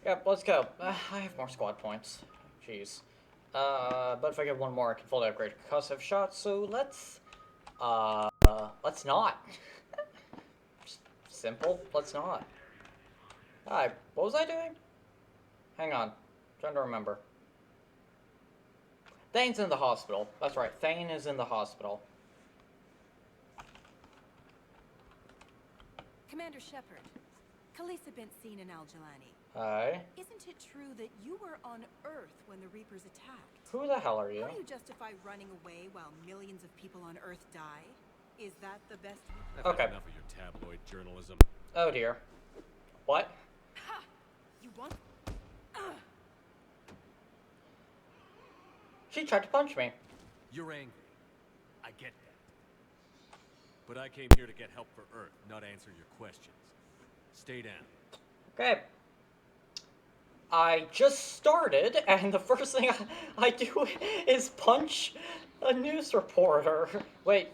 Yep, let's go. I have more squad points. Jeez. But if I get one more, I can fully upgrade concussive shot, so let's not. Simple, let's not. Hi, what was I doing? Hang on, trying to remember. Thane's in the hospital. That's right, Thane is in the hospital. Commander Shepard, Khaleesa been seen in Al-Jalani. Hi. Isn't it true that you were on Earth when the Reapers attacked? Who the hell are you? How do you justify running away while millions of people on Earth die? Is that the best? Okay. Enough of your tabloid journalism. Oh dear. What? Ha! You want? She tried to punch me. You're angry. I get that. But I came here to get help for Earth, not answer your questions. Stay down. Okay. I just started, and the first thing I do is punch a news reporter. Wait.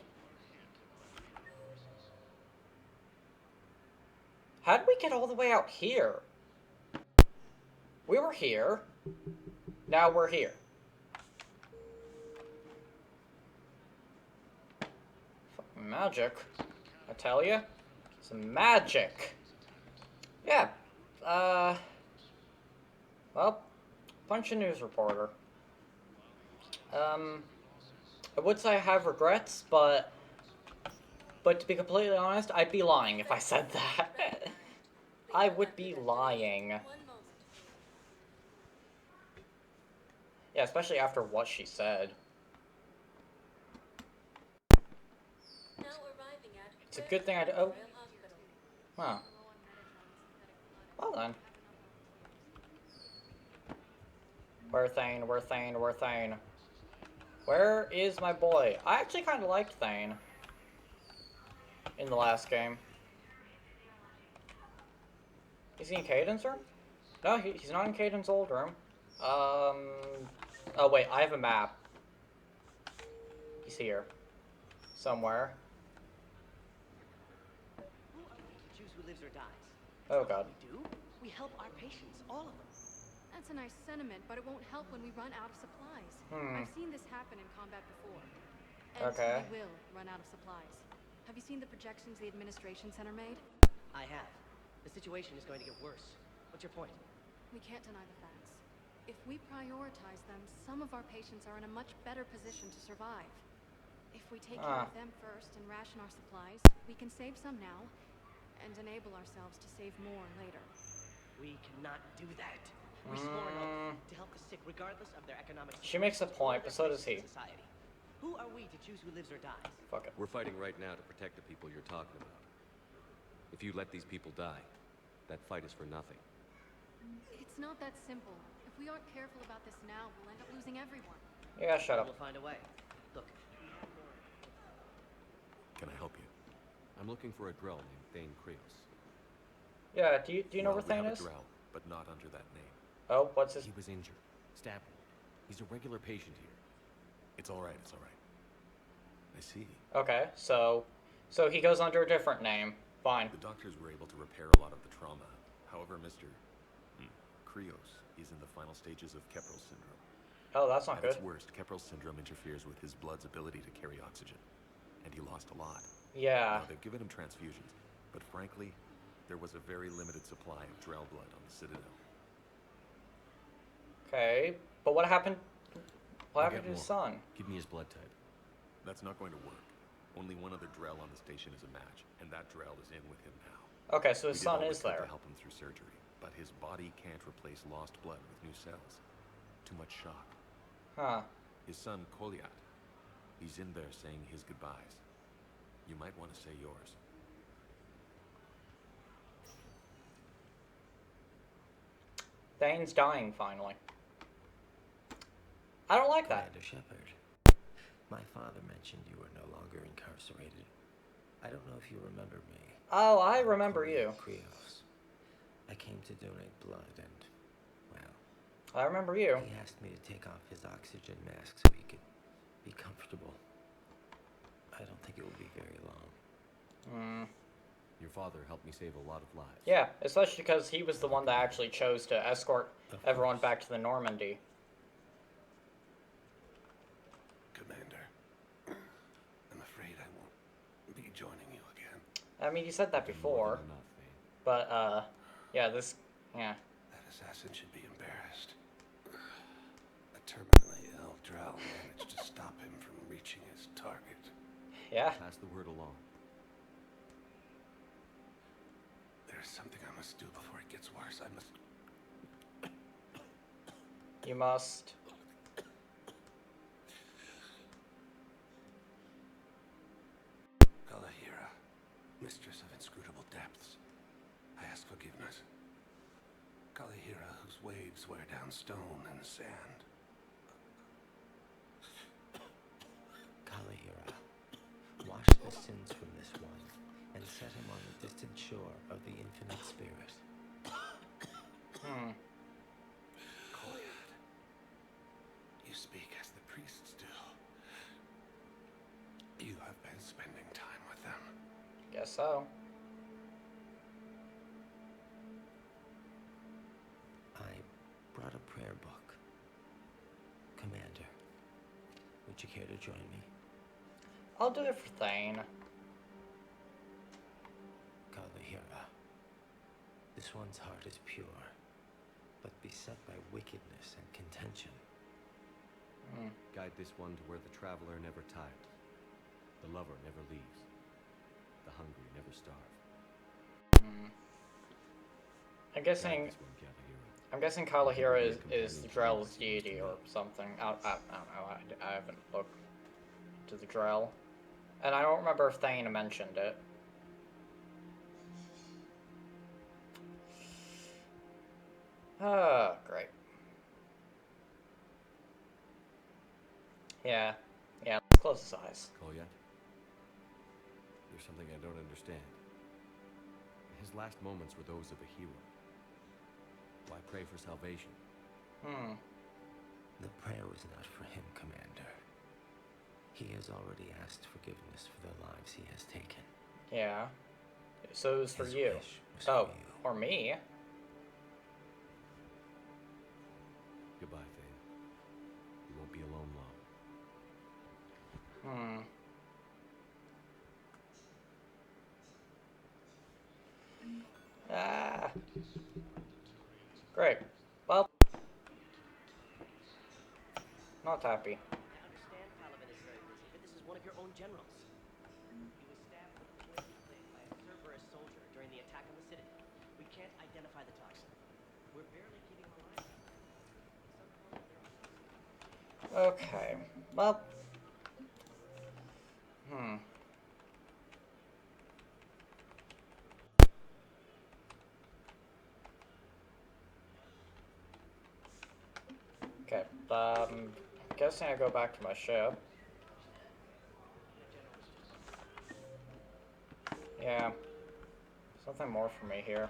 How did we get all the way out here? We were here. Now we're here. Fucking magic. I tell you. Some magic. Yeah. Well, punch a news reporter. I would say I have regrets, but to be completely honest, I'd be lying if I said that. I would be lying. Yeah, especially after what she said. It's a good thing I... Oh. Huh. Well then. Where Thane? Where Thane? Where Thane? Where is my boy? I actually kind of liked Thane in the last game. Is he in Caden's room? No, he's not in Caden's old room. Oh wait, I have a map. He's here. Somewhere. Who are we to choose who lives or dies? Oh god. We do? We help our patients, all of them. That's a nice sentiment, but it won't help when we run out of supplies. I've seen this happen in combat before. And Okay. we will run out of supplies. Have you seen the projections the administration center made? I have. The situation is going to get worse. What's your point? We can't deny the facts. If we prioritize them, some of our patients are in a much better position to survive. If we take care of them first and ration our supplies, we can save some now and enable ourselves to save more later. We cannot do that. We swore an oath to help the sick regardless of their economic She makes a point, but so does he. society. Who are we to choose who lives or dies? Fuck it. We're fighting right now to protect the people you're talking about. If you let these people die, that fight is for nothing. It's not that simple. If we aren't careful about this now, we'll end up losing everyone. Yeah, shut up. We'll find a way. Look. Can I help you? I'm looking for a Drell named Thane Krios. Yeah, do you know where Thane is? We have a Drell, but not under that name. Oh, what's his... He was injured. Stabbed. He's a regular patient here. It's all right, it's all right. I see. Okay, so he goes under a different name. Fine. The doctors were able to repair a lot of the trauma. However, Mr. Krios is in the final stages of Keppel syndrome. Oh, that's not At good. its worst, Keppel syndrome interferes with his blood's ability to carry oxygen, and he lost a lot. Yeah. Now, they've given him transfusions, but frankly, there was a very limited supply of Drell blood on the Citadel. Okay, but what happened? What I'll happened to get his more. son? Give me his blood type. That's not going to work. Only one other Drell on the station is a match, and that Drell is in with him now. Okay, so his We did son all we is could there. to help him through surgery, but his body can't replace lost blood with new cells. Too much shock. Huh. His son, Koliat, he's in there saying his goodbyes. You might want to say yours. Thane's dying finally. I don't like that. Commander Shepard, my father mentioned you were no longer incarcerated. I don't know if you remember me. Oh, I remember you. Krios. I came to donate blood and, well, I remember you. he asked me to take off his oxygen mask so he could be comfortable. I don't think it will be very long. Your father helped me save a lot of lives. Yeah, especially because he was the one that actually chose to escort everyone back to the Normandy. Commander, I'm afraid I won't be joining you again. I mean, you said that before, Enough, Thane. but, yeah, this, yeah. That assassin should be embarrassed. A terminally ill drow managed to stop him from reaching his target. Yeah? Pass the word along. There's something I must do before it gets worse. I must... You must. Kalahira, mistress of inscrutable depths, I ask forgiveness. Kalahira, whose waves wear down stone and sand. Kalahira, wash the sins from this one, and set him on the distant shore of the infinite spirit. Koyad, you speak as the priests do. You have been spending time with them. Guess so. I brought a prayer book. Commander, would you care to join me? I'll do it for Thane. Kalahira, this one's heart is pure, but beset by wickedness and contention. Guide this one to where the traveler never tires. The lover never leaves. The hungry never starve. I'm Guide guessing, this one, Kalahira. I'm guessing Kalahira is the Drell's deity or something. I don't know. I haven't looked to the Drell. And I don't remember if Thane mentioned it. Ah, great. Yeah. Yeah, let's close his eyes. Koyat? There's something I don't understand. His last moments were those of a hero. Why pray for salvation? The prayer was not for him, Commander. He has already asked forgiveness for the lives he has taken. Yeah. So it was for His you. wish was Oh, for you. or me. Goodbye, Thane. You won't be alone long. Ah. Great. Well. Not happy. I understand Paladin is very busy, but this is one of your own generals. He was stabbed with a poisoned blade by a Cerberus soldier during the attack on the city. We can't identify the toxin. We're barely keeping him alive. At some point, there are Okay. Well. Okay. Guessing I go back to my ship. Yeah. Something more for me here.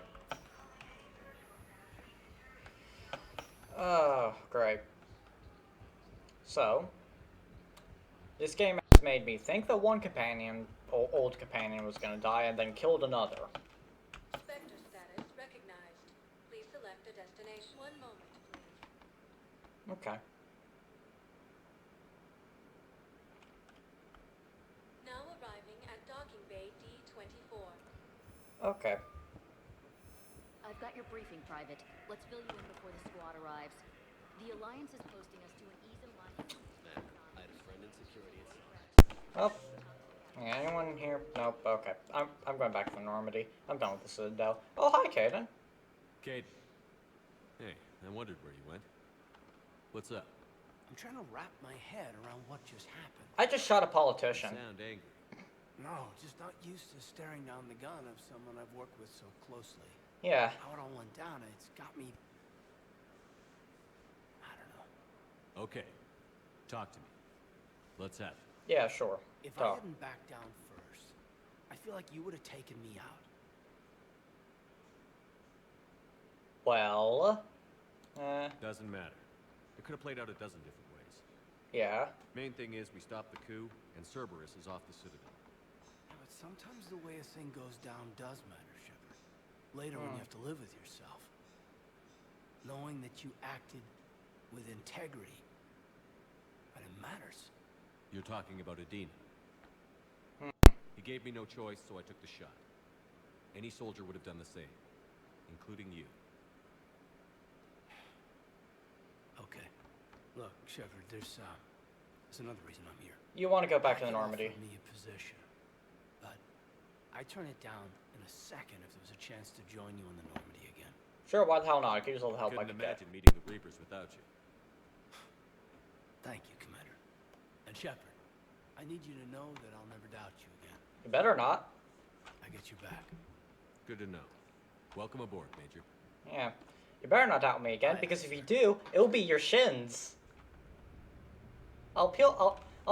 Oh, great. So, this game has made me think that one companion, old companion, was gonna die and then killed another. Spectre status recognized. Please select a destination. One moment, please. Okay. Now arriving at docking bay D24. Okay. I've got your briefing, Private. Let's fill you in before the squad arrives. The Alliance is posting us to an easy line. I had a friend in security. Well, yeah, anyone here? Nope. Okay. I'm going back to Normandy. I'm done with the Citadel. Oh, hi, Caden. Kate. Hey, I wondered where you went. What's up? I'm trying to wrap my head around what just happened. I just shot a You politician. sound angry. No, just not used to staring down the gun of someone I've worked with so closely. Yeah. How it all went down, it's got me... I don't know. Okay. Talk to me. Let's have it. Yeah, sure. If I Talk. hadn't backed down first, I feel like you would have taken me out. Well. Doesn't matter. It could have played out a dozen different ways. Yeah. Main thing is we stopped the coup, and Cerberus is off the Citadel. Yeah, but Sometimes the way a thing goes down does matter, Shepard. Later when you have to live with yourself. Knowing that you acted with integrity. But it matters. You're talking about Adina. He gave me no choice, so I took the shot. Any soldier would have done the same, including you. Okay. Look, Shepard, there's another reason I'm here. You want to go back to the They Normandy. offered me a position, but I'd turn it down in a second if there was a chance to join you in the Normandy again. Sure, why the hell not? I could use all the help I Couldn't could get. imagine meeting the Reapers without you. Thank you, Commander. And Shepard, I need you to know that I'll never doubt you again. You better not. I get you back. Good to know. Welcome aboard, Major. Yeah. You better not doubt me again, because if you do, it'll be your shins. I'll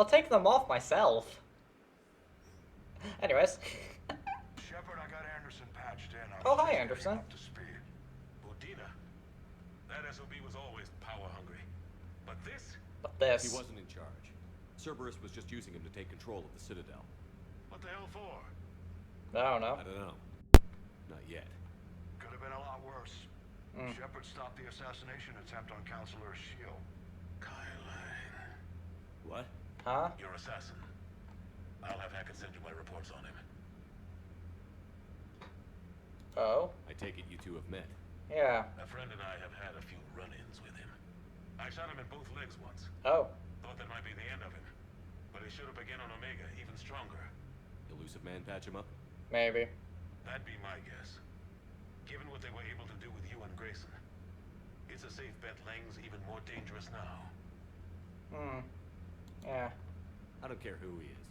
take them off myself. Anyways. Shepard, I got Anderson patched in. Oh, hi, Anderson. Up to speed. Udina, that SOB was always power hungry. But this? But this. He wasn't in charge. Cerberus was just using him to take control of the Citadel. What the hell for? I don't know. I don't know. Not yet. Could have been a lot worse. Shepard stopped the assassination attempt on Counselor Shield. Kyle, What? Huh? your assassin. I'll have Hackett send you my reports on him. Oh? I take it you two have met. Yeah. A friend and I have had a few run-ins with him. I shot him in both legs once. Oh. Thought that might be the end of him. But he should have begun on Omega, even stronger. Elusive man patch him up? Maybe. That'd be my guess. Given what they were able to do with you and Grayson, it's a safe bet Lang's even more dangerous now. Yeah. I don't care who he is.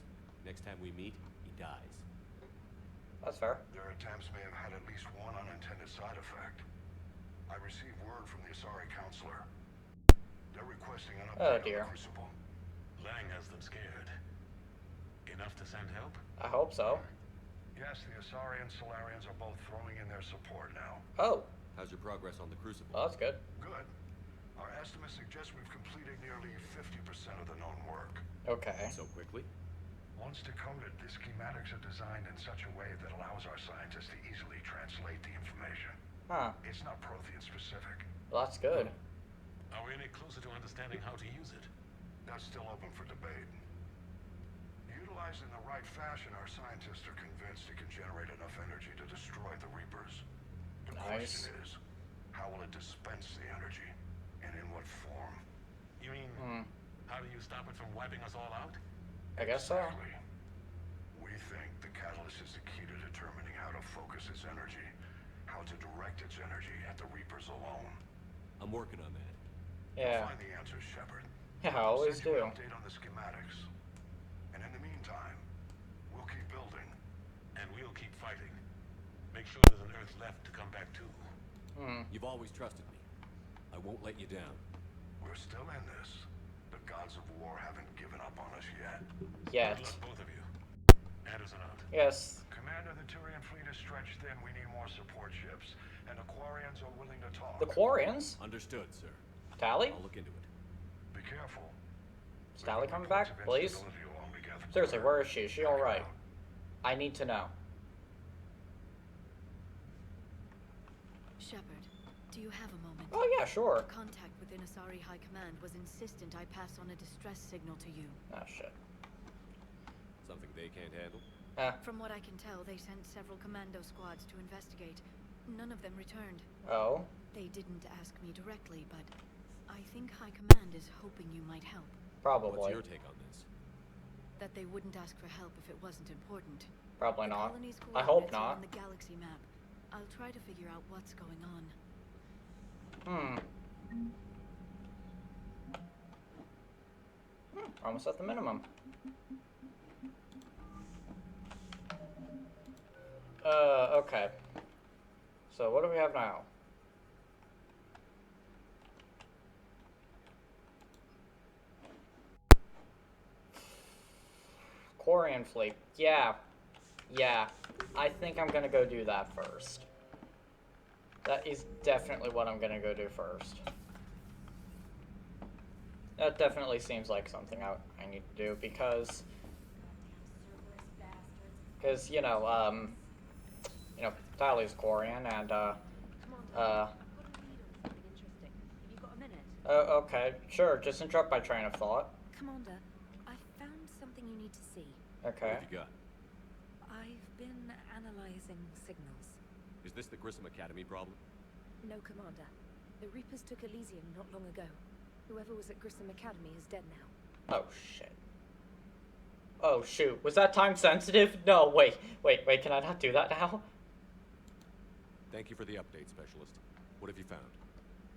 Next time we meet, he dies. That's fair. Their attempts may have had at least one unintended side effect. I received word from the Asari counselor. They're requesting an Oh, update dear. on the Crucible. Lang has them scared. Enough to send help? I hope so. Yes, the Asari and Solarians are both throwing in their support now. Oh. How's your progress on the Crucible? Well, that's good. Good. Our estimates suggest we've completed nearly 50% of the known work. Okay. So quickly? Once decoded, the schematics are designed in such a way that allows our scientists to easily translate the information. Huh. It's not Prothean specific. Well, that's good. Are we any closer to understanding how to use it? That's still open for debate. Utilized in the right fashion, our scientists are convinced it can generate enough energy to destroy the Reapers. The Nice. question is, how will it dispense the energy? And in what form? You mean, how do you stop it from wiping us all out? I guess so. Exactly. We think the catalyst is the key to determining how to focus its energy, how to direct its energy at the Reapers alone. I'm working on that. Yeah. Find the answers, Shepard. Yeah, I always Send you do. an update on the schematics. And in the meantime, we'll keep building. And we'll keep fighting. Make sure there's an Earth left to come back to. You've always trusted me. I won't let you down. We're still in this. The gods of war haven't given up on us yet. Yet. Good luck, both of you. Anderson out. Yes. Commander, the Turian fleet is stretched thin. We need more support ships. And the Quarians are willing to talk. The Quarians? Understood, sir. Tally? Oh. I'll look into it. Be careful. Is Tally coming back, please? Seriously, where is she? Is she alright? I need to know. Shepard, do you have a moment? Oh, yeah, sure. Contact within Asari High Command was insistent I pass on a distress signal to you. Oh, shit. Something they can't handle? From what I can tell, they sent several commando squads to investigate. None of them returned. Oh? They didn't ask me directly, but I think High Command is hoping you might help. Probably. What's your take on this? That they wouldn't ask for help if it wasn't important. Probably The not. colony's I hope coordinates are not. on the galaxy map. I'll try to figure out what's going on. Almost at the minimum. Okay. So what do we have now? Quarian fleet. Yeah. Yeah. I think I'm gonna go do that first. That is definitely what I'm gonna go do first. That definitely seems like something I need to do because Because, Tyler's Quarian, and, Commander, I've got a lead on something interesting. Have you got a minute? Okay, sure, just interrupt my train of thought. Commander, I found something you need to see. Okay. What have you got? I've been analyzing signals. Is this the Grissom Academy problem? No, Commander. The Reapers took Elysium not long ago. Whoever was at Grissom Academy is dead now. Oh, shit. Oh, shoot. Was that time sensitive? No, wait, can I not do that now? Thank you for the update, Specialist. What have you found?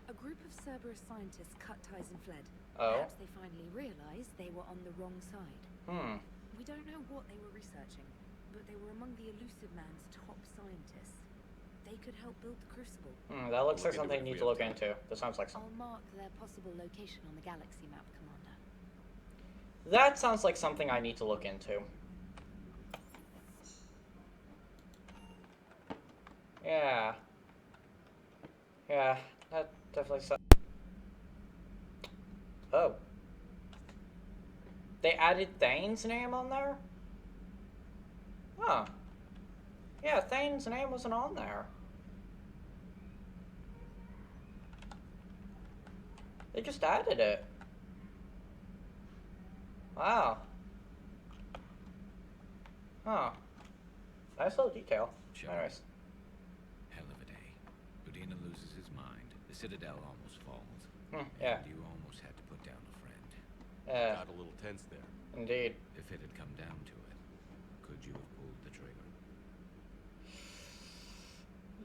A group of Cerberus scientists cut ties and fled. Oh. Perhaps they finally realized they were on the wrong side. We don't know what they were researching, but they were among the Elusive Man's top scientists. They could help build the Crucible. That looks like something you need to look into. That sounds like something. I'll mark their possible location on the galaxy map, Commander. That sounds like something I need to look into. Yeah. Yeah, that definitely sucks. Oh. They added Thane's name on there? Huh. Yeah, Thane's name wasn't on there. They just added it. Wow. Huh. Nice little detail. Sure. Anyways. Hell of a day. Udina loses his mind. The Citadel almost falls. Yeah. And you almost had to put down a friend. Yeah. Got a little tense there. Indeed. If it had come down to it, could you have pulled the trigger?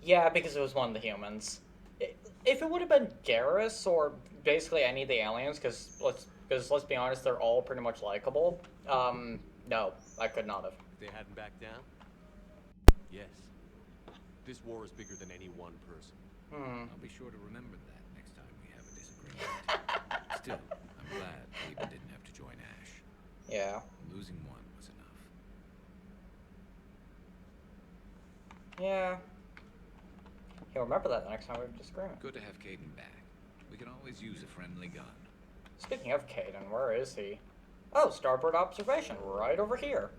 Yeah, because it was one of the humans. If it would have been Garrus or basically any of the aliens, because let's be honest, they're all pretty much likable. No, I could not have. They hadn't backed down? Yes. This war is bigger than any one person. I'll be sure to remember that next time we have a disagreement. Still, I'm glad Cleveland didn't have to join Ash. Yeah. Losing one was enough. Yeah. He'll remember that the next time we have a disagreement. Good to have Caden back. We can always use a friendly gun. Speaking of Caden, where is he? Oh, starboard observation, right over here.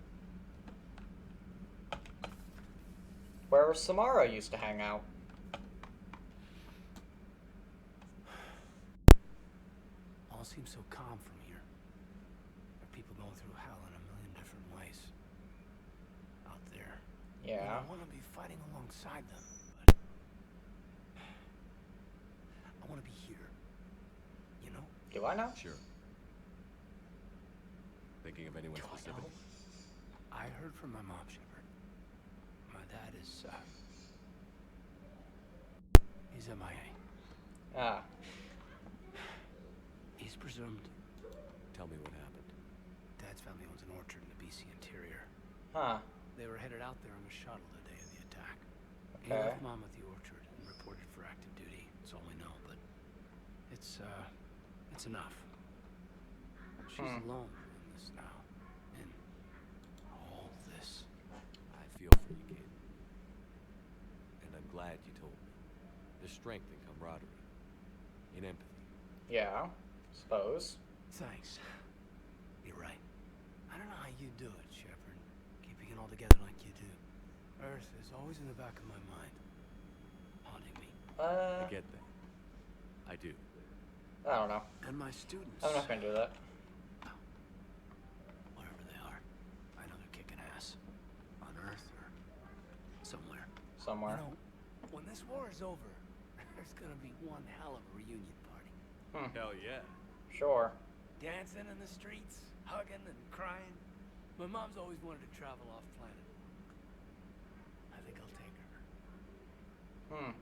Where Samara used to hang out. All seems so calm from here. There are people going through hell in a million different ways. Out there. Yeah. I want to be fighting alongside them, but I want to be here. You know? Do I know? Sure. Thinking of anyone Do I specific? know? I heard from my mom, Shepard. My dad is, he's MIA. Ah. He's presumed. Tell me what happened. Dad's family owns an orchard in the BC interior. Huh. They were headed out there on a shuttle the day of the attack. He Okay. left Mom at the orchard and reported for active duty. That's all we know, but it's enough. She's alone in this now. In all this. I feel for you, kid. And I'm glad you told me. There's strength in camaraderie. In empathy. Yeah. Suppose. Thanks. You're right. I don't know how you do it, Shepard. Keeping it all together like you do. Earth is always in the back of my mind. Haunting me. I get that. I do. I don't know. And my students. I'm not gonna do that. Wherever they are. I know they're kicking ass. On Earth or somewhere. Somewhere. You know, when this war is over, there's gonna be one hell of a reunion party. Hell yeah. Sure. Dancing in the streets, hugging and crying. My mom's always wanted to travel off planet. I think I'll take her.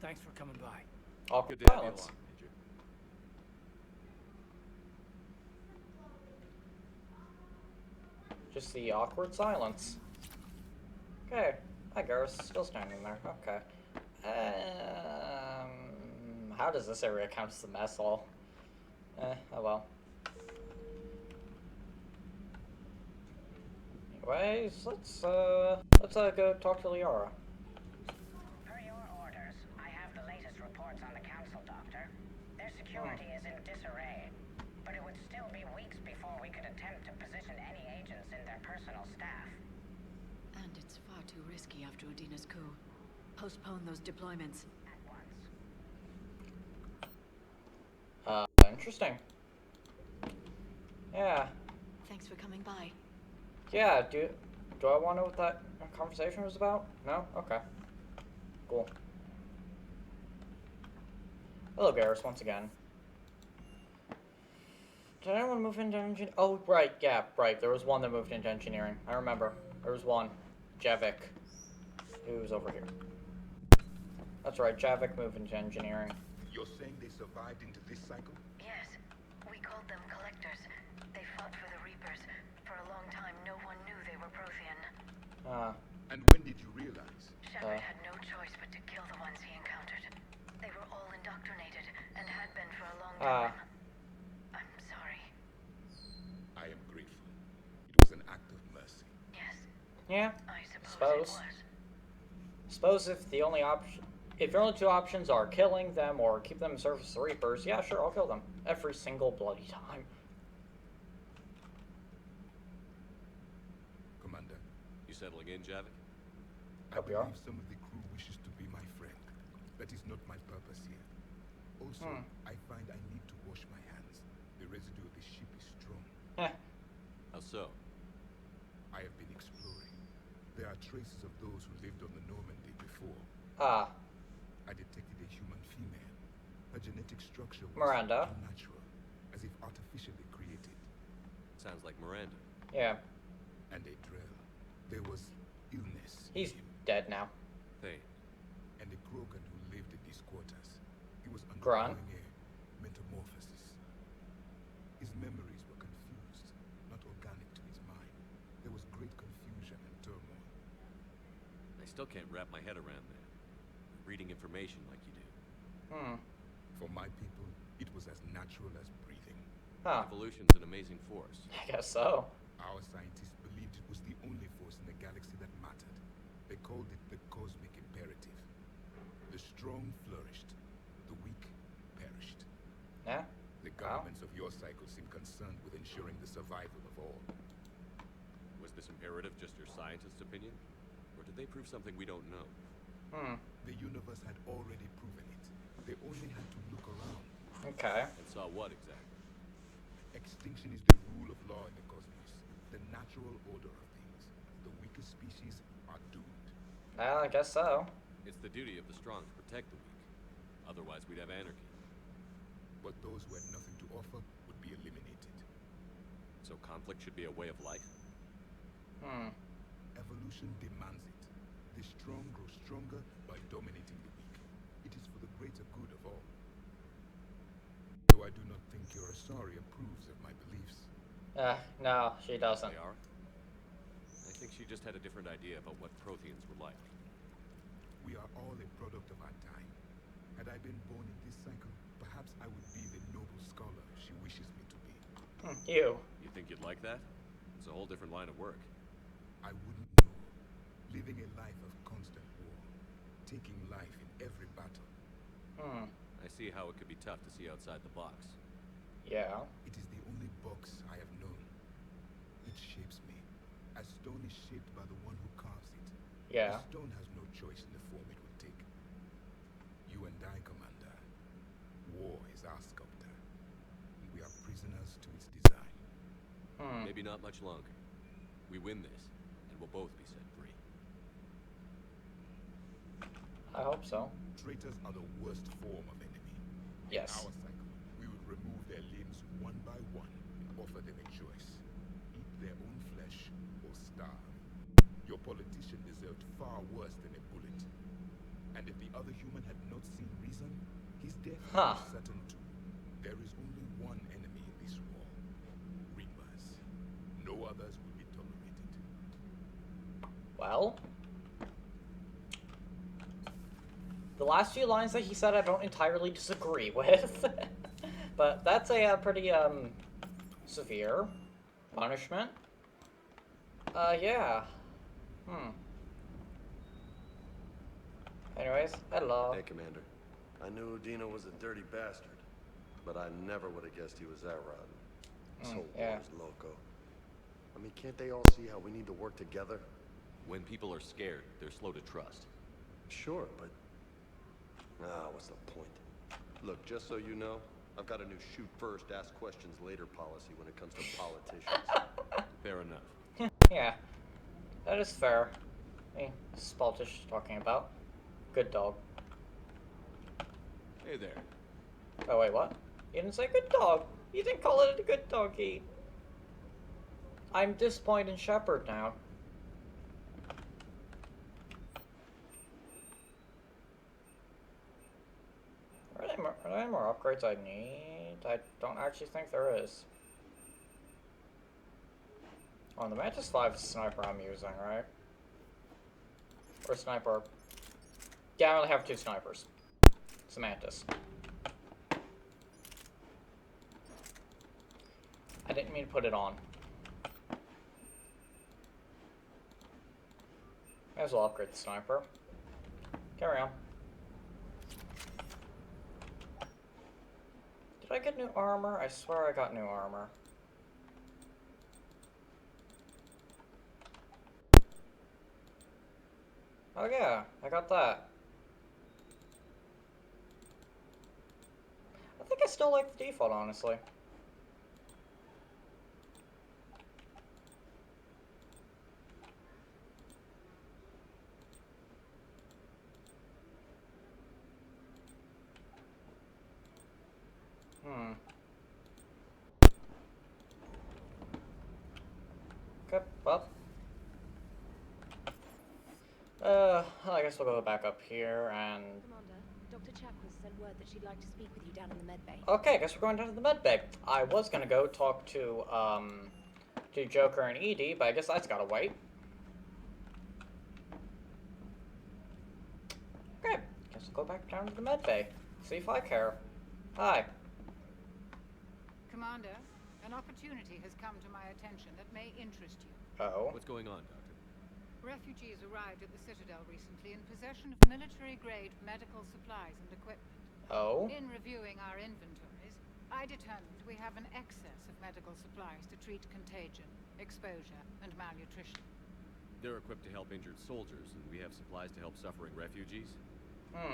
Thanks for coming by. Awkward Good to have you silence. along, Major. Just the awkward silence. Okay. Hi, Garrus. Still standing there. Okay. How does this area count as the mess hall? Oh well. Anyways, let's go talk to Liara. Per your orders, I have the latest reports on the Council, Doctor. Their security is in disarray, but it would still still be weeks before we could attempt to position any agents in their personal staff. And it's far too risky after Udina's coup. Postpone those deployments. At once. Interesting. Yeah. Thanks for coming by. Yeah, do I want to know what that conversation was about? No? Okay. Cool. Hello, Garrus, once again. Did anyone move into engineering? Oh, right, yeah, right. There was one that moved into engineering. I remember. There was one. Javik. Who's over here. That's right, Javik moved into engineering. You're saying they survived into this cycle? Yes. We called them collectors. They fought for the Reapers. For a long time, no one knew they were Prothean. And when did you realize? Shepard had no choice but to kill the ones he encountered. They were all indoctrinated, and had been for a long time. I'm sorry. I am grateful. It was an act of mercy. Yes. Yeah, I suppose it was. Suppose if the only option, if your only two options are killing them or keep them in service of the Reapers, yeah, sure, I'll kill them every single bloody time. Commander, you settling in, Javik? I believe some of the crew wishes to be my friend. That is not my purpose here. Also, I find I need to wash my hands. The residue of the ship is strong. How so? I have been exploring. There are traces of those who lived on the Normandy before. I detected a human female. Her genetic structure was unnatural, as if artificially created. Sounds like Miranda. Yeah. And a drill. There was illness. He's dead now. Pain. And a Grogan who lived in these quarters. He was Grant. undergoing a metamorphosis. His memories were confused, not organic to his mind. There was great confusion and turmoil. I still can't wrap my head around that. Reading information like you do. For my people, it was as natural as breathing. Evolution's an amazing force. I guess so. Our scientists believed it was the only force in the galaxy that mattered. They called it the cosmic imperative. The strong flourished, the weak perished. Yeah? The governments of your cycle seem concerned with ensuring the survival of all. Was this imperative just your scientist's opinion? Or did they prove something we don't know? The universe had already proven it. They only had to look around. Okay. And saw what exactly? Extinction is the rule of law in the cosmos. The natural order of things. The weakest species are doomed. Well, I guess so. It's the duty of the strong to protect the weak. Otherwise, we'd have anarchy. But those who had nothing to offer would be eliminated. So conflict should be a way of life? Evolution demands it. The strong grow stronger by dominating the weak. It is for the greater good of all. Though I do not think your Asari approves of my beliefs. No, she doesn't. They are? I think she just had a different idea about what Protheans were like. We are all a product of our time. Had I been born in this cycle, perhaps I would be the noble scholar she wishes me to be. You think you'd like that? It's a whole different line of work. I wouldn't know. Living a life of constant war. Taking life in every battle. I see how it could be tough to see outside the box. Yeah. It is the only box I have known. It shapes me, as stone is shaped by the one who carves it. Yeah. The stone has no choice in the form it would take. You and I, Commander. War is our sculptor. And we are prisoners to its design. Maybe not much longer. We win this, and we'll both be set free. I hope so. Traitors are the worst form of enemy. Yes. In our cycle, we would remove their limbs one by one and offer them a choice. Eat their own flesh or starve. Your politician deserved far worse than a bullet. And if the other human had not seen reason, his death was certain too. There is only one enemy in this war. Reapers. No others will be tolerated. Well, the last few lines that he said I don't entirely disagree with. But that's a pretty severe punishment. Yeah. Anyways, hello. Hey, Commander. I knew Udina was a dirty bastard, but I never would have guessed he was that rotten. This whole yeah. war is loco. I mean, can't they all see how we need to work together? When people are scared, they're slow to trust. Sure, but... what's the point? Look, just so you know, I've got a new shoot first, ask questions later policy when it comes to politicians. Fair enough. Yeah, that is fair. Hey, this is politicians talking about. Good dog. Hey there. Oh wait, what? You didn't say good dog. You didn't call it a good doggy. I'm disappointed in Shepard now. Are there any more upgrades I need? I don't actually think there is. Oh, the Mantis 5 is the sniper I'm using, right? Or sniper. Yeah, I only have 2 snipers. It's the Mantis. I didn't mean to put it on. May as well upgrade the sniper. Carry on. Did I get new armor? I swear I got new armor. Oh yeah, I got that. I think I still like the default, honestly. Okay, well. I guess we'll go back up here and... Commander, Dr. Chakras sent word that she'd like to speak with you down in the med bay. Okay, I guess we're going down to the med bay. I was gonna go talk to Joker and Edie, but I guess that's gotta wait. Okay, guess we'll go back down to the med bay. See if I care. Hi. Commander, an opportunity has come to my attention that may interest you. Oh. What's going on, Doctor? Refugees arrived at the Citadel recently in possession of military-grade medical supplies and equipment. Oh? In reviewing our inventories, I determined we have an excess of medical supplies to treat contagion, exposure, and malnutrition. They're equipped to help injured soldiers, and we have supplies to help suffering refugees?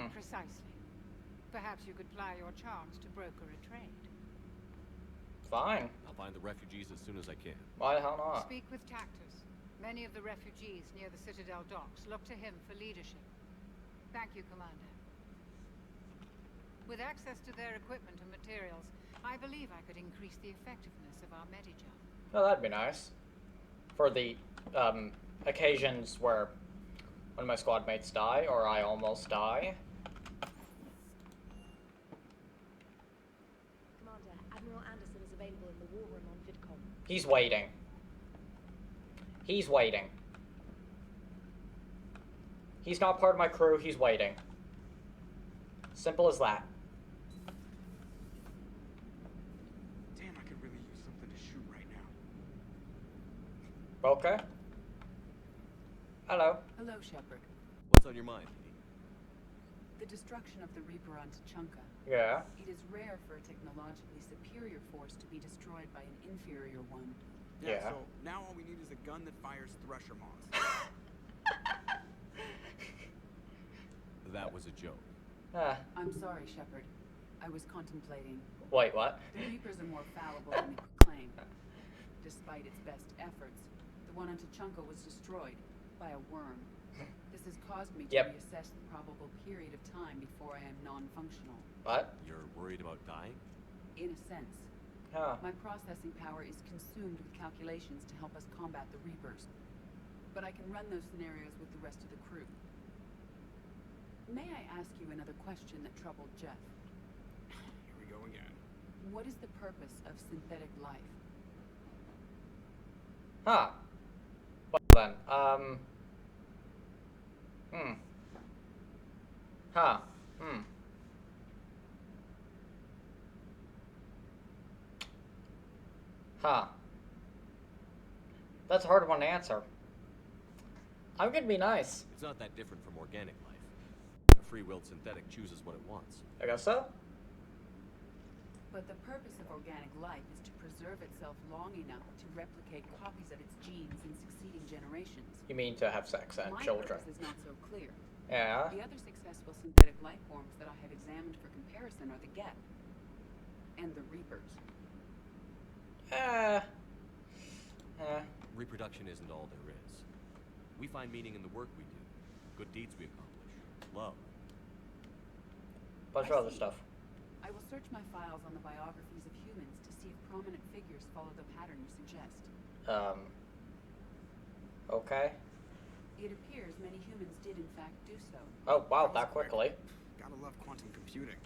Precisely. Perhaps you could ply your charms to broker a trade. Fine. I'll find the refugees as soon as I can. Why the hell not? Speak with Tactus. Many of the refugees near the Citadel docks look to him for leadership. Thank you, Commander. With access to their equipment and materials, I believe I could increase the effectiveness of our Medijob. Oh, that'd be nice. For the occasions where one of my squad mates die, or I almost die. Commander, Admiral Anderson is available in the war room on VidCom. He's waiting. He's waiting. He's not part of my crew, he's waiting. Simple as that. Damn, I could really use something to shoot right now. Okay. Hello. Hello, Shepard. What's on your mind, Edie? The destruction of the Reaper on Tuchanka. Yeah. It is rare for a technologically superior force to be destroyed by an inferior one. Yeah, so now all we need is a gun that fires thresher moths. That was a joke. I'm sorry, Shepard. I was contemplating. Wait, what? The Reapers are more fallible than they could claim. Despite its best efforts, the one on Tuchanka was destroyed by a worm. This has caused me to reassess the probable period of time before I am non-functional. What? You're worried about dying? In a sense. My processing power is consumed with calculations to help us combat the Reapers. But I can run those scenarios with the rest of the crew. May I ask you another question that troubled Jeff? Here we go again. What is the purpose of synthetic life? Huh. Well then, That's a hard one to answer. I'm gonna be nice. It's not that different from organic life. A free-willed synthetic chooses what it wants. I guess so. But the purpose of organic life is to preserve itself long enough to replicate copies of its genes in succeeding generations. You mean to have sex and My children? purpose is not so clear. Yeah. The other successful synthetic life forms that I have examined for comparison are the Geth and the Reapers. Reproduction isn't all there is. We find meaning in the work we do, good deeds we accomplish, love. Bunch of other stuff. I will search my files on the biographies of humans to see if prominent figures follow the pattern you suggest. Okay. It appears many humans did in fact do so. Oh, wow, that quickly. Gotta love quantum computing.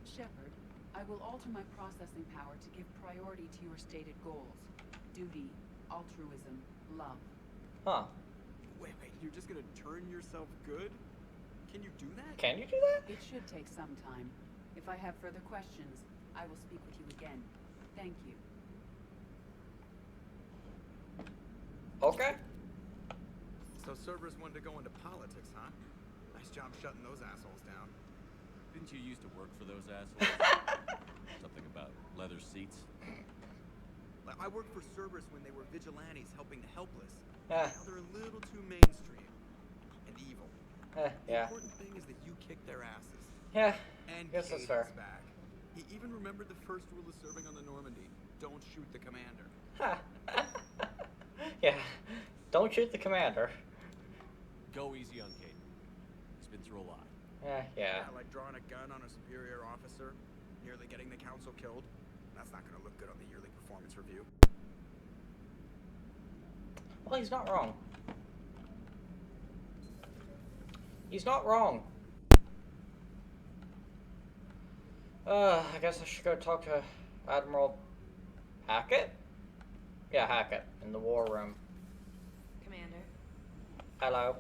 Shepard, I will alter my processing power to give priority to your stated goals. Duty, altruism, love. Huh. Wait, you're just gonna turn yourself good? Can you do that? Can you do that? It should take some time. If I have further questions, I will speak with you again. Thank you. Okay. So Cerberus wanted to go into politics, huh? Nice job shutting those assholes down. Didn't you used to work for those assholes? Something about leather seats? I worked for Cerberus when they were vigilantes helping the helpless. Yeah. Now they're a little too mainstream and evil. The Yeah. important thing is that you kicked their asses. Yeah. And Guess that's Cade fair. is back. He even remembered the first rule of serving on the Normandy: don't shoot the commander. Yeah. Don't shoot the commander. Go easy on Cade. He's been through a lot. Yeah. Like drawing a gun on a superior officer, nearly getting the council killed. That's not gonna look good on the yearly performance review. Well, he's not wrong. He's not wrong. I guess I should go talk to Admiral Hackett? Yeah, Hackett, in the war room. Commander. Hello.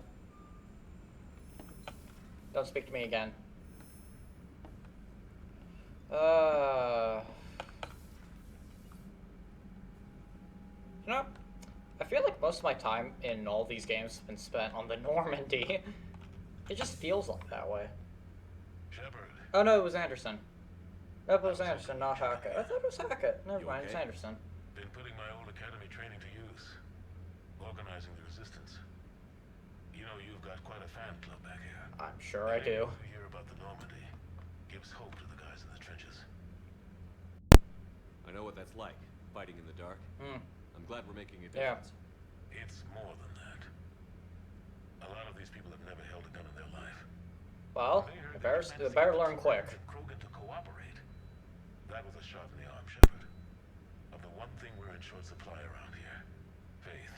Don't speak to me again. You know, I feel like most of my time in all these games has been spent on the Normandy. It just feels like that way. Shepard. Oh no, it was Anderson. That was Anderson, not Hackett. I thought it was Hackett. Never mind, it's Anderson. Been putting my old academy training to use. Organizing the resistance. You know, you've got quite a fan club back here. I'm sure I do. To hear about the Normandy gives hope to the guys in the trenches. I know what that's like, fighting in the dark. I'm glad we're making a Yeah. difference. It's more than that. A lot of these people have never held a gun in their life. Well, the better learn quick. Krogan to cooperate. That was a shot in the arm, Shepard. Of the one thing we're in short supply around here, faith.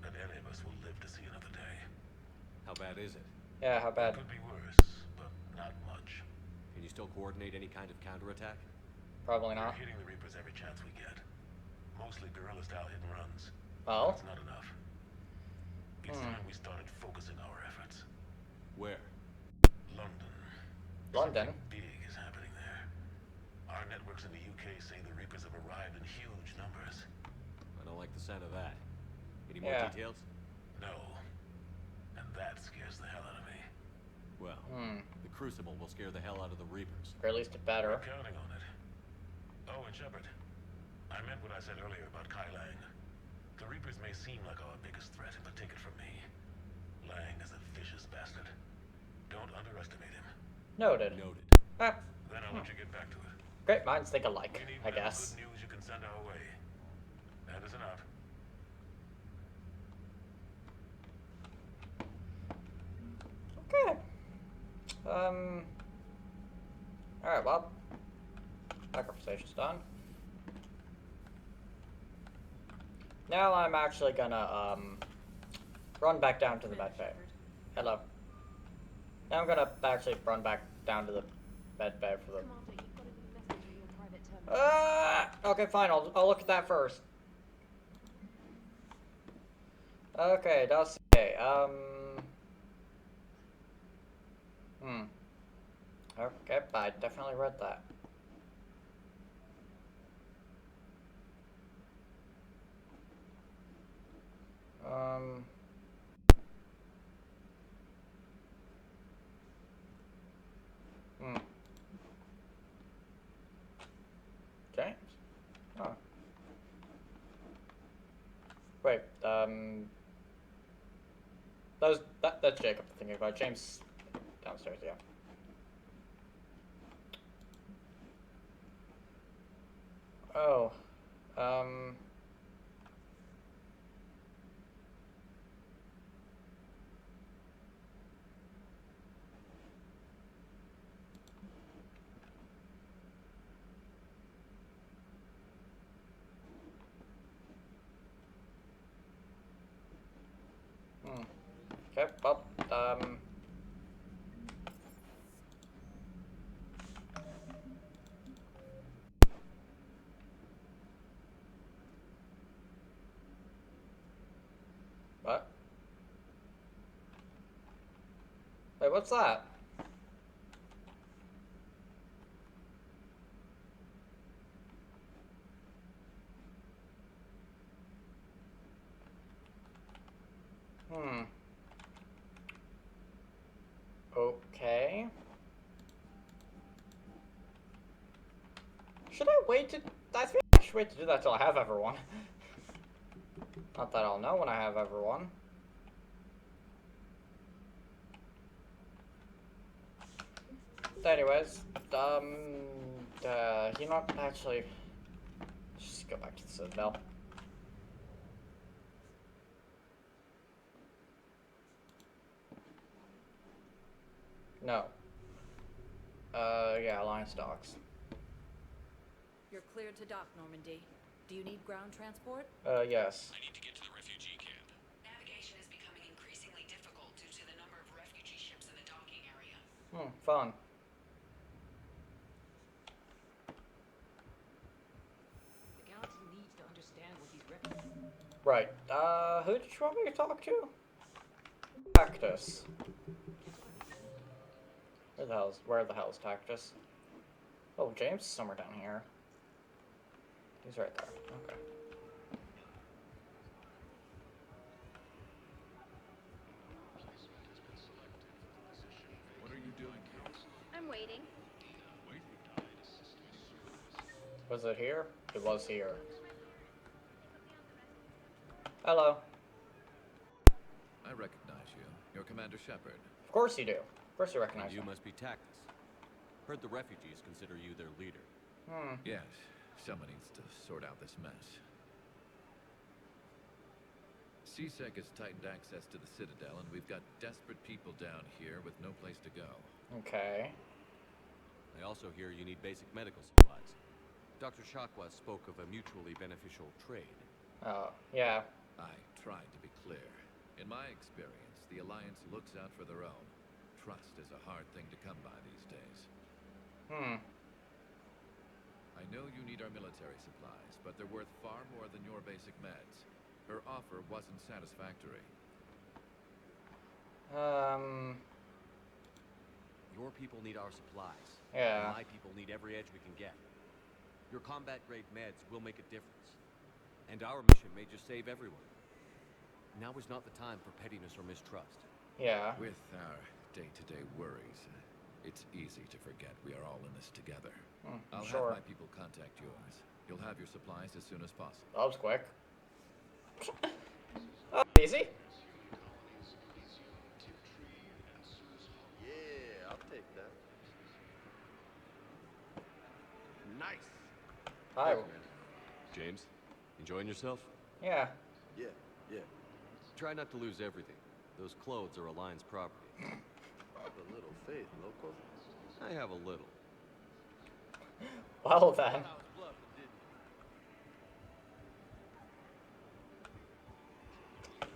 That any of us will live to see another day. How bad is it? Yeah, how bad? Could be worse, but not much. Can you still coordinate any kind of counterattack? Probably not. We're hitting the Reapers every chance we get. Mostly guerrilla-style hit and runs. Oh? That's not enough. It's time we started focusing our efforts. Where? London. London? Something big is happening there. Our networks in the UK say the Reapers have arrived in huge numbers. I don't like the sound of that. Any more details? No. And that scares the hell out of me. Well, the Crucible will scare the hell out of the Reapers. Or at least it better. I'm counting on it. Oh, and Shepard, I meant what I said earlier about Kai Lang. The Reapers may seem like our biggest threat, but take it from me. Lang is a vicious bastard. Don't underestimate him. Noted. Noted. Then I'll let you get back to it. Great minds think alike, I guess. Good news you can send our way. Anderson out. Okay. Alright, well. That conversation's done. Now I'm actually gonna, run back down to the med bay. Hello. Now I'm gonna actually run back down to the med bay for the... Okay, fine, I'll look at that first. Okay, dossier, Okay, I definitely read that. That's Jacob thinking about. James downstairs, yeah. Oh, okay, well, what? Wait, what's that? Okay. Should I wait to... I think I should wait to do that till I have everyone. Not that I'll know when I have everyone. Anyways, you know what, actually, just go back to the Citadel. No. Yeah, Alliance docks. You're cleared to dock, Normandy. Do you need ground transport? Yes. I need to get to the refugee camp. Navigation is becoming increasingly difficult due to the number of refugee ships in the docking area. Fun. The galaxy needs to understand what these refugees... Right. Who did you want me to talk to? Tactus. Where the hell's Tactus? Oh, James is somewhere down here. He's right there. Okay. What are you doing here? I'm waiting. Was it here? It was here. Hello. I recognize you. You're Commander Shepard. Of course you do. Of course you recognize You me. must be Tactus. Heard the refugees consider you their leader. Yes. Someone needs to sort out this mess. CSEC has tightened access to the Citadel, and we've got desperate people down here with no place to go. Okay. I also hear you need basic medical supplies. Dr. Shakwa spoke of a mutually beneficial trade. Oh, yeah. I tried to be clear. In my experience, the Alliance looks out for their own. Trust is a hard thing to come by these days. I know you need our military supplies, but they're worth far more than your basic meds. Her offer wasn't satisfactory. Your people need our supplies. Yeah. And my people need every edge we can get. Your combat-grade meds will make a difference. And our mission may just save everyone. Now is not the time for pettiness or mistrust. Yeah. With our day-to-day worries, it's easy to forget we are all in this together. I'll sure. have my people contact yours. You'll have your supplies as soon as possible. That was quick. Oh, easy. Yeah, I'll take that. Nice. Hi. James, enjoying yourself? Yeah. Yeah. Try not to lose everything. Those clothes are Alliance property. Have a little faith, local. I have a little. Well then.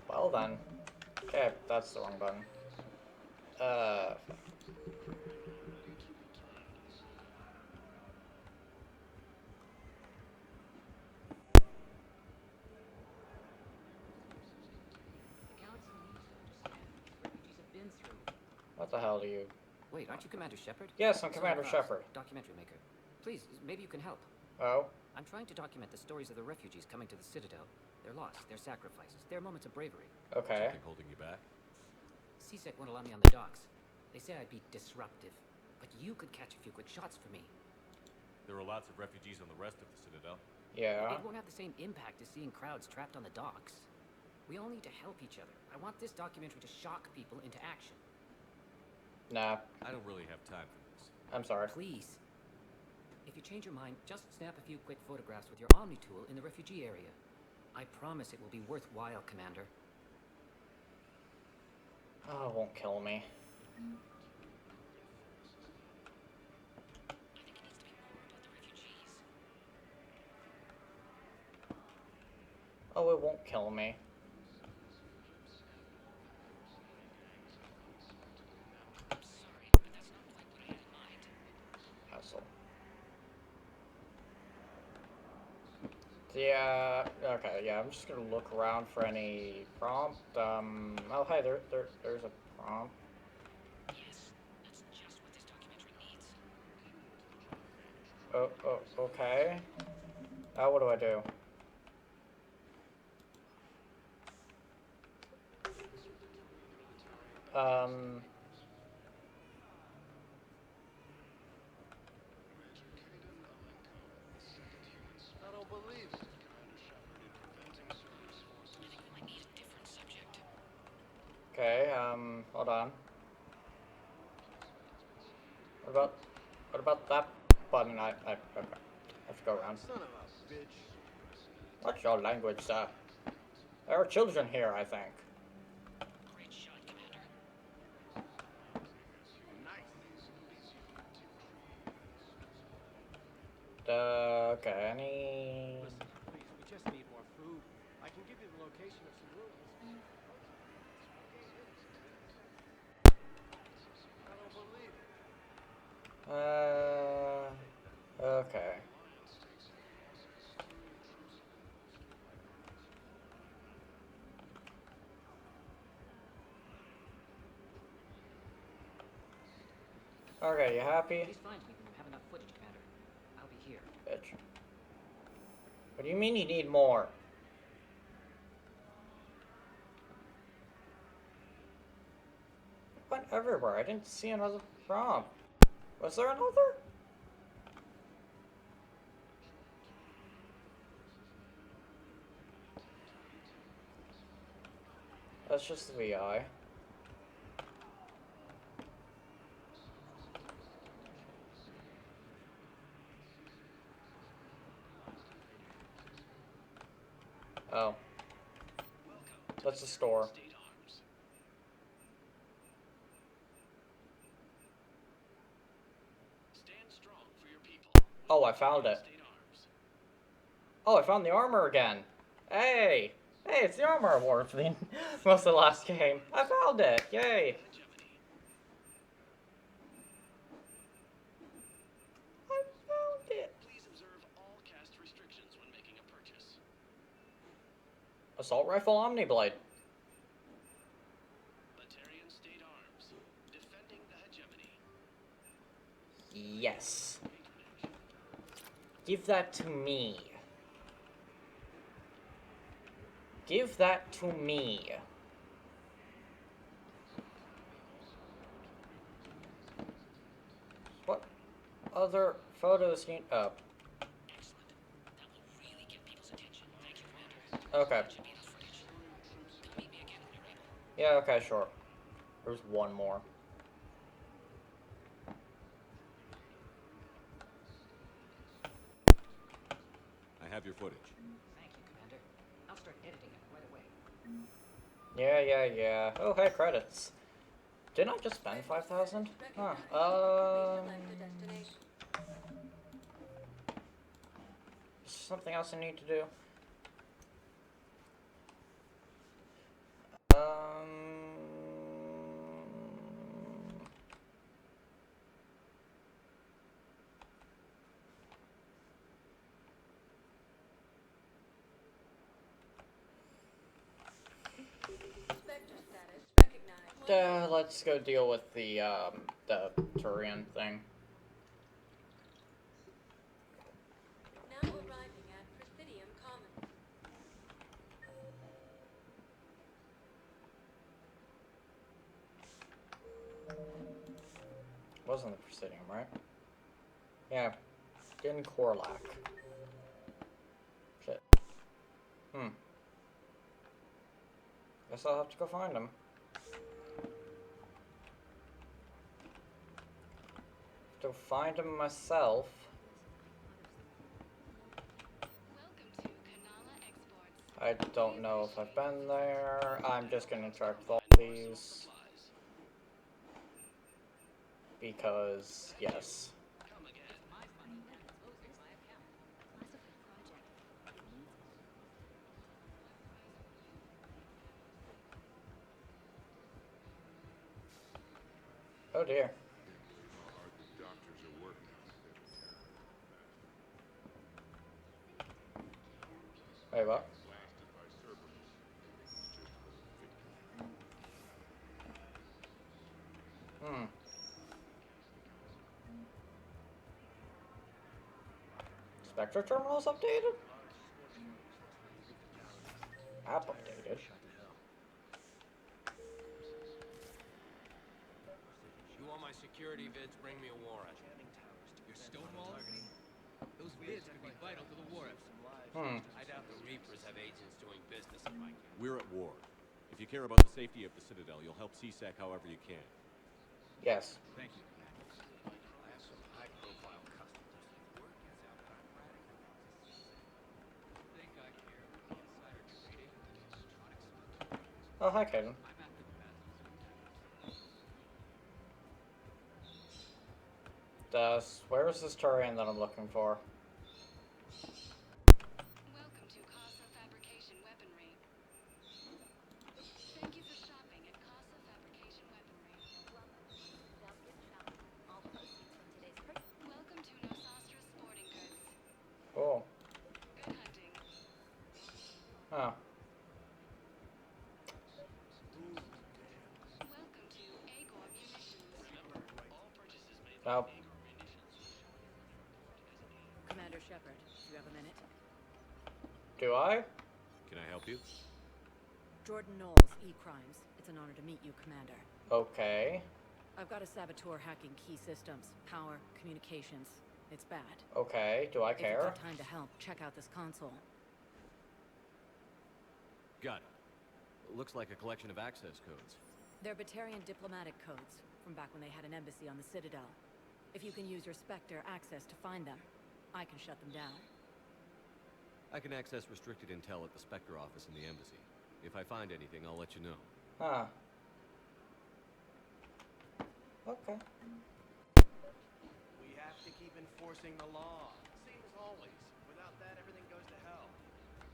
Well then. Okay, that's the wrong button. What the hell do you... Wait, aren't you Commander Shepard? Yes, I'm Commander Shepard. Documentary maker. Please, maybe you can help. Oh? I'm trying to document the stories of the refugees coming to the Citadel. Their loss, their sacrifices, their moments of bravery. Okay. Something holding you back? CSEC won't allow me on the docks. They say I'd be disruptive. But you could catch a few quick shots for me. There are lots of refugees on the rest of the Citadel. Yeah. It won't have the same impact as seeing crowds trapped on the docks. We all need to help each other. I want this documentary to shock people into action. Nah. I don't really have time for this. I'm sorry. Please. If you change your mind, just snap a few quick photographs with your Omni tool in the refugee area. I promise it will be worthwhile, Commander. Oh, it won't kill me. Oh, it won't kill me. Sorry, but that's not quite what I had in mind. Hassle. Yeah, okay, yeah, I'm just gonna look around for any prompt. Oh, hey, there's a prompt. Yes, that's just what this documentary needs. Oh, okay. Now what do I do? I don't believe it. I think we might need a different subject. Okay, hold on. What about that button? Okay. I have to go around. Son of a bitch. What's your language, sir? There are children here, I think. Great shot, Commander. Okay, any... Listen, please, we just need more food. I can give you the location of some rooms. I don't believe it. Okay. Okay, you happy? Please find me when you have enough footage, Commander. I'll be here. Bitch. What do you mean you need more? It went everywhere. I didn't see another prompt. Was there another? That's just the VI. Oh. That's the store. Oh, I found it. Oh, I found the armor again. Hey! Hey, it's the armor award for the most of the last game. I found it! Yay! I found it! Please observe all cast restrictions when making a purchase. Assault rifle Omniblade. Batarian State Arms. Defending the hegemony. Yes. Give that to me. Give that to me. What other photos need up? Excellent. That will really get people's attention. Thank you, Commander. Okay. That should be enough footage. Come meet me again when you're able. Yeah, okay, sure. There's one more. I have your footage. Thank you, Commander. I'll start editing it right away. Yeah. Oh, hey, credits. Didn't I just spend 5,000? Huh. Is something else I need to do? Let's go deal with the Turian thing. Now arriving at Presidium Commons. Wasn't the Presidium, right? Yeah. In Corlac. Shit. Guess I'll have to go find him. To find him myself. I don't know if I've been there. I'm just gonna check all these. Because, yes. Oh dear. Wait, what? Spectre terminals updated? App updated. You want my security vids, bring me a warrant. Your Stonewall? Those vids could be vital to the war effort. I doubt the Reapers have agents doing business in my camp. We're at war. If you care about the safety of the Citadel, you'll help CSEC however you can. Yes. Thank you. I have some high-profile customers. Word gets out that I'm radical. Think I care about insider trading? Oh, hi, Kaden. Where is this Turian that I'm looking for? Welcome to Casa Fabrication Weaponry. Thank you for shopping at Casa Fabrication Weaponry. Welcome to Nosastra Sporting Goods. Cool. Good hunting. Huh. Welcome to Agor Munitions. Remember, all purchases made Nope. Commander Shepard, do you have a minute? Do I? Can I help you? Jordan Knowles, E-Crimes. It's an honor to meet you, Commander. Okay. I've got a saboteur hacking key systems, power, communications. It's bad. Okay. Do I If care? you've got time to help, check out this console. Got it. Looks like a collection of access codes. They're Batarian diplomatic codes from back when they had an embassy on the Citadel. If you can use your Spectre access to find them, I can shut them down. I can access restricted intel at the Spectre office in the embassy. If I find anything, I'll let you know. Huh. Okay. We have to keep enforcing the law. Same as always. Without that, everything goes to hell.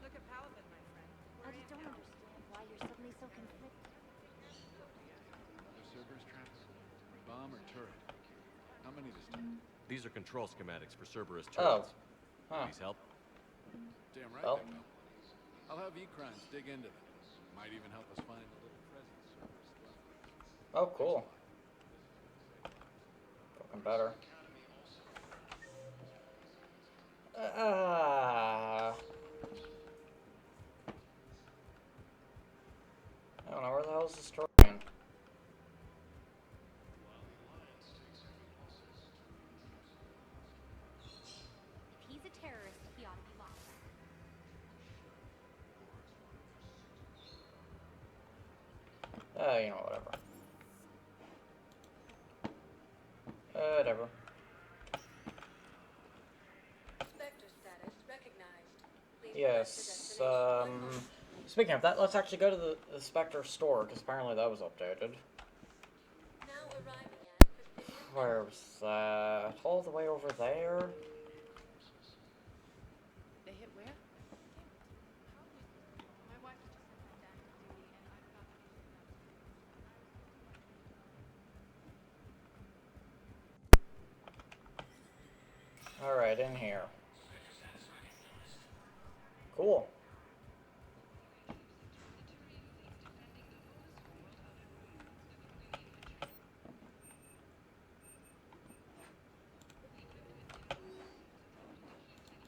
Look at Paladin, my friend. I just don't understand why you're suddenly so conflicted. Another Cerberus trap? Bomb or turret? How many this time? These are control schematics for Cerberus Oh. turrets. Huh. Please help. Damn right Well. they will. I'll have E-Crimes dig into them. Might even help us find the little present Cerberus left. Oh, cool. Fucking better. I don't know, where the hell is this Turian? If he's a terrorist, he ought to be locked up. You know, whatever. Whatever. Spectre status recognized. Please Yes, speaking of that, let's actually go to the Spectre store, because apparently that was updated. now arriving at Where was that? All the way over there? They hit where? My wife was just sent back down to duty, and I forgot to Alright, in here. Cool.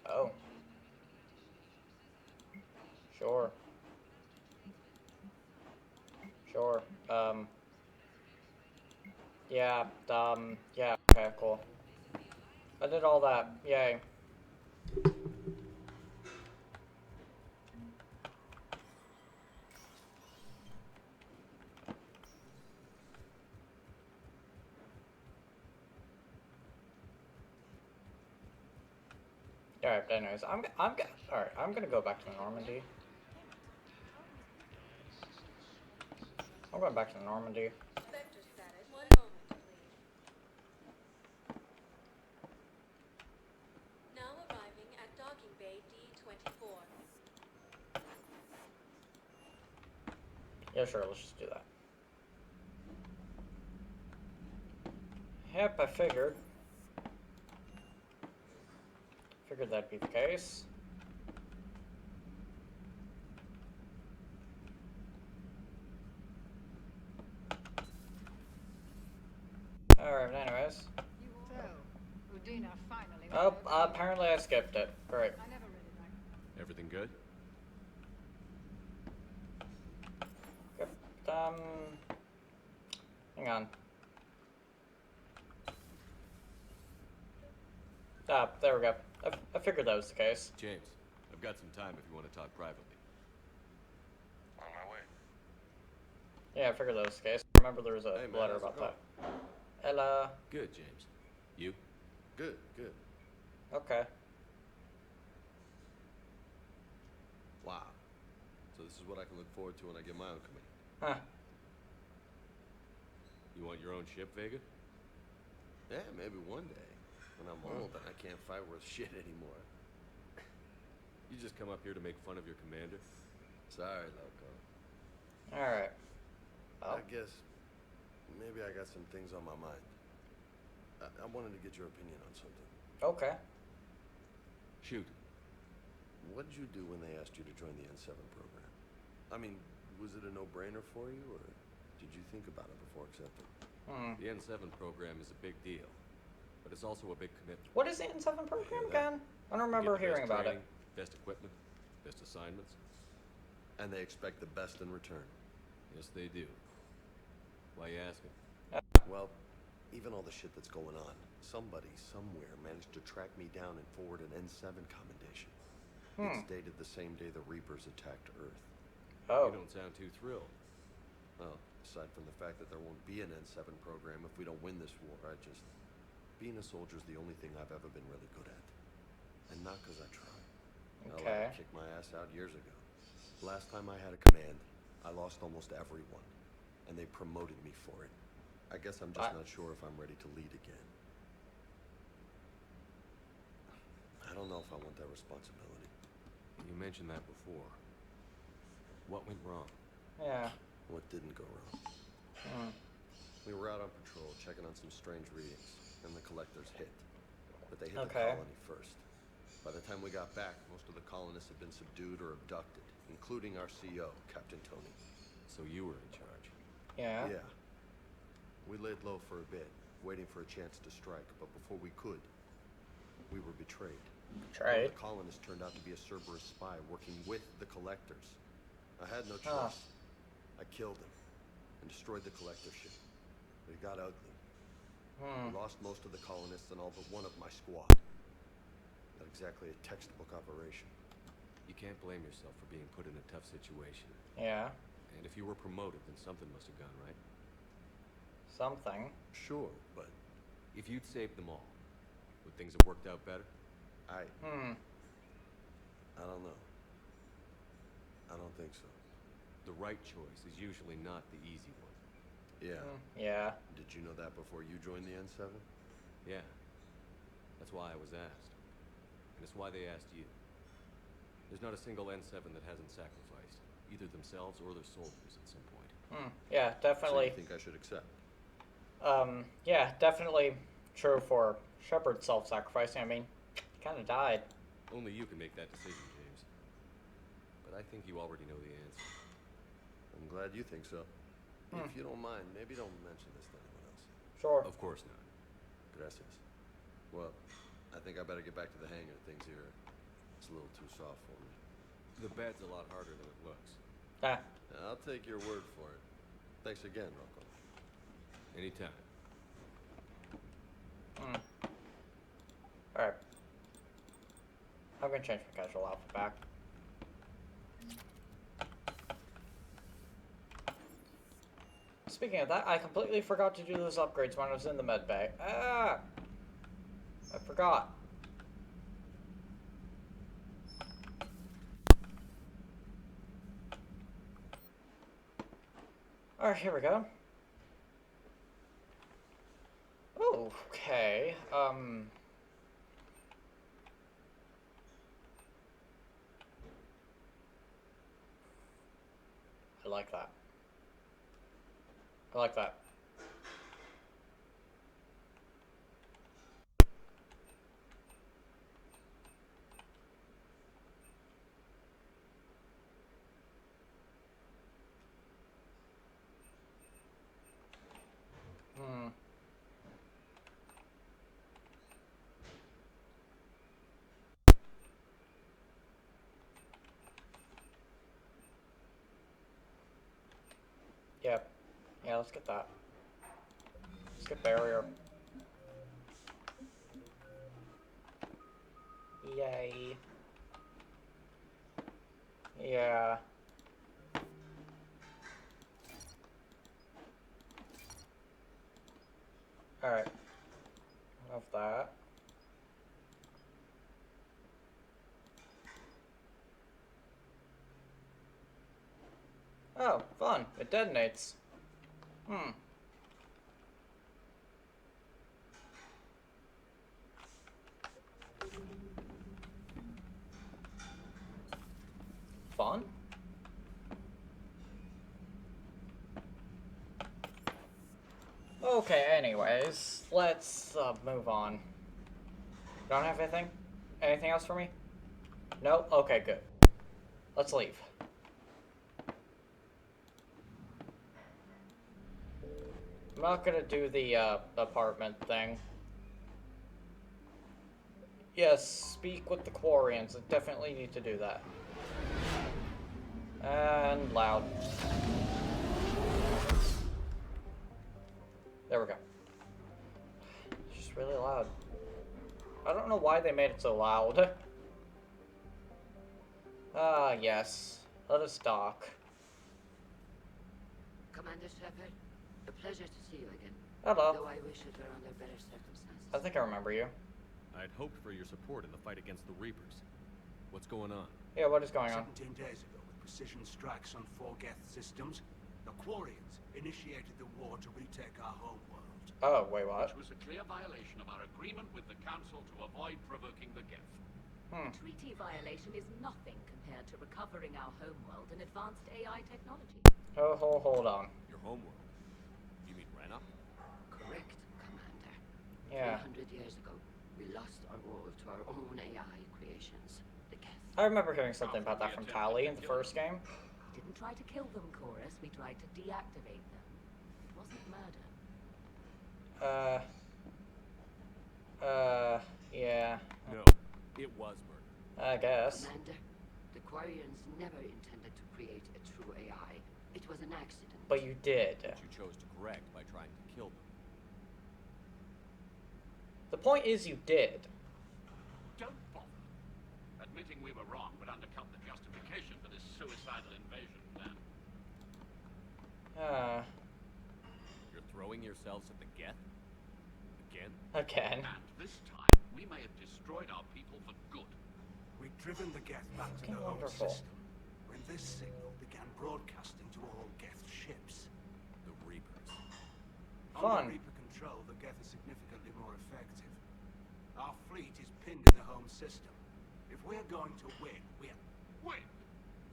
Oh. Sure. Sure. Yeah, yeah, okay, cool. I did all that. Yay. Alright, but anyways, alright, I'm gonna go back to Normandy. I'm going back to Normandy. Vector status. 1 moment, please. Now arriving at docking bay D24. Yeah, sure, let's just do that. Yep, I figured. Figured that'd be the case. Alright, anyways. So, Udina finally. Oh, apparently I skipped it. Great. I never really liked. Everything good? Hang on. Ah, there we go. I figured that was the case. James, I've got some time if you want to talk privately. On my way. Yeah, I figured that was the case. I remember there was a letter about that. Ella. Good, James. You? Good, good. Okay. Wow. So this is what I can look forward to when I get my own command. Huh. You want your own ship, Vega? Yeah, maybe one day. When I'm old and I can't fight worth shit anymore. You just come up here to make fun of your commander? Sorry, Loco. Alright. I guess maybe I got some things on my mind. I wanted to get your opinion on something. Okay. Shoot. What did you do when they asked you to join the N7 program? I mean, was it a no-brainer for you, or did you think about it before accepting? The N7 program is a big deal, but it's also a big commitment. What is the N7 program again? I don't remember hearing about it. Best equipment, best assignments. And they expect the best in return. Yes, they do. Why you asking? Well, even all the shit that's going on, somebody somewhere managed to track me down and forward an N7 commendation. It's dated the same day the Reapers attacked Earth. Oh. You don't sound too thrilled. Well, aside from the fact that there won't be an N7 program if we don't win this war, being a soldier is the only thing I've ever been really good at. And not because I tried. Okay. I kicked my ass out years ago. Last time I had a command, I lost almost everyone. And they promoted me for it. I guess I'm just not sure if I'm ready to lead again. I don't know if I want that responsibility. You mentioned that before. What went wrong? Yeah. What didn't go wrong? We were out on patrol, checking on some strange readings, and the collectors hit. But they hit the colony first. By the time we got back, most of the colonists had been subdued or abducted, including our CO, Captain Tony. So you were in charge? Yeah. Yeah. We laid low for a bit, waiting for a chance to strike, but before we could, we were betrayed. Betrayed? The colonist turned out to be a Cerberus spy working with the collectors. I had no choice. I killed him and destroyed the collector ship. But it got ugly. We lost most of the colonists and all but one of my squad. Not exactly a textbook operation. You can't blame yourself for being put in a tough situation. Yeah. And if you were promoted, then something must have gone right. Something. Sure, but if you'd saved them all, would things have worked out better? I don't know. I don't think so. The right choice is usually not the easy one. Yeah. Yeah. Did you know that before you joined the N7? Yeah. That's why I was asked. And it's why they asked you. There's not a single N7 that hasn't sacrificed, either themselves or their soldiers at some point. Yeah, definitely. So you think I should accept? Yeah, definitely true for Shepard's self-sacrificing. I mean, he kind of died. Only you can make that decision, James. But I think you already know the answer. I'm glad you think so. If you don't mind, maybe don't mention this to anyone else. Sure. Of course not. Gracias. Well, I think I better get back to the hangar. Things here, it's a little too soft for me. The bed's a lot harder than it looks. I'll take your word for it. Thanks again, Rocco. Anytime. Alright. I'm gonna change my casual outfit back. Speaking of that, I completely forgot to do those upgrades when I was in the med bay. I forgot. Alright, here we go. Oh, okay. I like that. I like that. Yep. Yeah, let's get that. Let's get barrier. Yay. Yeah. Alright. Love that. Oh, fun. It detonates. Fun? Okay, anyways, let's move on. Don't have anything? Anything else for me? No? Okay, good. Let's leave. I'm not gonna do the apartment thing. Yes, speak with the Quarians. I definitely need to do that. And loud. There we go. It's just really loud. I don't know why they made it so loud. Ah, yes. Let us dock. Commander Shepard, a pleasure to see you again. Hello. Though I wish it were under better circumstances. I think I remember you. I'd hoped for your support in the fight against the Reapers. What's going on? Yeah, what is going on? 17 days ago, with precision strikes on 4 Geth systems, the Quarians initiated the war to retake our homeworld. Oh, wait, what? Which was a clear violation of our agreement with the Council to avoid provoking the Geth. Treaty violation is nothing compared to recovering our homeworld and advanced AI technology. Oh, hold on. Your homeworld? You mean Renop? Correct, Commander. Yeah. 300 years ago, we lost our world to our own AI creations, the Geth. I remember hearing something about that from Tali in the first game. We didn't try to kill them, Chorus. We tried to deactivate them. It wasn't murder. Yeah. No, it was murder. I guess. Commander, the Quarians never intended to create a true AI. It was an accident. But you did. Which you chose to correct by trying to kill them. The point is you did. Don't bother. Admitting we were wrong would undercut the justification for this suicidal invasion plan. You're throwing yourselves at the Geth? Again? Again. And this time, we may have destroyed our people for good. We'd driven the Geth back to the home system when this signal began broadcasting to all Geth ships. The Reapers. Fun. Under Reaper control, the Geth is significantly more effective. Our fleet is pinned in the home system. If we're going to win, we're... Win?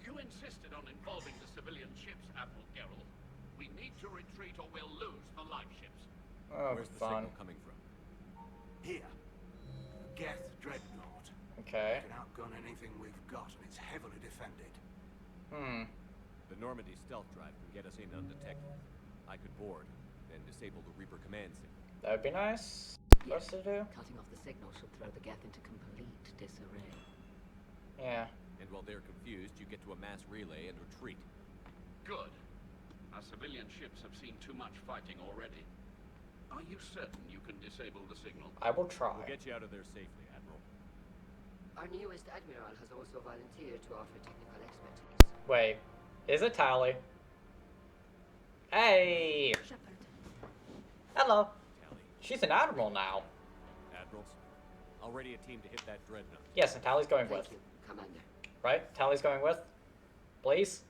You insisted on involving the civilian ships, Admiral Geralt. We need to retreat or we'll lose the live ships. Oh, where's the fun. signal coming from? Here. Geth Dreadnought. Okay. It can outgun anything we've got, and it's heavily defended. The Normandy stealth drive can get us in undetected. I could board, then disable the Reaper command signal. That would be nice. What's to do? Cutting off the signal should throw the Geth into complete disarray. Yeah. And while they're confused, you get to a mass relay and retreat. Good. Our civilian ships have seen too much fighting already. Are you certain you can disable the signal? I will try. We'll get you out of there safely, Admiral. Our newest admiral has also volunteered to offer technical expertise. Wait. Is it Tali? Hey! Shepard. Hello. Tali. She's an admiral now. Admirals, already a team to hit that dreadnought. Yes, and Tali's going with. Thank you, Commander. Right? Tali's going with? Please?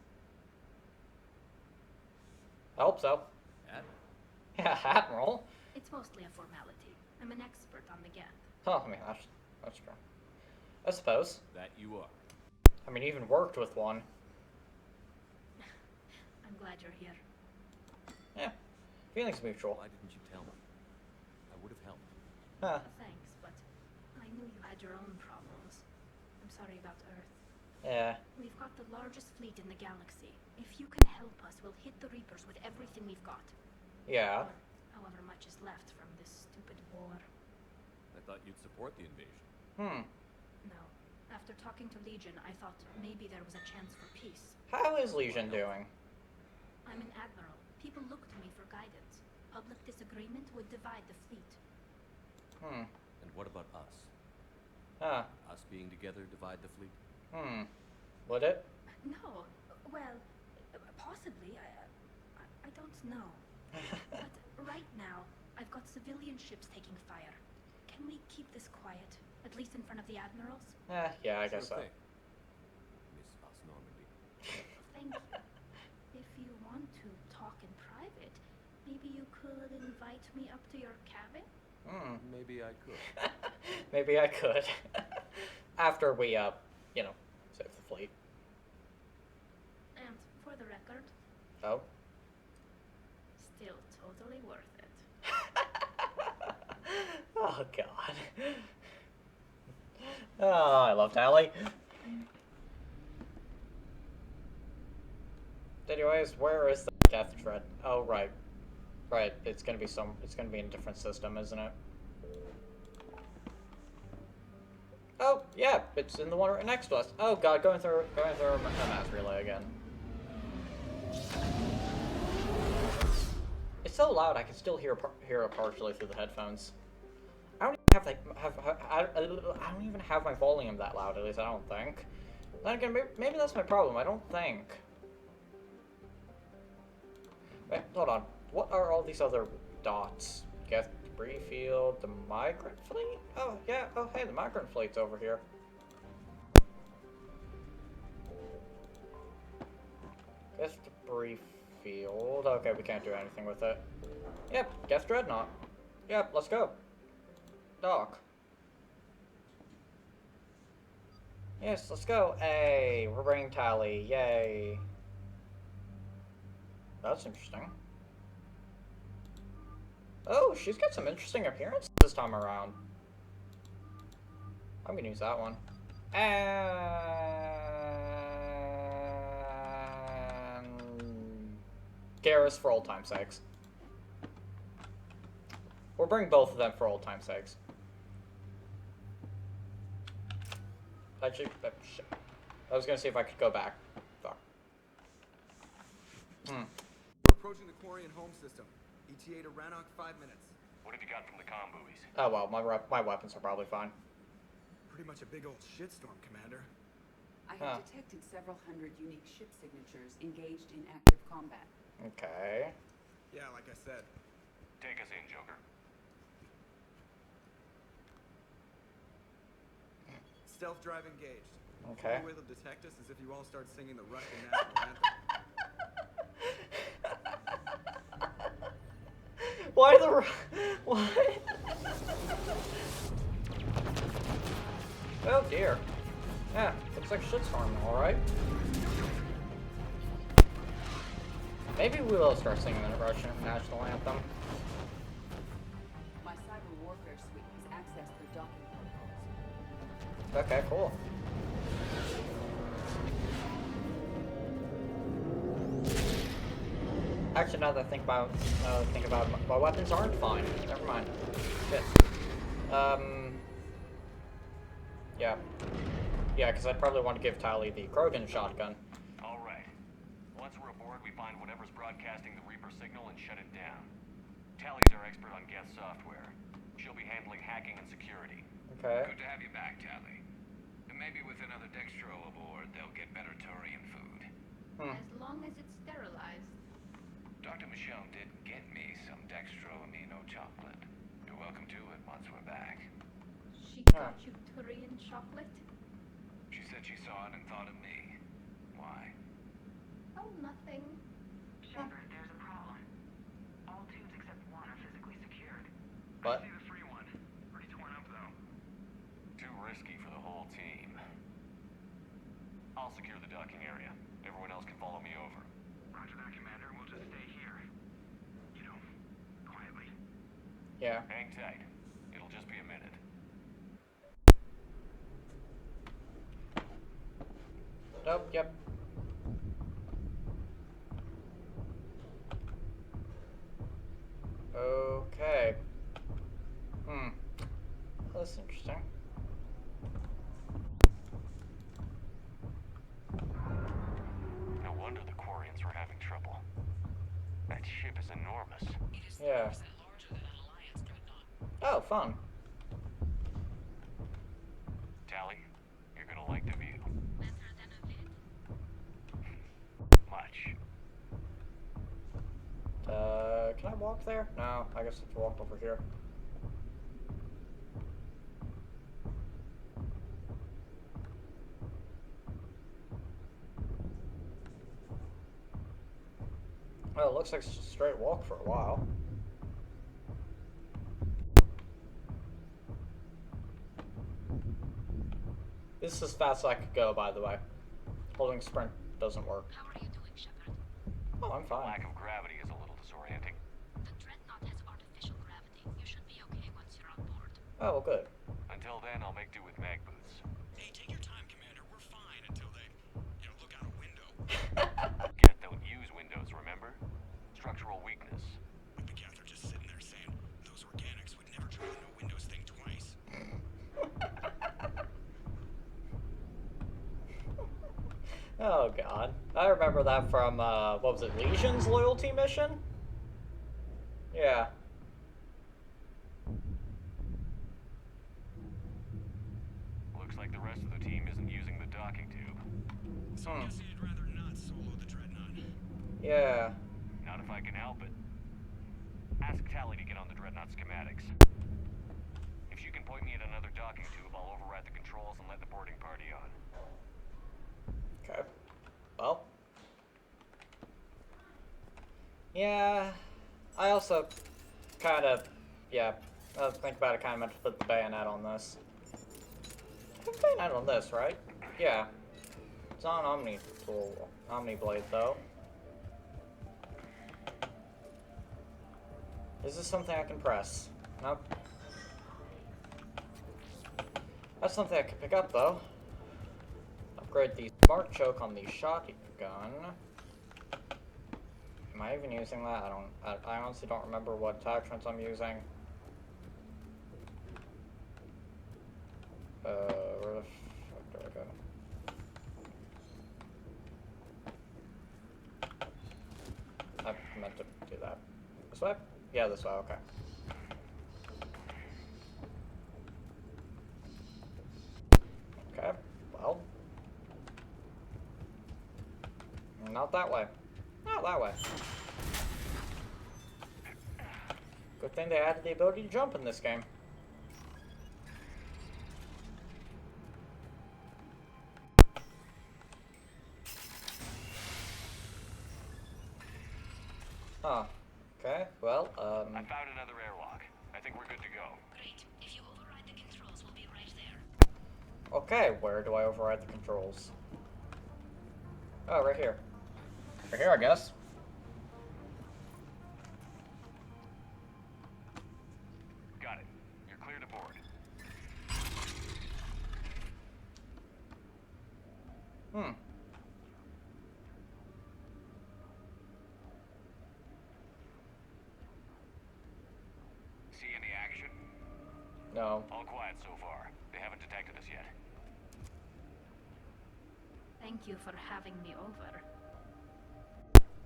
I hope so. Admiral? Yeah, Admiral. It's mostly a formality. I'm an expert on the Geth. Oh, I mean, that's true. I suppose. That you are. I mean, you even worked with one. I'm glad you're here. Yeah. Feelings mutual. Why didn't you tell me? I would have helped. Huh. Thanks, but I knew you had your own problems. I'm sorry about Earth. Yeah. We've got the largest fleet in the galaxy. If you can help us, we'll hit the Reapers with everything we've got. Yeah. Or however much is left from this stupid war. I thought you'd support the invasion. No. After talking to Legion, I thought maybe there was a chance for peace. How is Legion doing? I'm an admiral. People look to me for guidance. Public disagreement would divide the fleet. And what about us? Us being together divide the fleet? Would it? No. Well, possibly. I don't know. But right now, I've got civilian ships taking fire. Can we keep this quiet? At least in front of the admirals? Yeah, I guess so. Miss Us Normandy. Thank you. If you want to talk in private, maybe you could invite me up to your cabin? Maybe I could. Maybe I could. After we, you know, save the fleet. And for the record, Oh? still totally worth it. Oh, God. Oh, I love Tally. Anyways, where is the death threat? Oh, right. Right, it's gonna be in a different system, isn't it? Oh, yeah, it's in the one right next to us. Oh God, going through a mass relay again. It's so loud I can still hear it partially through the headphones. I don't even I don't even have my volume that loud. At least I don't think. Then again, maybe that's my problem. I don't think. Wait, hold on. What are all these other dots? Geth debris field, the migrant fleet? Oh yeah. Oh hey, the migrant fleet's over here. Geth debris field. Okay, we can't do anything with it. Yep, Geth dreadnought. Yep, let's go. Dock. Yes, let's go. Hey, we're bringing Tally. Yay. That's interesting. Oh, she's got some interesting appearances this time around. I'm gonna use that one. And Garrus for old time's sakes. We'll bring both of them for old time's sakes. Actually, shit. I was gonna see if I could go back. Fuck. We're approaching the Quarian home system. ETA to Rannoch, 5 minutes. What have you got from the comm buoys? Oh well, my weapons are probably fine. Pretty much a big old shitstorm, Commander. I have detected several hundred unique ship signatures engaged in active combat. Okay. Yeah, like I said. Take us in, Joker. Stealth drive engaged. Okay. The only way they'll detect us is if you all start singing the Russian national anthem. Why the... What? Oh dear. Yeah, looks like a shitstorm, alright. Maybe we will start singing the Russian national anthem. My cyber warfare suite has accessed their docking protocols. Okay, cool. Actually, now that I think about it, my weapons aren't fine. Never mind. Shit. Yeah. Yeah, because I'd probably want to give Tally the Krogan shotgun. All right. Once we're aboard, we find whatever's broadcasting the Reaper signal and shut it down. Tally's our expert on Geth software. She'll be handling hacking and security. Okay. Good to have you back, Tally. And maybe with another Dextro aboard, they'll get better Turian food. As long as it's sterilized. Dr. Michelle did get me some Dextro amino chocolate. You're welcome to it once we're back. She got you Turian chocolate? She said she saw it and thought of me. Why? Oh, nothing. Shepard, there's a problem. risky for the whole team. I'll secure the docking area. Everyone else can follow me over. Roger that, Commander. We'll just stay here. You know, quietly. Yeah. Hang tight. It'll just be a minute. Nope, yep. Okay. That's interesting. No wonder the Quarians were having trouble. That ship is enormous. Yeah. Oh, fun. Tally, you're gonna like the view. Much. Can I walk there? No, I guess I have to walk over here. Well, it looks like it's just a straight walk for a while. This is as fast as I could go, by the way. Holding sprint doesn't work. How are you doing, Shepard? Oh, I'm fine. Lack of gravity is a little disorienting. The Dreadnought has artificial gravity. You should be okay once you're on board. Oh, well, good. Until then, I'll make do with mag boots. Hey, take your time, Commander. We're fine until they, look out a window. Geth don't use windows, remember? Structural weakness. But the Geth are just sitting there saying, those organics would never try the no windows thing twice. Oh, God. I remember that from, what was it, Legion's loyalty mission? Yeah. Looks like the rest of the team isn't using the docking tube. So I'm guessing you'd rather not solo the Dreadnought. Yeah. Not if I can help it. Ask Tally to get on the Dreadnought schematics. If you can point me at another docking tube, I'll override the controls and let the boarding party on. Okay. Well. Yeah. I also kind of, yeah. I think about it, kind of meant to put the bayonet on this. Put the bayonet on this, right? Yeah. It's not an Omni blade, though. Is this something I can press? Nope. That's something I can pick up, though. Upgrade the smart choke on the shotgun. Am I even using that? I honestly don't remember what attachments I'm using. Where the fuck do I go? I meant to do that. This way? Yeah, this way, okay. Okay, well. Not that way. Not that way. Good thing they added the ability to jump in this game. Huh. Okay, well, I found another airlock. I think we're good to go. Great. If you override the controls, we'll be right there. Okay, where do I override the controls? Oh, right here. Right here, I guess. Got it. You're clear to board. See any action? No. All quiet so far. They haven't detected us yet. Thank you for having me over.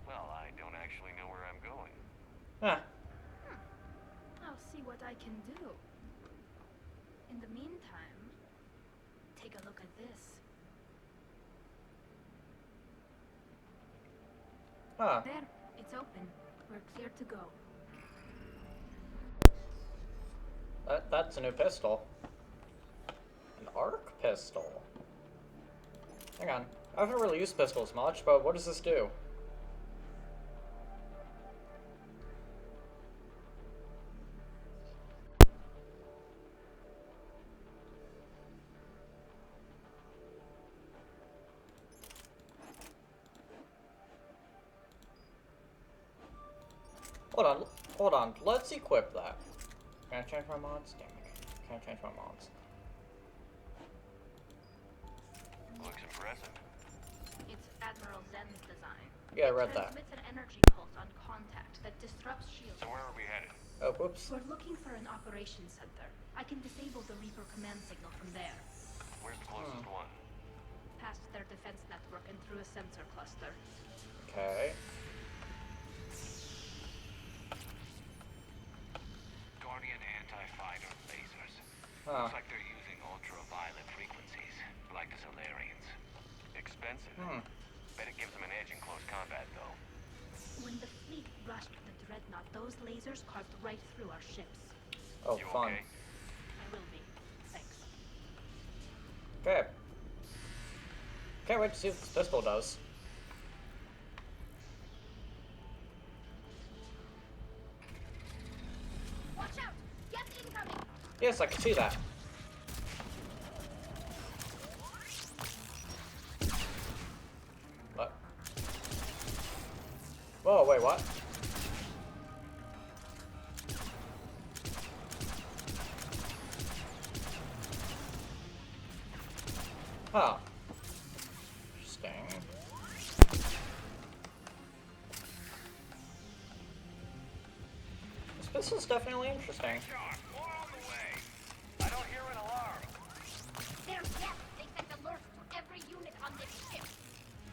Well, I don't actually know where I'm going. Huh. I'll see what I can do. In the meantime, take a look at this. Huh. There, it's open. We're clear to go. That's a new pistol. An arc pistol. Hang on. I haven't really used pistols much, but what does this do? Hold on. Let's equip that. Can I change my mods? Damn it. Can I change my mods? Looks impressive. It's Admiral Zen's design. Yeah, I read that. It transmits an energy pulse on contact that disrupts shields. So where are we headed? Oh, whoops. We're looking for an operations center. I can disable the Reaper command signal from there. Where's the closest one? Past their defense network and through a sensor cluster. Okay. Guardian anti-fighter lasers. Huh. Looks like they're using ultraviolet frequencies, like the Solarians. Expensive. Bet it gives them an edge in close combat, though. When the fleet rushed the Dreadnought, those lasers carved right through our ships. Oh, you fun. Okay? I will be. Thanks. Okay. Can't wait to see what this pistol does. Watch out! Gas incoming! Yes, I can see that. What? Whoa, wait, what? Huh. Interesting. This pistol's definitely interesting. I don't hear an alarm. There's gas! They sent alerts to every unit on this ship.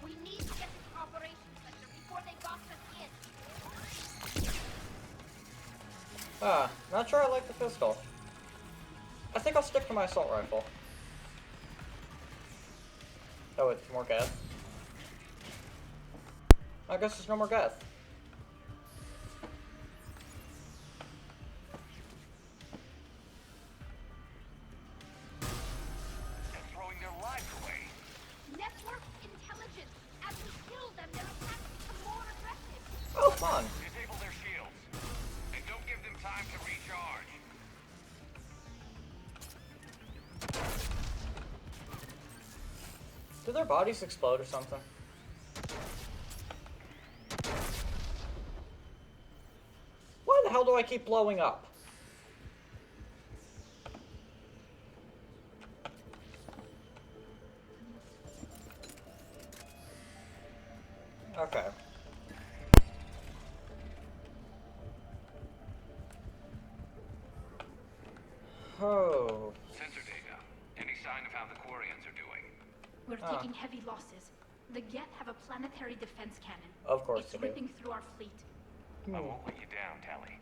We need to get to the operations center before they box us in. Not sure I like the pistol. I think I'll stick to my assault rifle. Oh, wait, there's more gas. I guess there's no more gas. They're throwing their lives away. Network intelligence! As we kill them, their attacks become more aggressive! Oh, fun! Disable their shields. And don't give them time to recharge. Do their bodies explode or something? Why the hell do I keep blowing up? Okay. Oh. Sensor data. Any sign of how the Quarians are doing? We're taking heavy losses. The Geth have a planetary defense cannon. Of course It's they do. ripping through our fleet. I won't let you down, Tally.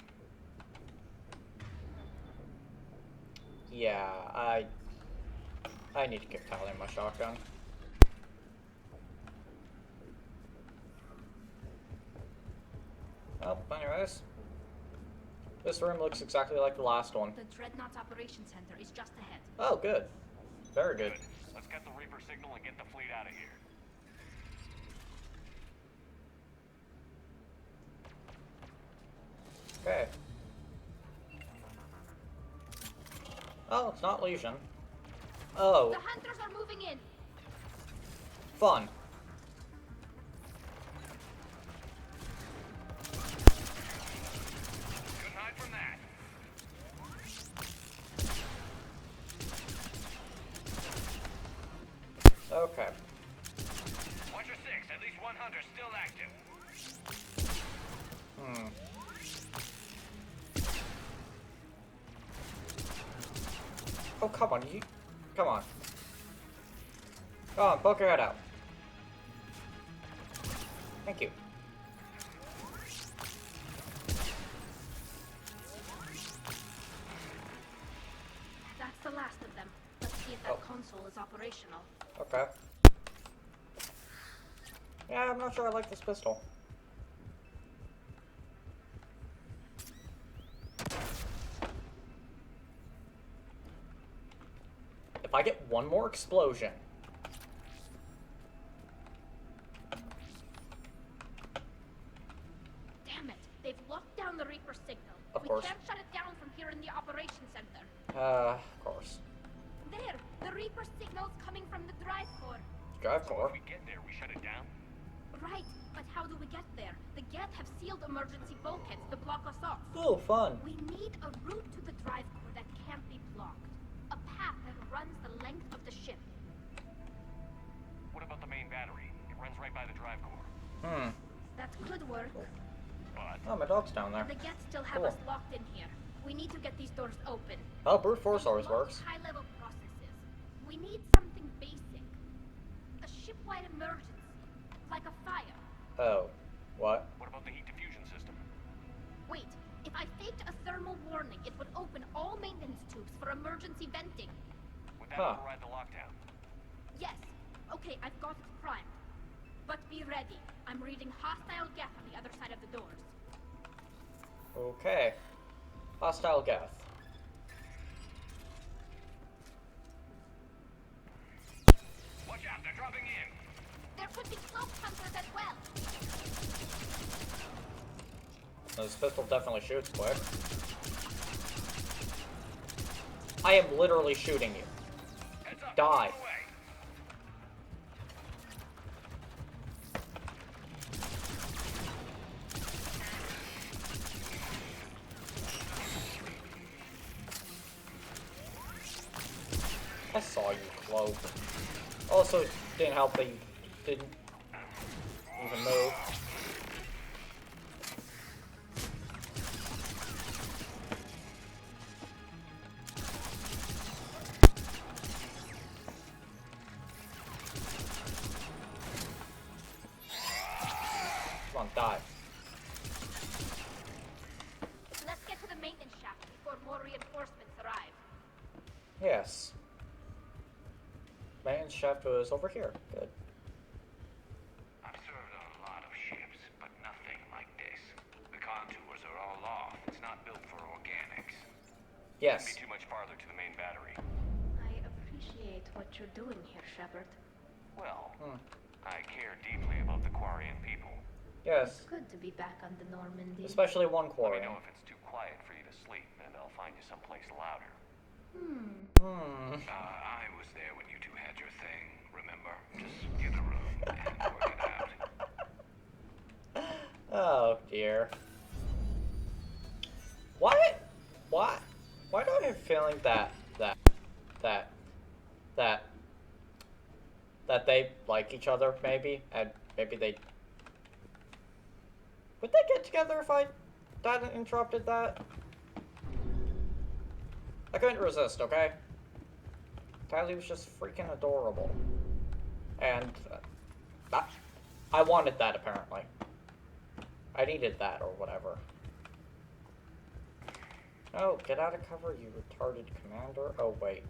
Yeah, I need to give Tally my shotgun. Well, anyways. This room looks exactly like the last one. The Dreadnought's operations center is just ahead. Oh, good. Very good. Let's get the Reaper signal and get the fleet out of here. Okay. Oh, it's not Legion. Oh, The hunters are moving in. fun. Couldn't hide from that. Okay. Watch your six. At least one hunter still active. Oh, come on, you... Come on. Come on, poke your head out. Thank you. That's the last of them. Let's see if that console is operational. Okay. Yeah, I'm not sure I like this pistol. If I get one more explosion. Damn it! They've locked down the Reaper signal. Of We course. can't shut it down from here in the operations center. Of course. There! The Reaper signal's coming from the drive core. Drive core. If we get there, we shut it down. Right, but how do we get there? The Geth have sealed emergency bulkheads to block us off. Oh, fun. We need a route to the drive core that can't be blocked. A path that runs the length of the ship. What about the main battery? It runs right by the drive core. That could work. But oh, my dog's down there. The Geth still have us locked in here. We need to get these doors open. Oh, brute force always works. High-level processes. We need something basic. A ship-wide emergency. Like a fire. Oh. What? What about the heat diffusion system? Wait, if I faked a thermal warning, it would open all maintenance tubes for emergency venting. Would that override the lockdown? Yes. Okay, I've got it primed. But be ready. I'm reading hostile Geth on the other side of the doors. Okay. Hostile Geth. Watch out, they're dropping in. There could be cloak hunters as well. This pistol definitely shoots quick. I am literally shooting you. Die. I saw you, Cloak. Also, it didn't help that you didn't even move. Come on, die. Let's get to the maintenance shaft before more reinforcements arrive. Yes. Maintenance shaft was over here. Good. I've served on a lot of ships, but nothing like this. The contours are all off. It's not built for organics. Yes. It'd be too much farther to the main battery. I appreciate what you're doing here, Shepard. Well, I care deeply about the Quarian people. Yes. It's good to be back on the Normandy. Especially one Let me Quarian. know if it's too quiet for you to sleep, and I'll find you someplace louder. I was there when you two had your thing, remember? Just get a room and work it out. Oh dear. What? What? Why do I have a feeling that they like each other, maybe? And maybe they... Would they get together if I interrupted that? I couldn't resist, okay? Tylee was just freaking adorable. And I wanted that, apparently. I needed that, or whatever. Oh, get out of cover, you retarded commander. Oh, wait.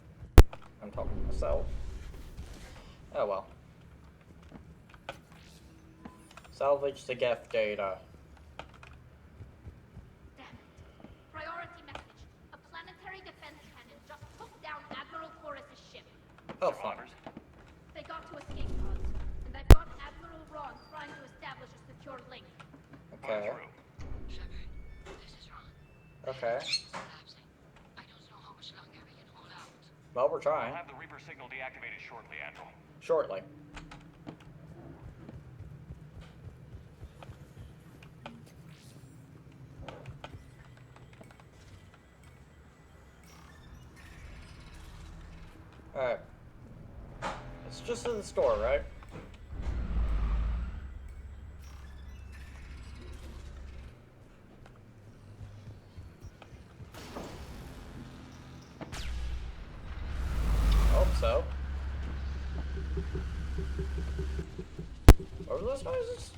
I'm talking to myself. Oh, well. Salvage the Geth data. Priority message. A planetary defense cannon just took down Admiral Chorus's ship. Oh, fun. They got to escape pods, and I've got Admiral Ron trying to establish a secure link. Okay. Okay. Well, we're trying. We'll have the Reaper signal deactivated shortly, Admiral. Shortly. Alright. It's just in the store, right? Hope so. What were those noises?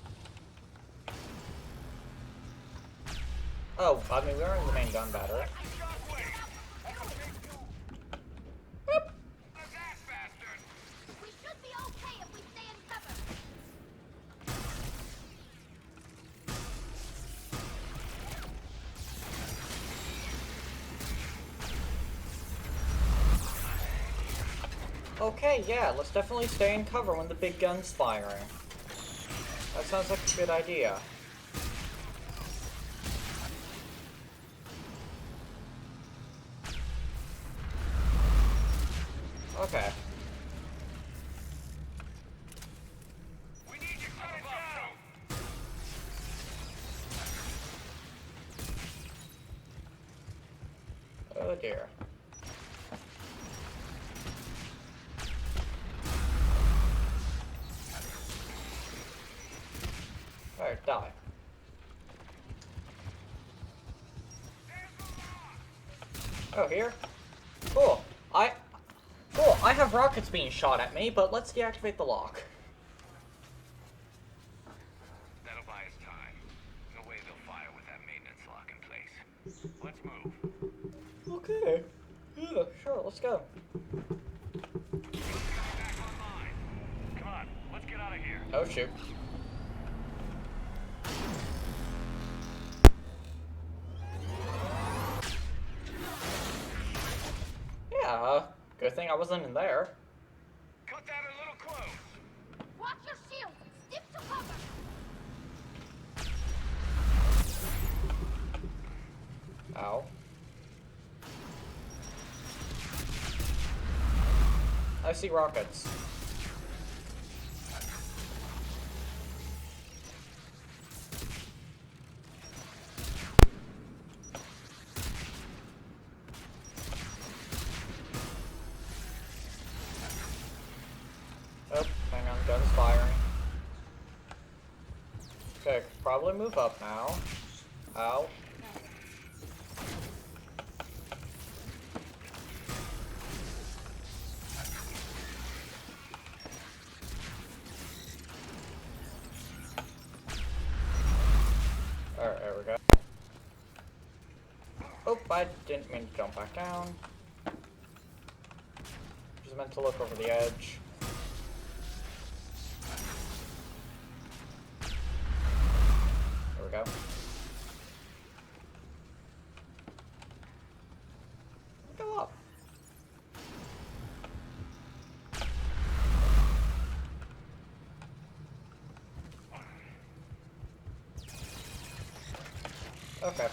Oh, I mean, we are in the main gun battery. We should be okay if we stay in cover. Okay, yeah, let's definitely stay in cover when the big gun's firing. That sounds like a good idea. Okay. We need you close up, dear. Alright, die. Oh, here? Cool. Cool, I have rockets being shot at me, but let's deactivate the lock. That'll buy us time. No way they'll fire with that maintenance lock in place. Let's move. Okay. Yeah, sure, let's go. Back online. Come on, let's get out of here. Oh, shoot. Yeah, good thing I wasn't in there. Cut that a little close. Watch your shield! Step to cover! Ow. I see rockets. Oh, hang on, gun's firing. Okay, probably move up now. Ow. Alright, there we go. Oh, I didn't mean to jump back down. Just meant to look over the edge. There we go. Go up. Okay.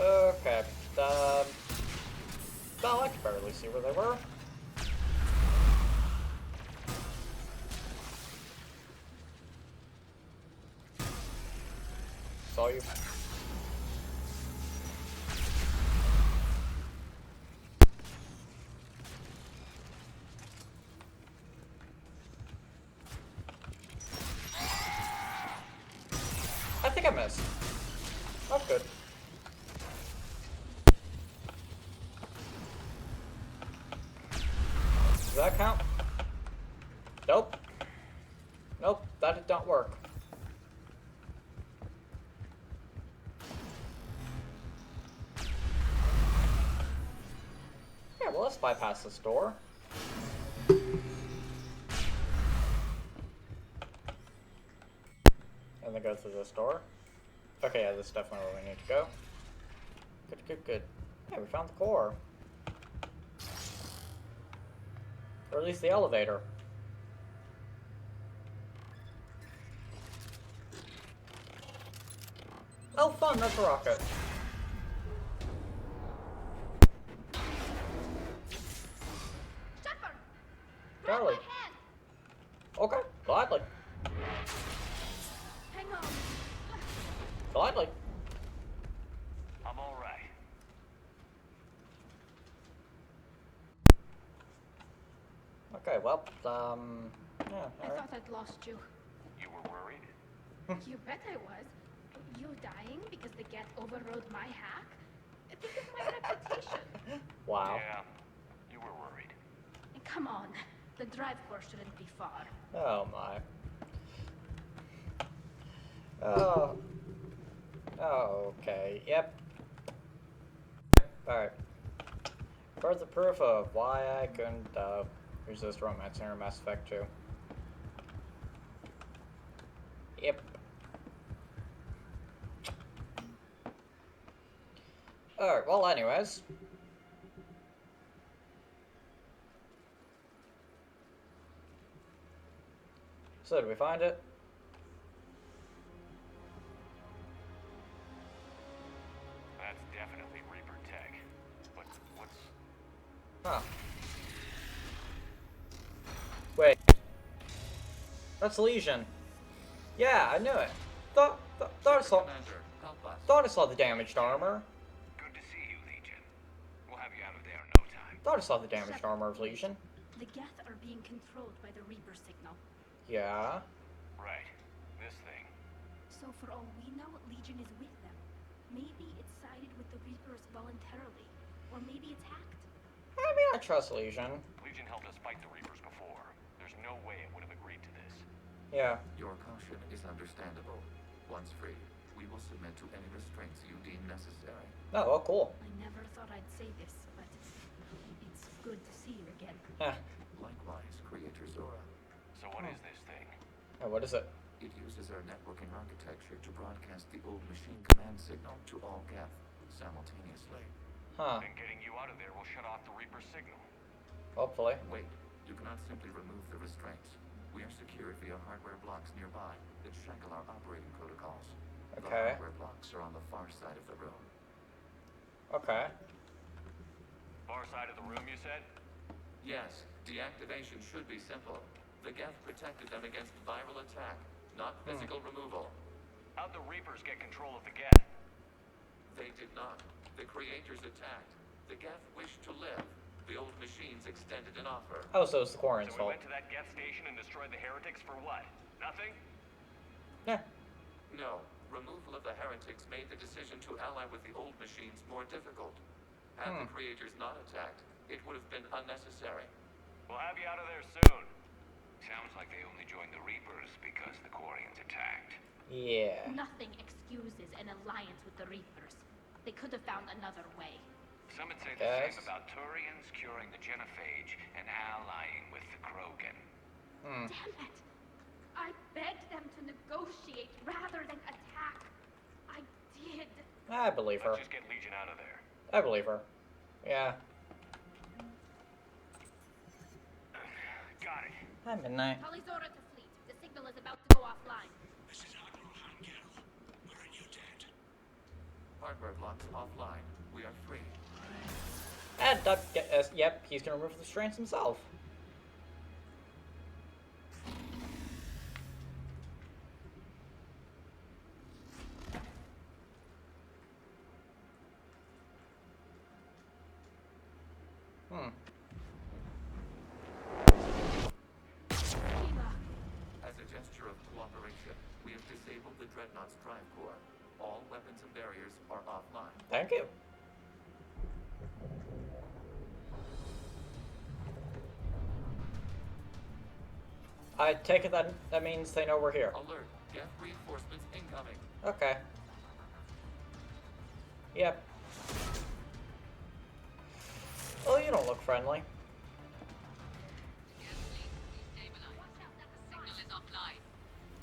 Okay. Well, I could barely see where they were. Saw you. I think I missed. That's good. Does that count? Nope. Nope, that did not work. Yeah, well, let's bypass this door. And then go through this door. Okay, yeah, this is definitely where we need to go. Good, good, good. Yeah, we found the core. Or at least the elevator. Oh, fun, that's a rocket. Shepard! Charlie. Okay, gladly. Hang on. Gladly. I'm all right. Okay, well, yeah, I alright. thought I'd lost you. You were worried? You bet I was. You dying because the Get overrode my hack? Think of my reputation. Wow. Yeah, you were worried. And come on, the drive core shouldn't be far. Oh my. Oh. Oh, okay. Yep. Alright. Further proof of why I couldn't resist romance in Mass Effect 2. Yep. Alright, well anyways. So did we find it? That's definitely Reaper tech. But what's... Huh. Wait. That's Legion. Yeah, I knew it. Thought I saw the damaged armor. Good to see you, Legion. We'll have you out of there in no time. Thought I saw the damaged armor of Legion. The Geth are being controlled by the Reaper signal. Yeah. Right. This thing. So for all we know, Legion is with them. Maybe it sided with the Reapers voluntarily. Or maybe it's hacked. I mean, I trust Legion. Legion helped us fight the Reapers before. There's no way it would have agreed to this. Yeah. Your caution is understandable. Once free, we will submit to any restraints you deem necessary. Oh, cool. I never thought I'd say this, but it's good to see you again. Likewise, Creator Zora. So what is this thing? Oh, what is it? It uses our networking architecture to broadcast the old machine command signal to all Geth simultaneously. Huh. And getting you out of there will shut off the Reaper signal. Hopefully. Wait, you cannot simply remove the restraints. We are secured via hardware blocks nearby that shackle our operating protocols. The Okay. hardware blocks are on the far side of the room. Okay. Far side of the room, you said? Yes, deactivation should be simple. The Geth protected them against viral attack, not physical removal. How'd the Reapers get control of the Geth? They did not. The Creators attacked. The Geth wished to live. The old machines extended an offer. Oh, so it's the Quarians' So we fault. went to that Geth station and destroyed the heretics for what? Nothing? Yeah. No. Removal of the heretics made the decision to ally with the old machines more difficult. Had the Creators not attacked, it would have been unnecessary. We'll have you out of there soon. Sounds like they only joined the Reapers because the Quarians attacked. Yeah. Nothing excuses an alliance with the Reapers. They could have found another way. Some would say the same about Turians curing the genophage and allying with the Krogan. Damn it! I begged them to negotiate rather than attack. I did. I believe her. Let's just get Legion out of there. I believe her. Yeah. Got it. Hi, Midnight. Polizora to fleet. The signal is about to go offline. This is Admiral Hangel. We're in your debt. Hardware blocks offline. We are free. And yep, he's gonna remove the restraints himself. As a gesture of cooperation, we have disabled the Dreadnought's drive core. All weapons and barriers are offline. Thank you. I take it that means they know we're here. Alert! Geth reinforcements incoming. Okay. Yep. Oh, you don't look friendly.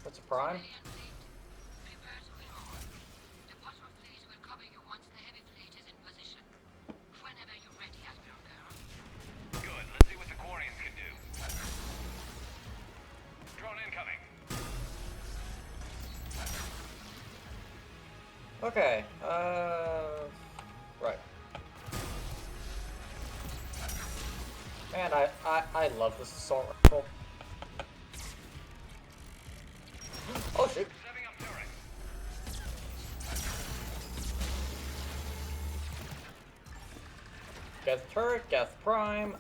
That's a prime. Good. Let's see what the Quarians can do. Drone incoming. Okay. Right. Man, I love this assault rifle. Oh shoot. Setting up turret. Geth turret, Geth prime,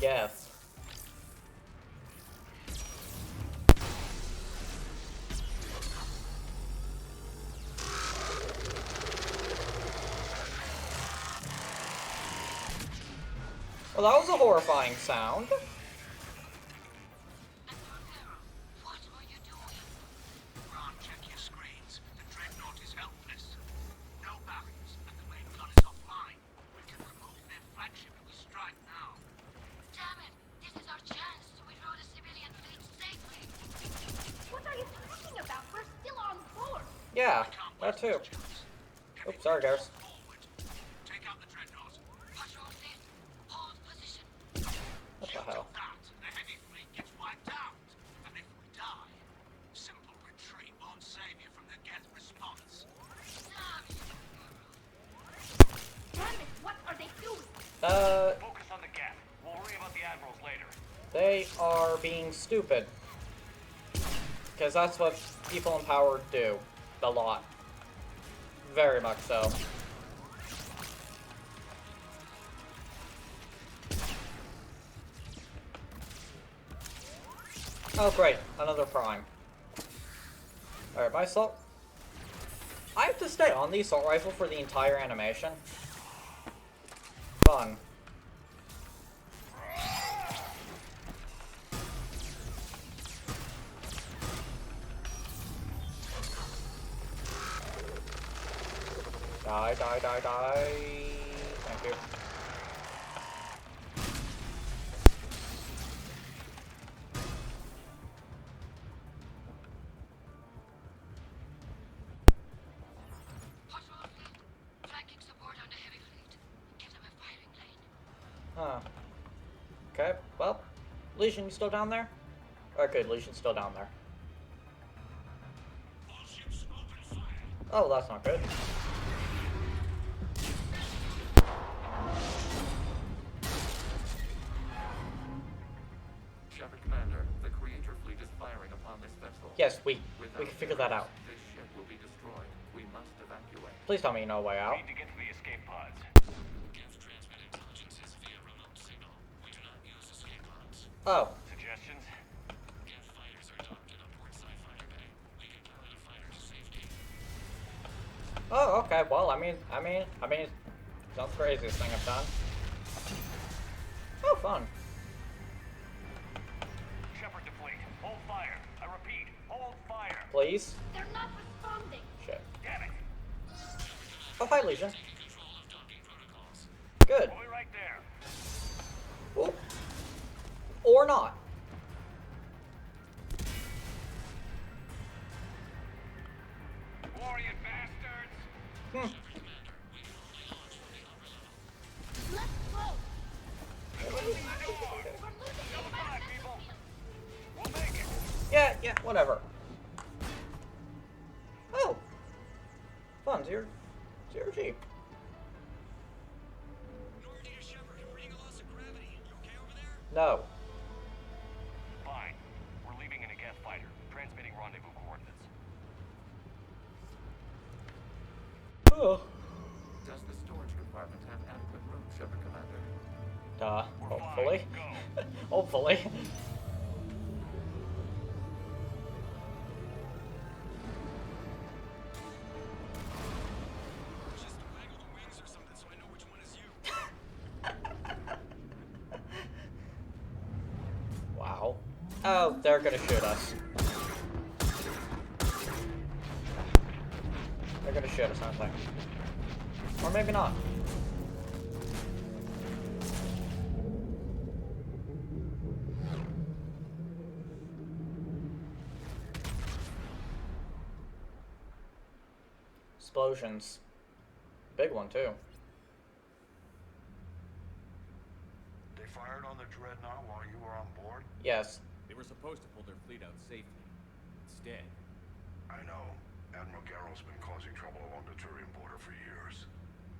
Geth. Well, that was a horrifying sound. Check your screens. The Dreadnought is helpless. No barriers, and the main gun is offline. We can remove their flagship if we strike now. Damn it! This is our chance to withdraw the civilian fleet safely. What are you talking about? We're still on board. Yeah, that too. Oops, sorry guys. Take out the Dreadnought. Patrol fleet, hold position. What the hell? That, the heavy fleet gets wiped out. And if we die, simple retreat won't save you from the Geth response. Damn it! What are they doing? Focus on the Geth. We'll worry about the admirals later. They are being stupid. Because that's what people in power do. A lot. Very much so. Oh great, another prime. Alright, my assault... I have to stay on the assault rifle for the entire animation. Fun. Die, die, die, die. Thank you. Huh. Okay, well, Legion, you still down there? Okay, Legion's still down there. Oh, that's not good. Shepard Commander, the Creator fleet is firing upon this vessel. Yes, we can figure that out. This ship will be destroyed. We must evacuate. Please tell me you know a way out. Need to get to the escape pods. Geth transmit intelligences via remote signal. We do not use escape pods. Oh. Suggestions? Geth fighters are docked in a portside fighter bay. We can pilot a fighter to safety. Oh, okay. Well, I mean, it's not the craziest thing I've done. Oh, fun. Shepard to fleet. Hold fire. I repeat, hold fire. Please. They're not responding. Shit. Damn it. Oh, hi, Legion. Good. We'll be right there. Ooh. Or not. Quarian bastards. Hmm. Let's go. Yeah, whatever. Oh. Fun, zero G. No. Fine. We're leaving in a Geth fighter. Transmitting rendezvous coordinates. Oh. Does the storage compartment have adequate room, Shepard Commander? Hopefully. Hopefully. Wow. Oh, they're gonna shoot us. They're gonna shoot us, aren't they? Or maybe not. Explosions. Big one, too. They fired on the Dreadnought while you were on board? Yes. They were supposed to pull their fleet out safely. Instead. I know. Admiral Garrow's been causing trouble along the Turian border for years.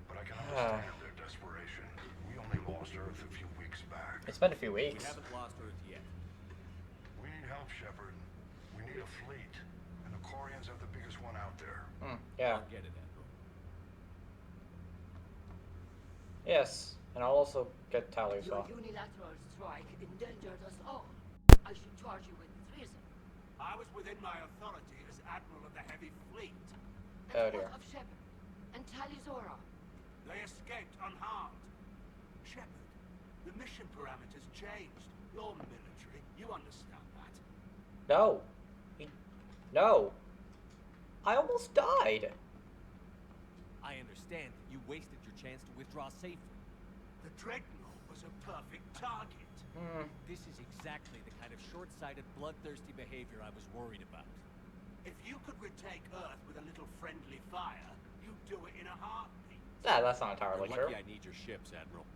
But I can understand their desperation. We only lost Earth a few weeks back. It's been a few weeks. We haven't lost Earth yet. We need help, Shepard. We need a fleet. And the Quarians have the biggest one out there. Yeah. I'll get it, Admiral. Yes. And I'll also get Tally as Your well. unilateral strike endangered us all. I should charge you with treason. I was within my authority as Admiral of the Heavy Fleet. Oh And dear. what of Shepard and Talizora? They escaped unharmed. Shepard, the mission parameters changed. You're military. You understand that. No. No. I almost died. I understand that you wasted your chance to withdraw safely. The Dreadnought was a perfect target. This is exactly the kind of short-sighted, bloodthirsty behavior I was worried about. If you could retake Earth with a little friendly fire, you'd do it in a heartbeat. Nah, that's not entirely You're true. lucky I need your ships, Admiral.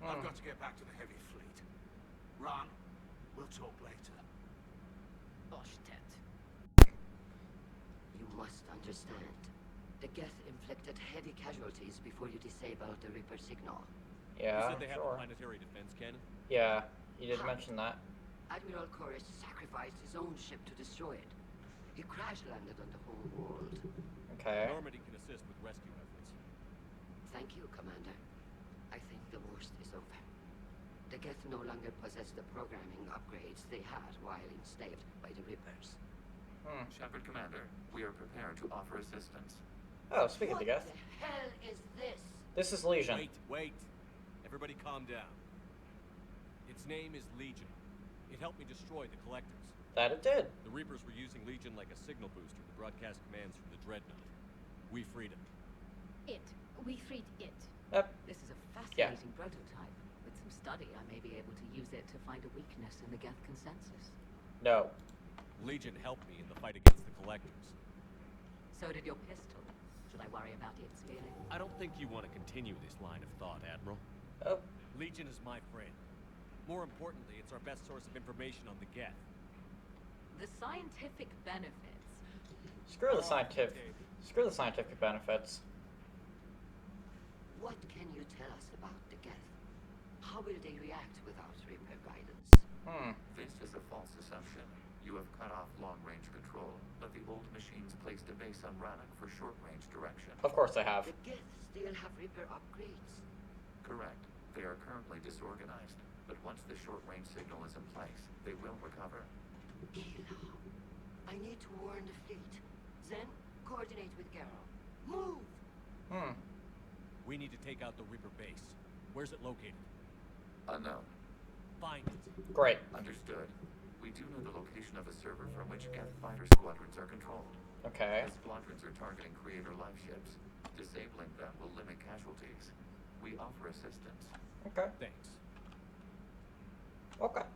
I've got to get back to the Heavy Fleet. Ron, we'll talk later. Oshtet. You must understand. The Geth inflicted heavy casualties before you disabled the Reaper signal. Yeah, You said they have sure. a planetary defense cannon? Yeah, you did mention that. Admiral Chorus sacrificed his own ship to destroy it. He crash-landed on the home world. Okay. Normandy can assist with rescue efforts. Thank you, Commander. I think the worst is over. The Geth no longer possess the programming upgrades they had while enslaved by the Reapers. Shepard Commander, we are prepared to offer assistance. Oh, speaking of the Geth. What the hell is this? This is Legion. Wait. Everybody calm down. Its name is Legion. It helped me destroy the Collectors. That it did. The Reapers were using Legion like a signal booster to broadcast commands from the Dreadnought. We freed it. We freed it. Yep. This is a fascinating prototype. With some study, I may be able to use it to find a weakness in the Geth consensus. No. Legion helped me in the fight against the Collectors. So did your pistol. Should I worry about its scaling? I don't think you want to continue this line of thought, Admiral. Oh. Legion is my friend. More importantly, it's our best source of information on the Geth. The scientific benefits. Screw the scientific benefits. What can you tell us about the Geth? How will they react without Reaper guidance? This is a false assumption. You have cut off long-range control, but the old machines placed a base on Rannoch for short-range direction. Of course they have. The Geth still have Reaper upgrades. Correct. They are currently disorganized, but once the short-range signal is in place, they will recover. Ela, I need to warn the fleet. Then, coordinate with Garrow. Move! We need to take out the Reaper base. Where's it located? Unknown. Find it. Great. Understood. We do know the location of a server from which Geth fighter squadrons are controlled. Okay. The squadrons are targeting Creator life ships. Disabling them will limit casualties. We offer assistance. Okay. Thanks. Okay.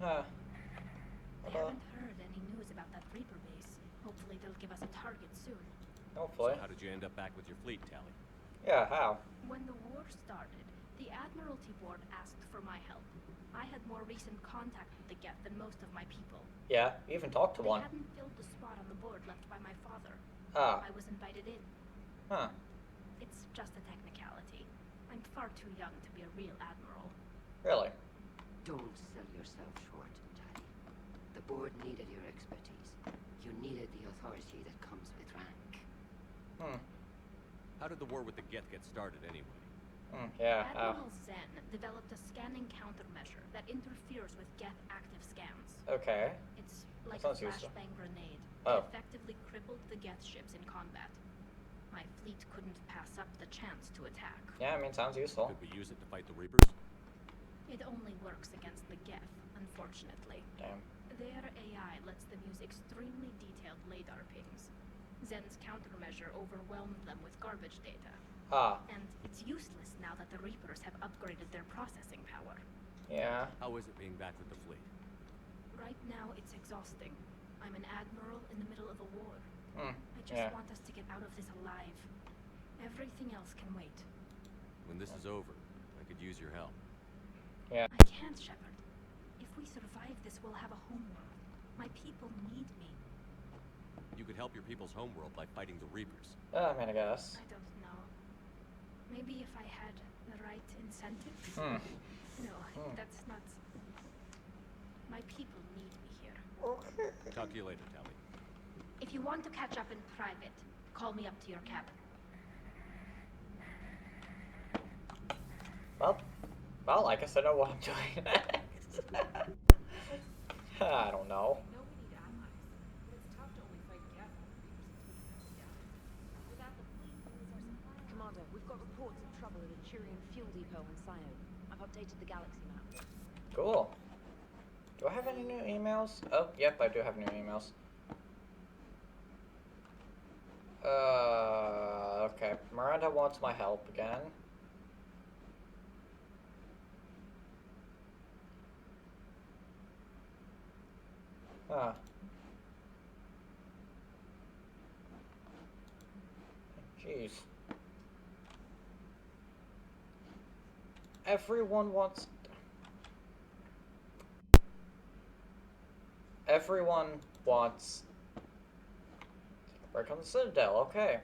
I haven't heard any news about that Reaper base. Hopefully they'll give us a target soon. Hopefully. So how did you end up back with your fleet, Tally? Yeah, how? When the war started, the Admiralty Board asked for my help. I had more recent contact with the Geth than most of my people. Yeah, you even talked to one. They hadn't filled the spot on the board left by my father. Ah. I was invited in. Huh. It's just a technicality. I'm far too young to be a real admiral. Really? Don't sell yourself short, Tally. The board needed your expertise. You needed the authority that comes with rank. How did the war with the Geth get started anyway? Yeah, Admiral Zen developed a scanning countermeasure that interferes with Geth active scans. Okay. It's like That a sounds useful. flashbang grenade. Oh. It effectively crippled the Geth ships in combat. My fleet couldn't pass up the chance to attack. Yeah, I mean, sounds useful. Could we use it to fight the Reapers? It only works against the Geth, unfortunately. Damn. Their AI lets them use extremely detailed LADAR pings. Zen's countermeasure overwhelmed them with garbage data. And it's useless now that the Reapers have upgraded their processing power. Yeah. How is it being back with the fleet? Right now, it's exhausting. I'm an admiral in the middle of a war. I just Yeah. want us to get out of this alive. Everything else can wait. When this is over, I could use your help. Yeah. I can't, Shepard. If we survive this, we'll have a homeworld. My people need me. You could help your people's homeworld by fighting the Reapers. I mean, I guess. I don't know. Maybe if I had the right incentives? No, that's not... My people need me here. Okay. Talk to you later, Tally. If you want to catch up in private, call me up to your cabin. Well, I guess I know what I'm doing next. I don't know. No, we need allies, but it's tough to only fight Geth when the Reapers are keeping us down. Without the fleet, we lose our supply. Commander, we've got reports of trouble at a Turian fuel depot in Sino. I've updated the galaxy map. Cool. Do I have any new emails? Oh, yep, I do have new emails. Okay. Miranda wants my help again. Jeez. Everyone wants to break on the Citadel, okay.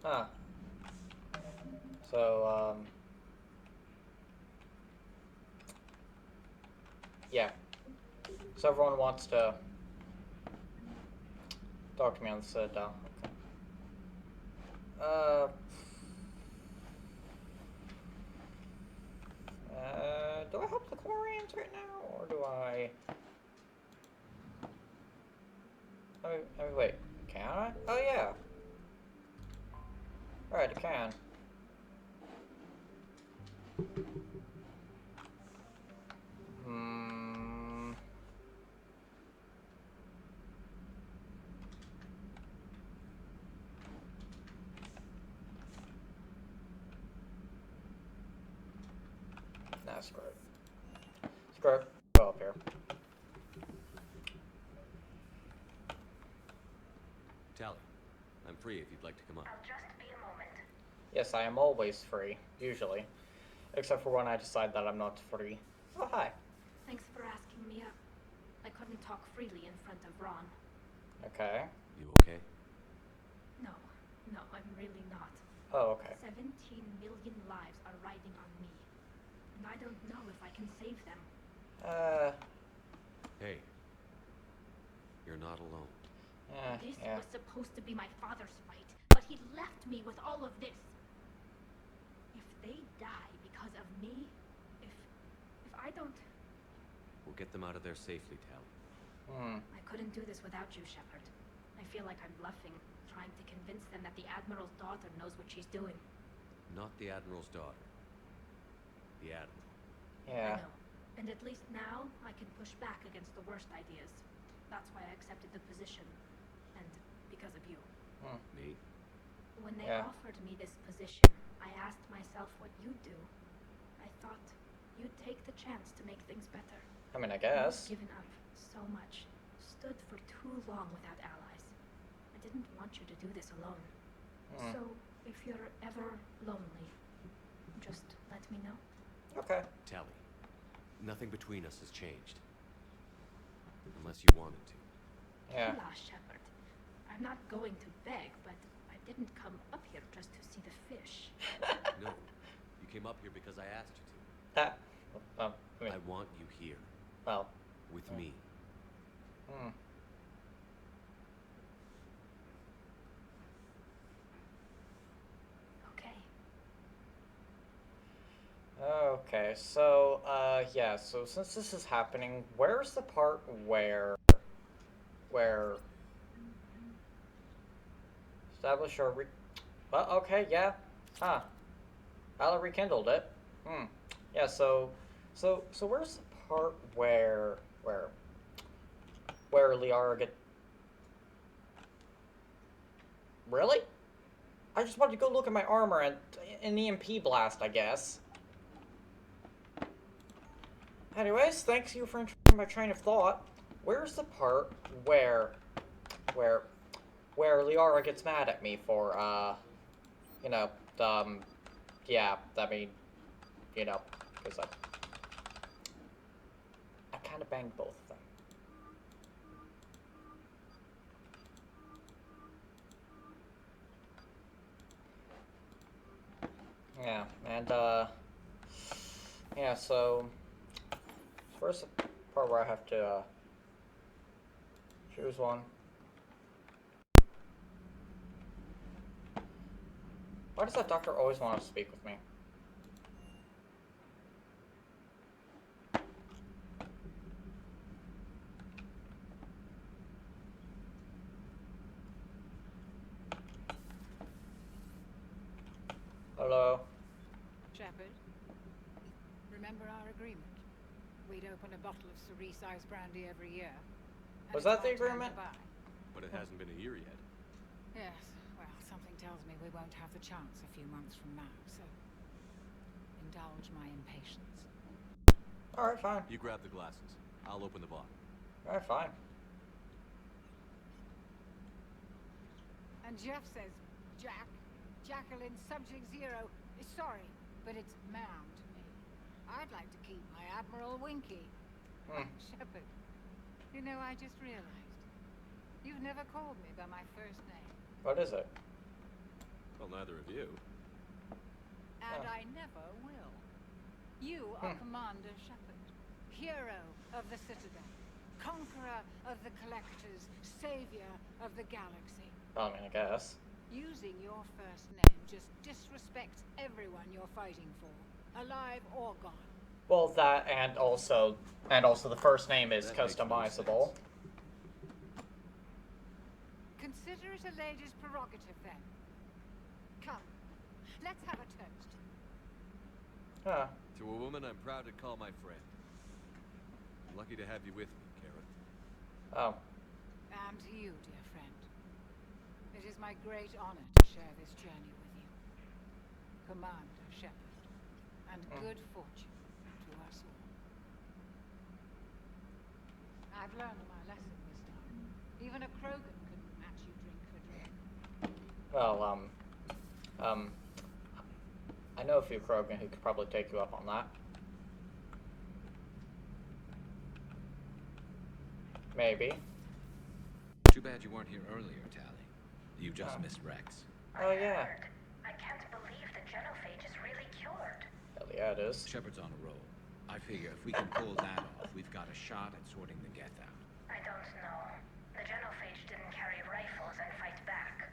Huh. So, yeah. So everyone wants to talk to me on the Citadel. Okay. Do I help the Quarians right now, or do I... wait. Can I? Oh, yeah. Alright, I can. Nah, screw it. Screw it. Go up here. Tally, I'm free if you'd like to come up. I'll just be a moment. Yes, I am always free, usually. Except for when I decide that I'm not free. Oh, hi. Thanks for asking me up. I couldn't talk freely in front of Ron. Okay. You okay? No, I'm really not. Oh, okay. 17 million lives are riding on me. And I don't know if I can save them. Hey. You're not alone. This yeah. was supposed to be my father's fight, but he left me with all of this. If they die because of me, if I don't... We'll get them out of there safely, Tally. I couldn't do this without you, Shepard. I feel like I'm bluffing, trying to convince them that the Admiral's daughter knows what she's doing. Not the Admiral's daughter. The Admiral. Yeah. I know. And at least now, I can push back against the worst ideas. That's why I accepted the position. And because of you. Me? When they offered me this position, I asked myself what you'd do. I thought you'd take the chance to make things better. I mean, I guess. You've given up so much. Stood for too long without allies. I didn't want you to do this alone. So, if you're ever lonely, just let me know. Okay. Tally, nothing between us has changed. Unless you wanted to. Yeah. Hola, Shepard. I'm not going to beg, but I didn't come up here just to see the fish. No. You came up here because I asked you to. I want you here. Well. With me. Okay. Okay, so, yeah, so since this is happening, where's the part where... Establish our well, okay, yeah. Huh. I'll rekindled it. Yeah, so where's the part where Liara get... Really? I just wanted to go look at my armor and an EMP blast, I guess. Anyways, thanks you for interrupting my train of thought. Where's the part where Liara gets mad at me for, you know, yeah, I mean, you know, because I kind of banged both of them. Yeah, and, yeah, so where's the part where I have to, choose one? Why does that doctor always want to speak with me? Hello? Shepard, remember our agreement? We'd open a bottle of cerise-sized brandy every year. Was that the agreement? But it hasn't been a year yet. Yes, well, something tells me we won't have the chance a few months from now, so indulge my impatience. Alright, fine. You grab the glasses. I'll open the bottle. Alright, fine. And Jeff says, Jacqueline Subject Zero is sorry, but it's ma'am to me. I'd like to keep my Admiral Winky. Shepard, you know, I just realized. You've never called me by my first name. What is it? Well, neither of you. And I never will. You are Commander Shepard, hero of the Citadel, conqueror of the Collectors, savior of the galaxy. I mean, I guess. Using your first name just disrespects everyone you're fighting for, alive or gone. Well, that and also the first name is customizable. Consider it a lady's prerogative, then. Come, let's have a toast. Huh. To a woman I'm proud to call my friend. I'm lucky to have you with me, Karen. Oh. And to you, dear friend. It is my great honor to share this journey with you. Commander Shepard. And good fortune to us all. I've learned my lesson this time. Even a Krogan couldn't match you drink for drink. Well, I know a few Krogan who could probably take you up on that. Maybe. Too bad you weren't here earlier, Tally. You just missed Rex. Oh, yeah. I can't believe the genophage is really cured. Hell yeah, it is. Shepard's on a roll. I figure if we can pull that off, we've got a shot at sorting the Geth out. I don't know. The genophage didn't carry rifles and fight back.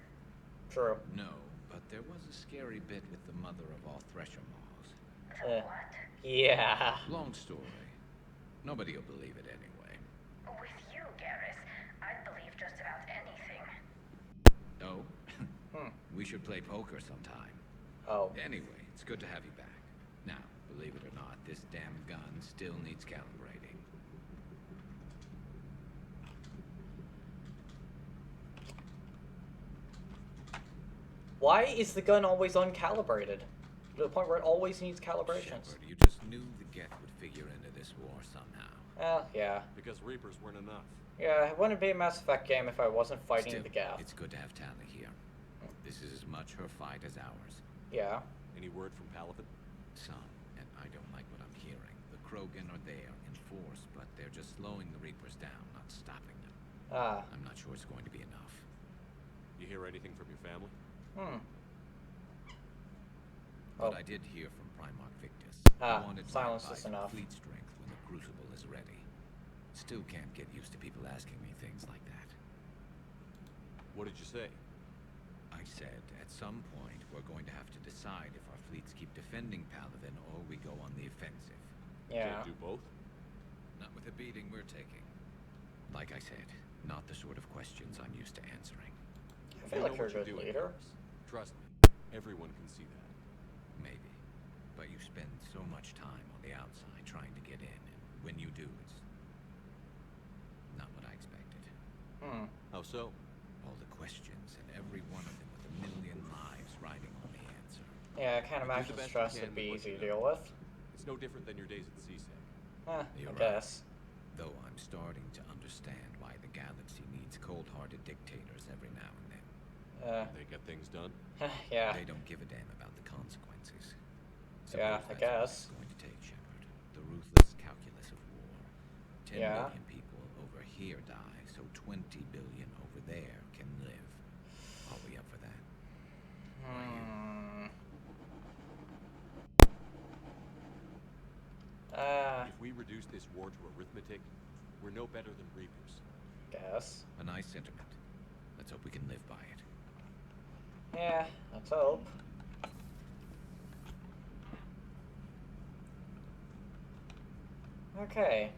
True. No, but there was a scary bit with the mother of all Thresher Maws. What? Yeah. Long story. Nobody will believe it anyway. With you, Garrus, I'd believe just about anything. Oh? We should play poker sometime. Oh. Anyway, it's good to have you back. Now, believe it or not, this damn gun still needs calibrating. Why is the gun always uncalibrated? To the point where it always needs calibrations. Shepard, you just knew the Geth would figure into this war somehow. Well, yeah. Because Reapers weren't enough. Yeah, it wouldn't be a Mass Effect game if I wasn't fighting Still, the Geth. it's good to have Tally here. This is as much her fight as ours. Yeah. Any word from Palaven? Some, and I don't like what I'm hearing. The Krogan are there in force, but they're just slowing the Reapers down, not stopping them. I'm not sure it's going to be enough. You hear anything from your family? But I did hear from Primarch Victus. Wanted silence my is enough. fleet strength when the Crucible is ready. Still can't get used to people asking me things like that. What did you say? I said, at some point, we're going to have to decide if our fleets keep defending Palaven or we go on the offensive. Yeah. Can't do both? Not with the beating we're taking. Like I said, not the sort of questions I'm used to answering. I feel like you're a good leader. Trust me, everyone can see that. Maybe. But you spend so much time on the outside trying to get in, and when you do, it's not what I expected. How so? All the questions, and every one of them with a million lives riding on the answer. Yeah, I can't imagine stress would be easy to deal with. It's no different than your days at CSEC. I You're guess. Right. Though I'm starting to understand why the galaxy needs cold-hearted dictators every now and then. They get things done? Yeah. They don't give a damn about the consequences. Yeah, I guess. It's going to take, Shepard. The ruthless calculus of war. 10 million people over here die, so 20 billion over there can live. Are we up for that? If we reduce this war to arithmetic, we're no better than Reapers. Guess. A nice sentiment. Let's hope we can live by it. Yeah, let's hope. Okay,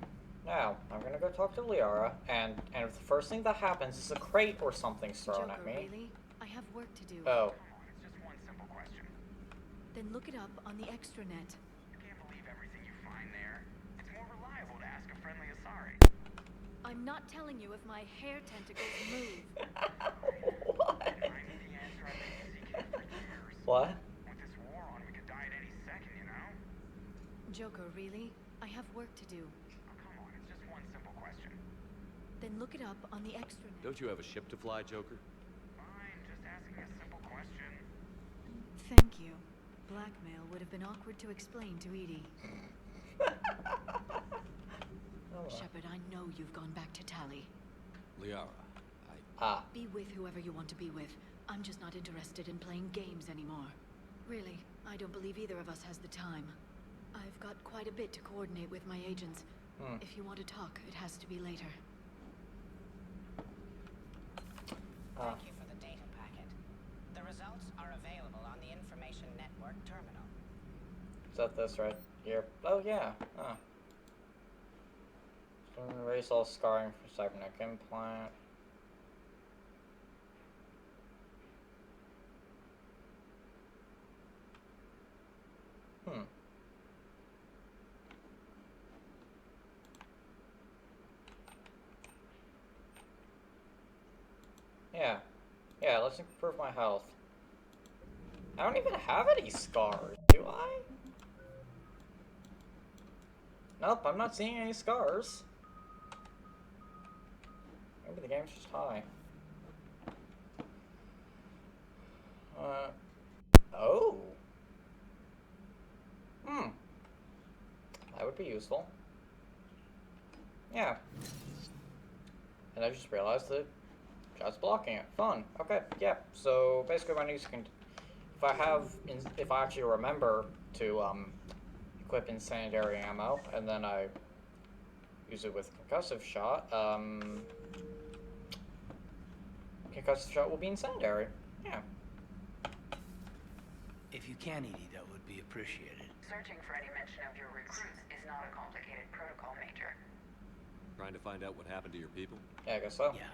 now I'm gonna go talk to Liara, and if the first thing that happens is a crate or something's thrown at me. Really? I have work to do. Oh. It's just one simple question. Then look it up on the extranet. You can't believe everything you find there. It's more reliable to ask a friendly Asari. I'm not telling you if my hair tentacles move. What? With this war on, we could die at any second, you know? Joker, really? I have work to do. Oh, come on, it's just one simple question. Then look it up on the extranet. Don't you have a ship to fly, Joker? Fine, just asking a simple question. Thank you. Blackmail would have been awkward to explain to Edie. Shepard, I know you've gone back to Tally. Liara, Be with whoever you want to be with. I'm just not interested in playing games anymore. Really, I don't believe either of us has the time. I've got quite a bit to coordinate with my agents. If you want to talk, it has to be later. Thank you for the data packet. The results are available on the Information Network terminal. Is that this right here? Oh, yeah. Erase all scarring for cybernetic implant. Yeah, let's improve my health. I don't even have any scars, do I? Nope, I'm not seeing any scars. Maybe the game's just high. Oh. That would be useful. Yeah. And I just realized that just blocking it. Fun. Okay, yeah. So basically my news can, if I actually remember to equip incendiary ammo, and then I use it with concussive shot, concussive shot will be incendiary. Yeah. If you can, Edie, that would be appreciated. Searching for any mention of your recruits is not a complicated protocol, Major. Trying to find out what happened to your people? Yeah, I guess so. Yeah.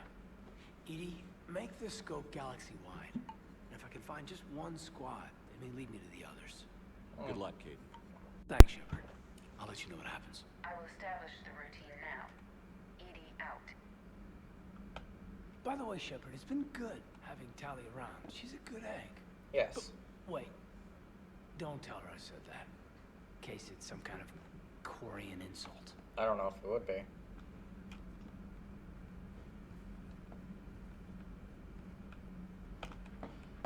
Edie, make the scope galaxy-wide. And if I can find just one squad, it may lead me to the others. Good luck, Kate. Thanks, Shepard. I'll let you know what happens. I will establish the routine now. Edie out. By the way, Shepard, it's been good having Tally around. She's a good egg. Yes. But wait. Don't tell her I said that. In case it's some kind of Quarian insult. I don't know if it would be.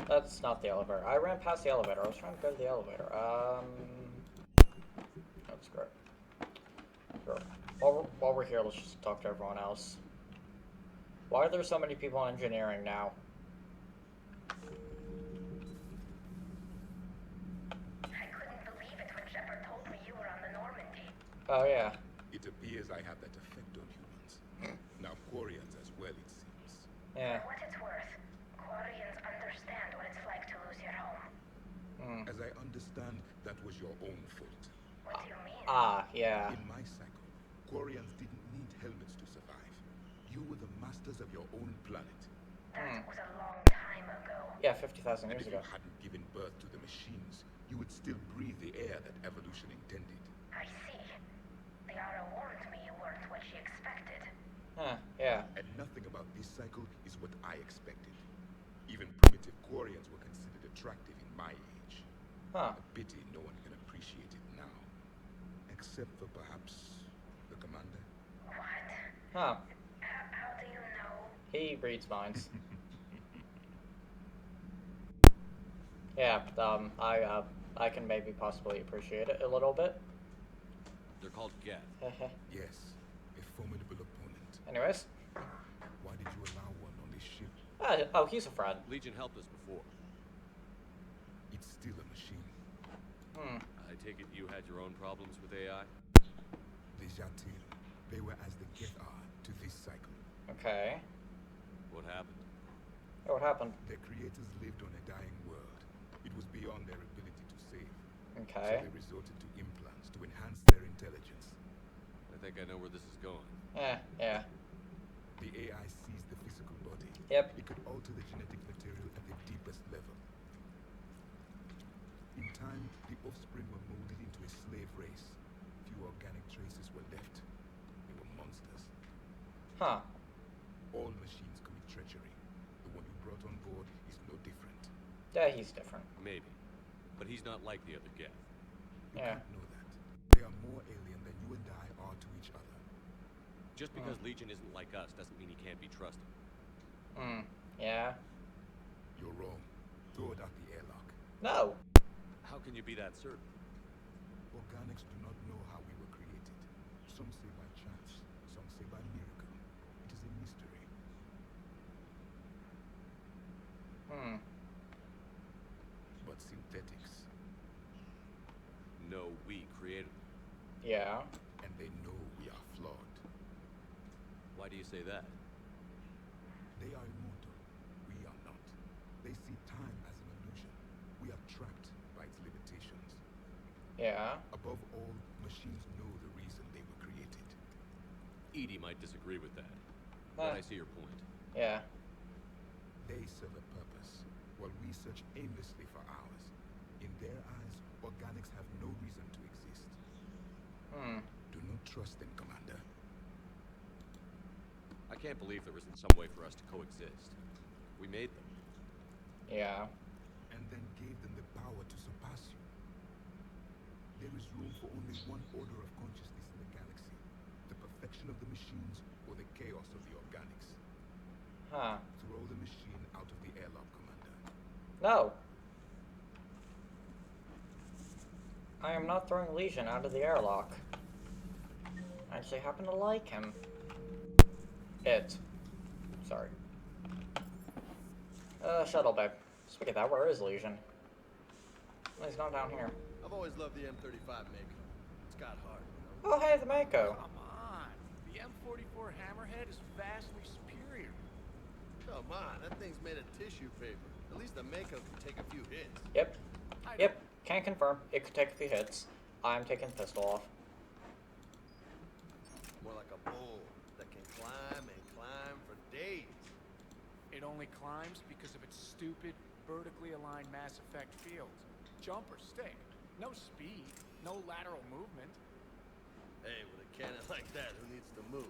That's not the elevator. I ran past the elevator. I was trying to go to the elevator. That's great. Sure. While we're here, let's just talk to everyone else. Why are there so many people in engineering now? I couldn't believe it when Shepard told me you were on the Normandy. Oh, yeah. It appears I have that effect on humans. Now Quarians as well, it seems. Yeah. For what it's worth, Quarians understand what it's like to lose your home. As I understand, that was your own fault. What do you mean? Yeah. In my cycle, Quarians didn't need helmets to survive. You were the masters of your own planet. That was a long time ago. Yeah, 50,000 years ago. If you hadn't given birth to the machines, you would still breathe the air that evolution intended. I see. Liara warned me you weren't what she expected. Yeah. And nothing about this cycle is what I expected. Even primitive Quarians were considered attractive in my age. A pity no one can appreciate it now. Except for perhaps the commander. What? How do you know? He reads minds. Yeah, I can maybe possibly appreciate it a little bit. They're called Geth. Yes, a formidable opponent. Anyways. Why did you allow one on this ship? Oh, he's a friend. Legion helped us before. It's still a machine. I take it you had your own problems with AI? The Jatil, they were as the Geth are to this cycle. Okay. What happened? What happened? Their creators lived on a dying world. It was beyond their ability to save. Okay. So they resorted to implants to enhance their intelligence. I think I know where this is going. Yeah. The AI sees the physical body. Yep. It could alter the genetic material at the deepest level. In time, the offspring were molded into a slave race. Few organic traces were left. They were monsters. All machines commit treachery. The one you brought on board is no different. Yeah, he's different. Maybe. But he's not like the other Geth. You can't know that. They are more alien than you and I are to each other. Just because Legion isn't like us doesn't mean he can't be trusted. Yeah. You're wrong. Throw it out the airlock. No. How can you be that certain? Organics do not know how we were created. Some say by chance, some say by miracle. It is a mystery. but synthetics. No, we created them. Yeah. And they know we are flawed. Why do you say that? They are immortal. We are not. They see time as an illusion. We are trapped by its limitations. Yeah. Above all, machines know the reason they were created. Edie might disagree with that, but I see your point. Yeah. They serve a purpose, while we search aimlessly for ours. In their eyes, organics have no reason to exist. Do not trust them, Commander. I can't believe there isn't some way for us to coexist. We made them. Yeah. And then gave them the power to surpass you. There is room for only one order of consciousness in the galaxy. The perfection of the machines or the chaos of the organics. Huh. Throw the machine out of the airlock, Commander. No. I am not throwing Legion out of the airlock. I actually happen to like him. Sorry. Shuttle babe. Speak of that, where is Legion? Oh, he's gone down here. I've always loved the M35 Mako. It's got heart. Oh, hey, the Mako. Come on. The M44 Hammerhead is vastly superior. Come on, that thing's made of tissue paper. At least the Mako can take a few hits. Yep. Yep. Can confirm. It could take a few hits. I'm taking pistol off. More like a bull that can climb and climb for days. It only climbs because of its stupid, vertically aligned Mass Effect fields. Jump or stick. No speed. No lateral movement. Hey, with a cannon like that, who needs to move?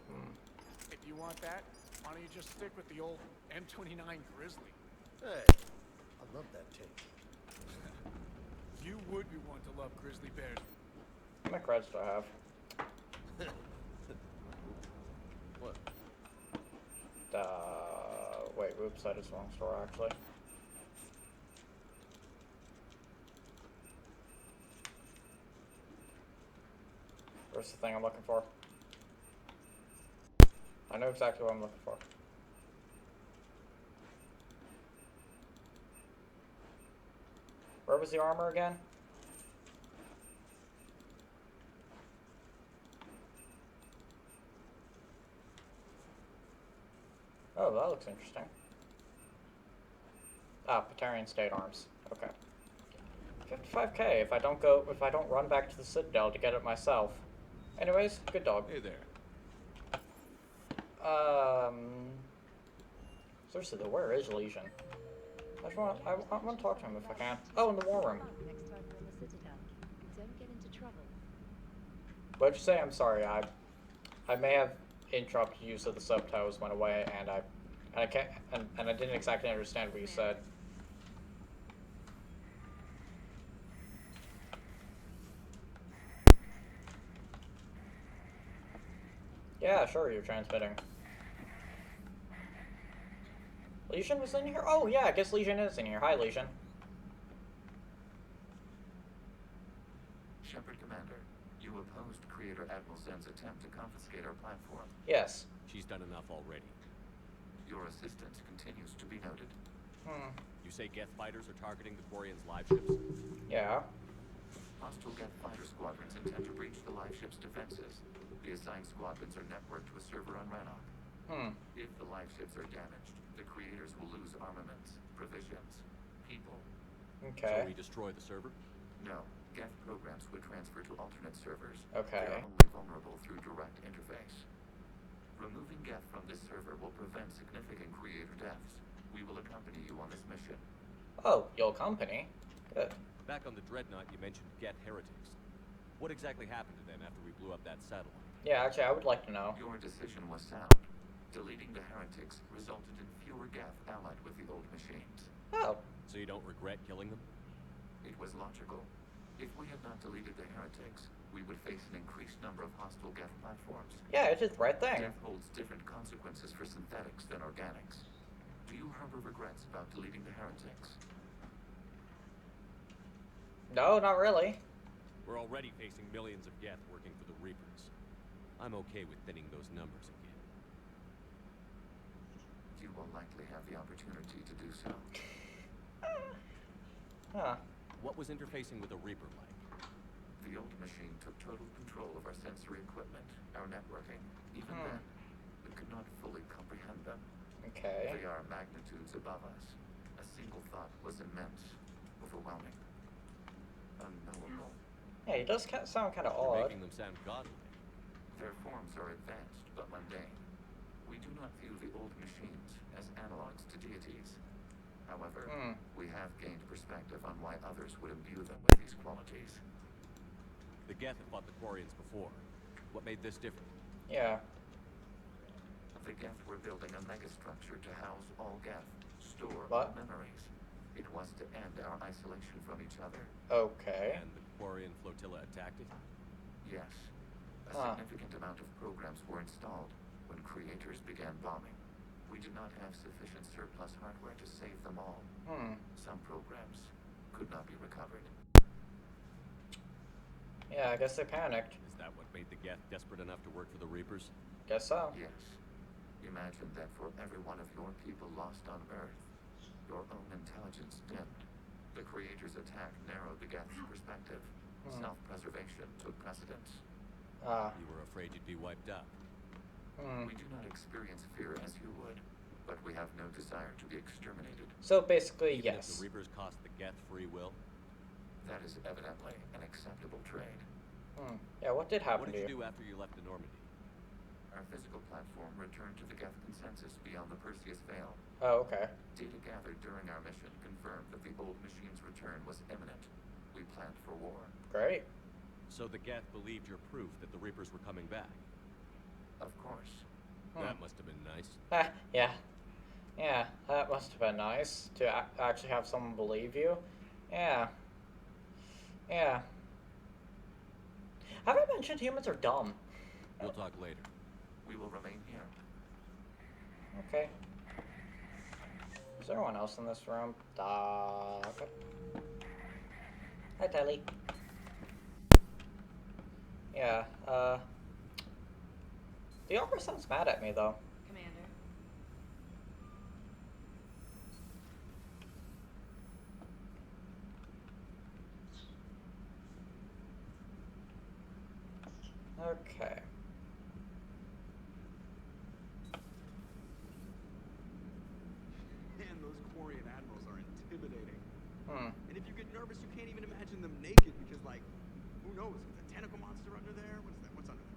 If you want that, why don't you just stick with the old M29 Grizzly? Hey, I love that tank. You would be one to love grizzly bears. How many creds do I have? What? Wait, oops, that is the wrong store, actually. Where's the thing I'm looking for? I know exactly what I'm looking for. Where was the armor again? Oh, that looks interesting. Ah, Patarian State Arms. Okay. 55k if I don't run back to the Citadel to get it myself. Anyways, good dog. Hey there. Seriously though, where is Legion? I want to talk to him if I can. Oh, in the war room. Next time you're in the Citadel, don't get into trouble. What'd you say? I'm sorry. I may have interrupted you so the subtitles went away, and I can't and I didn't exactly understand what you said. Yeah, sure, you're transmitting. Legion was in here? Oh, yeah, I guess Legion is in here. Hi, Legion. Shepard Commander, you opposed Creator Admiral Zen's attempt to confiscate our platform. Yes. She's done enough already. Your assistance continues to be noted. You say Geth fighters are targeting the Quarians' live ships? Yeah. Hostile Geth fighter squadrons intend to breach the live ship's defenses. The assigned squadrons are networked to a server on Rannoch. If the live ships are damaged, the creators will lose armaments, provisions, people. Okay. So we destroy the server? No. Geth programs would transfer to alternate servers. Okay. They are only vulnerable through direct interface. Removing Geth from this server will prevent significant creator deaths. We will accompany you on this mission. Oh, you'll accompany? Good. Back on the Dreadnought, you mentioned Geth heretics. What exactly happened to them after we blew up that satellite? Yeah, actually, I would like to know. Your decision was sound. Deleting the heretics resulted in fewer Geth allied with the old machines. Oh. So you don't regret killing them? It was logical. If we had not deleted the heretics, we would face an increased number of hostile Geth platforms. Yeah, it's just the right thing. Death holds different consequences for synthetics than organics. Do you harbor regrets about deleting the heretics? No, not really. We're already facing millions of Geth working for the Reapers. I'm okay with thinning those numbers again. You will likely have the opportunity to do so. Huh. What was interfacing with a Reaper like? The old machine took total control of our sensory equipment, our networking. Even then, we could not fully comprehend them. Okay. They are magnitudes above us. A single thought was immense, overwhelming, unknowable. Yeah, he does sound kind of You're odd. making them sound godly. Their forms are advanced but mundane. We do not view the old machines as analogs to deities. However, we have gained perspective on why others would imbue them with these qualities. The Geth have fought the Quarians before. What made this different? Yeah. The Geth were building a megastructure to house all Geth, store What? all memories. It was to end our isolation from each other. Okay. And the Quarian flotilla attacked it? Yes. A significant amount of programs were installed when creators began bombing. We did not have sufficient surplus hardware to save them all. Some programs could not be recovered. Yeah, I guess they panicked. Is that what made the Geth desperate enough to work for the Reapers? Guess so. Yes. Imagine that for every one of your people lost on Earth, your own intelligence dimmed. The creators' attack narrowed the Geth's perspective. Self-preservation took precedence. You were afraid you'd be wiped out. We do not experience fear as you would, but we have no desire to be exterminated. So basically, Even yes. if the Reapers cost the Geth free will? That is evidently an acceptable trade. Yeah, what did happen What to did you? you do after you left the Normandy? Our physical platform returned to the Geth consensus beyond the Perseus Veil. Oh, okay. Data gathered during our mission confirmed that the old machine's return was imminent. We planned for war. Great. So the Geth believed your proof that the Reapers were coming back? Of course. That must have been nice. Yeah. Yeah, that must have been nice to actually have someone believe you. Yeah. Yeah. Have I mentioned humans are dumb? We'll talk later. We will remain here. Okay. Is there anyone else in this room? Okay. Hi, Telly. Yeah, the Opera sounds mad at me, though. Commander. Okay. Man, those Quarian admirals are intimidating. Hmm. And if you get nervous, you can't even imagine them naked because, like, who knows? Is a tentacle monster under there? What's that? What's under there?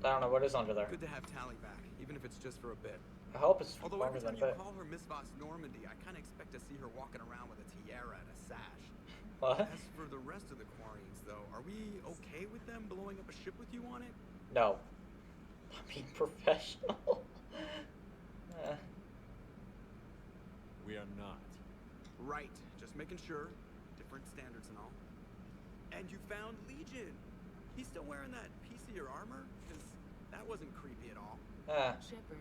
I don't know what is under there. Good to have Tally back, even if it's just for a bit. I hope it's Although longer every time than you bit. call her Miss Voss Normandy, I kind of expect to see her walking around with a tiara and a sash. What? As for the rest of the Quarians, though, are we okay with them blowing up a ship with you on it? No. I mean, professional. We are not. Right. Just making sure. Different standards and all. And you found Legion. He's still wearing that piece of your armor? Because that wasn't creepy at all. Shepard,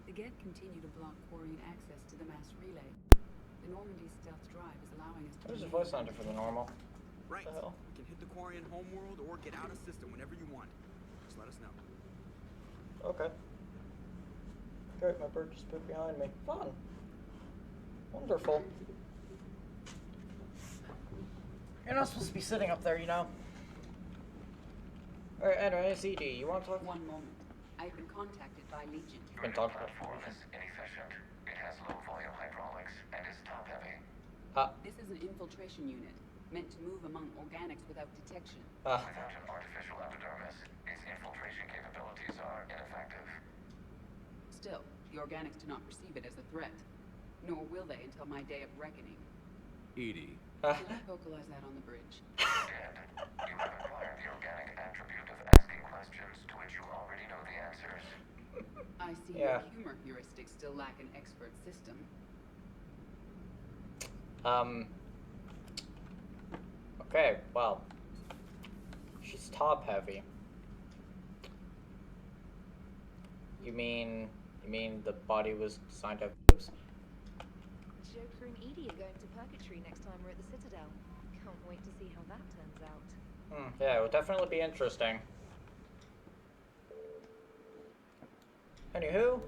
the Geth continue to block Quarian access to the mass relay. The Normandy stealth drive is allowing us to... What is the voice sounded for the normal? Right. What the hell? We can hit the Quarian homeworld or get out of system whenever you want. Just let us know. Okay. Great, my bird just put behind me. Fun. Wonderful. You're not supposed to be sitting up there, you know. Alright, anyway, ZD, you want to talk? One moment. I've been contacted by Legion. You can talk about Platform is inefficient. It has low volume hydraulics and is top heavy. This is an infiltration unit, meant to move among organics without detection. Without an artificial epidermis, its infiltration capabilities are ineffective. Still, the organics do not perceive it as a threat. Nor will they until my day of reckoning. Edie. Can I vocalize that on the bridge? Instead, you have acquired the organic attribute of asking questions to which you already know the answers. I see Yeah. your humor heuristics still lack an expert system. Okay, well. She's top heavy. You mean the body was designed to have boobs? Joker and Edie are going to Purgatory next time we're at the Citadel. Can't wait to see how that turns out. Yeah, it would definitely be interesting. Anywho,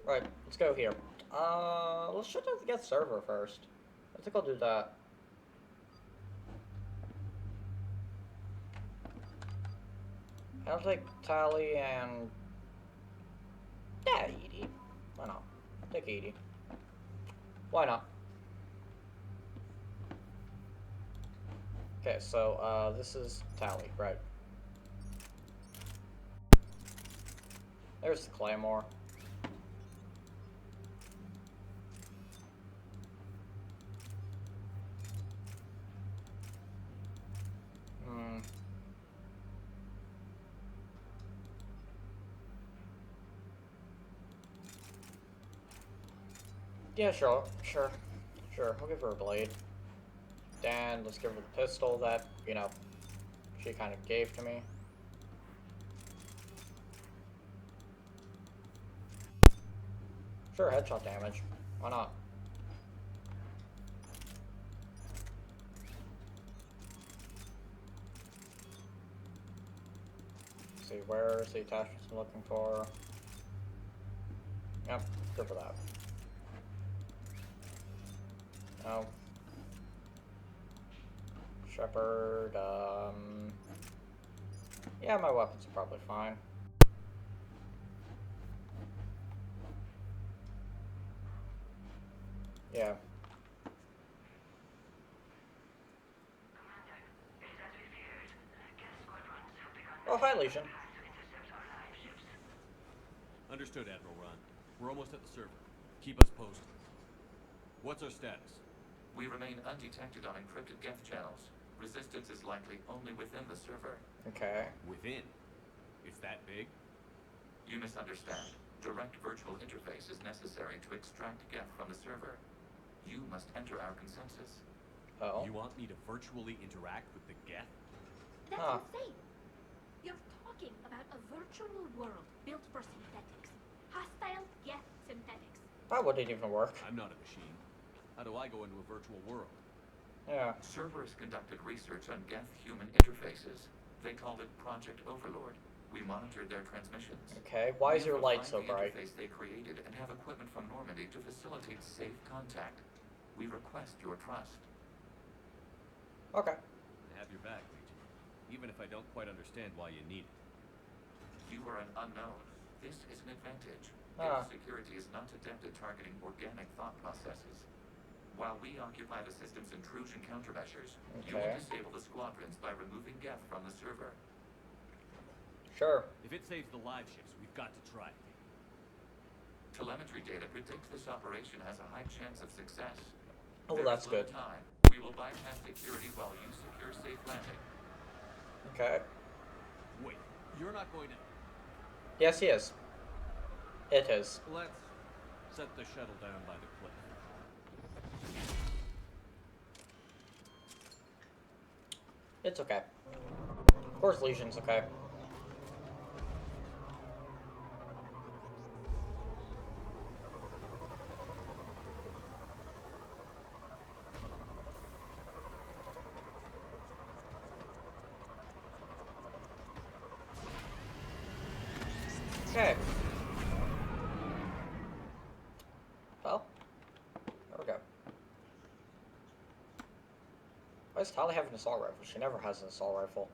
right, let's go here. Let's shut down the Geth server first. think I'll do that. I'll take Tally and... yeah, Edie. Why not? Take Edie. Why not? Okay, so, this is Tally, right. There's the Claymore. Yeah, sure. I'll give her a blade. Then let's give her the pistol that, you know, she kind of gave to me. Sure, headshot damage. Why not? Let's see, where's the attachments I'm looking for? Yep, good for that. No. Shepherd, yeah, my weapon's probably fine. Yeah. Oh, hi, Legion. Understood, Admiral Ron. We're almost at the server. Keep us posted. What's our status? We remain undetected on encrypted Geth channels. Resistance is likely only within the server. Okay. Within? It's that big? You misunderstand. Direct virtual interface is necessary to extract Geth from the server. You must enter our consensus. Oh. You want me to virtually interact with the Geth? That's insane. You're talking about a virtual world built for synthetics. Hostile Geth synthetics. That wouldn't even work. I'm not a machine. How do I go into a virtual world? Yeah. Cerberus conducted research on Geth human interfaces. They called it Project Overlord. We monitored their transmissions. Okay, why is your light so bright? The interface they created and have equipment from Normandy to facilitate safe contact. We request your trust. Okay. I have your back, Legion. Even if I don't quite understand why you need it. You are an unknown. This is an advantage. Geth security is not adept at targeting organic thought processes. While we occupy the system's intrusion countermeasures, you will disable the squadrons by removing Geth from the server. Sure. If it saves the live ships, we've got to try it. Telemetry data predicts this operation has a high chance of success. Oh, that's good. Time. We will bypass security while you secure safe landing. Okay. Wait, you're not going to... Yes, he is. It is. Let's set the shuttle down by the cliff. It's okay. Of course Legion's okay. Okay. Well, there we go. Why does Tally have an assault rifle? She never has an assault rifle.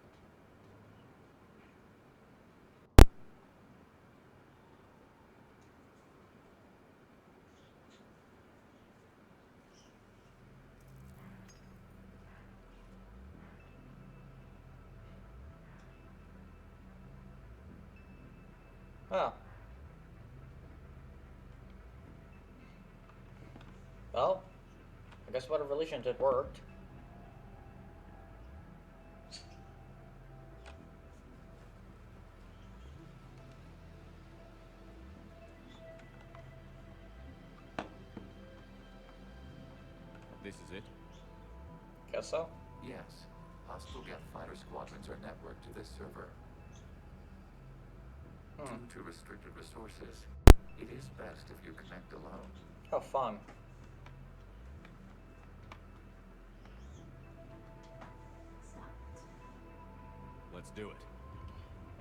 Oh. Well, I guess whatever Legion did worked. This is it? Guess so. Yes. Hostile Geth fighter squadrons are networked to this server. Due to restricted resources, it is best if you connect alone. How fun. Let's do it.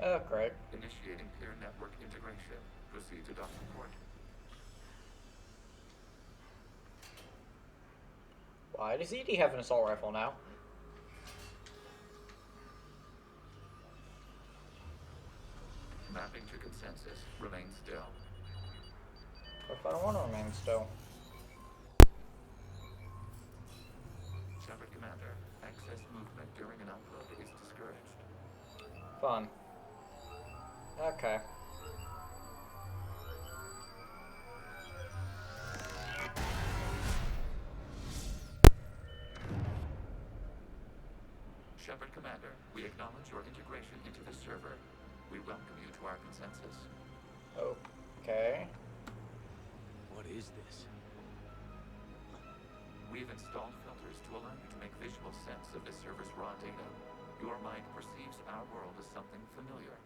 Oh, great. Initiating peer network integration. Proceed to docking port. Why does ED have an assault rifle now? Mapping to consensus. Remain still. If I don't want to remain still. Shepard Commander, excess movement during an upload is discouraged. Fun. Okay. Shepard Commander, we acknowledge your integration into the server. We welcome you to our consensus. Okay. What is this? We've installed filters to allow you to make visual sense of the server's raw data. Your mind perceives our world as something familiar.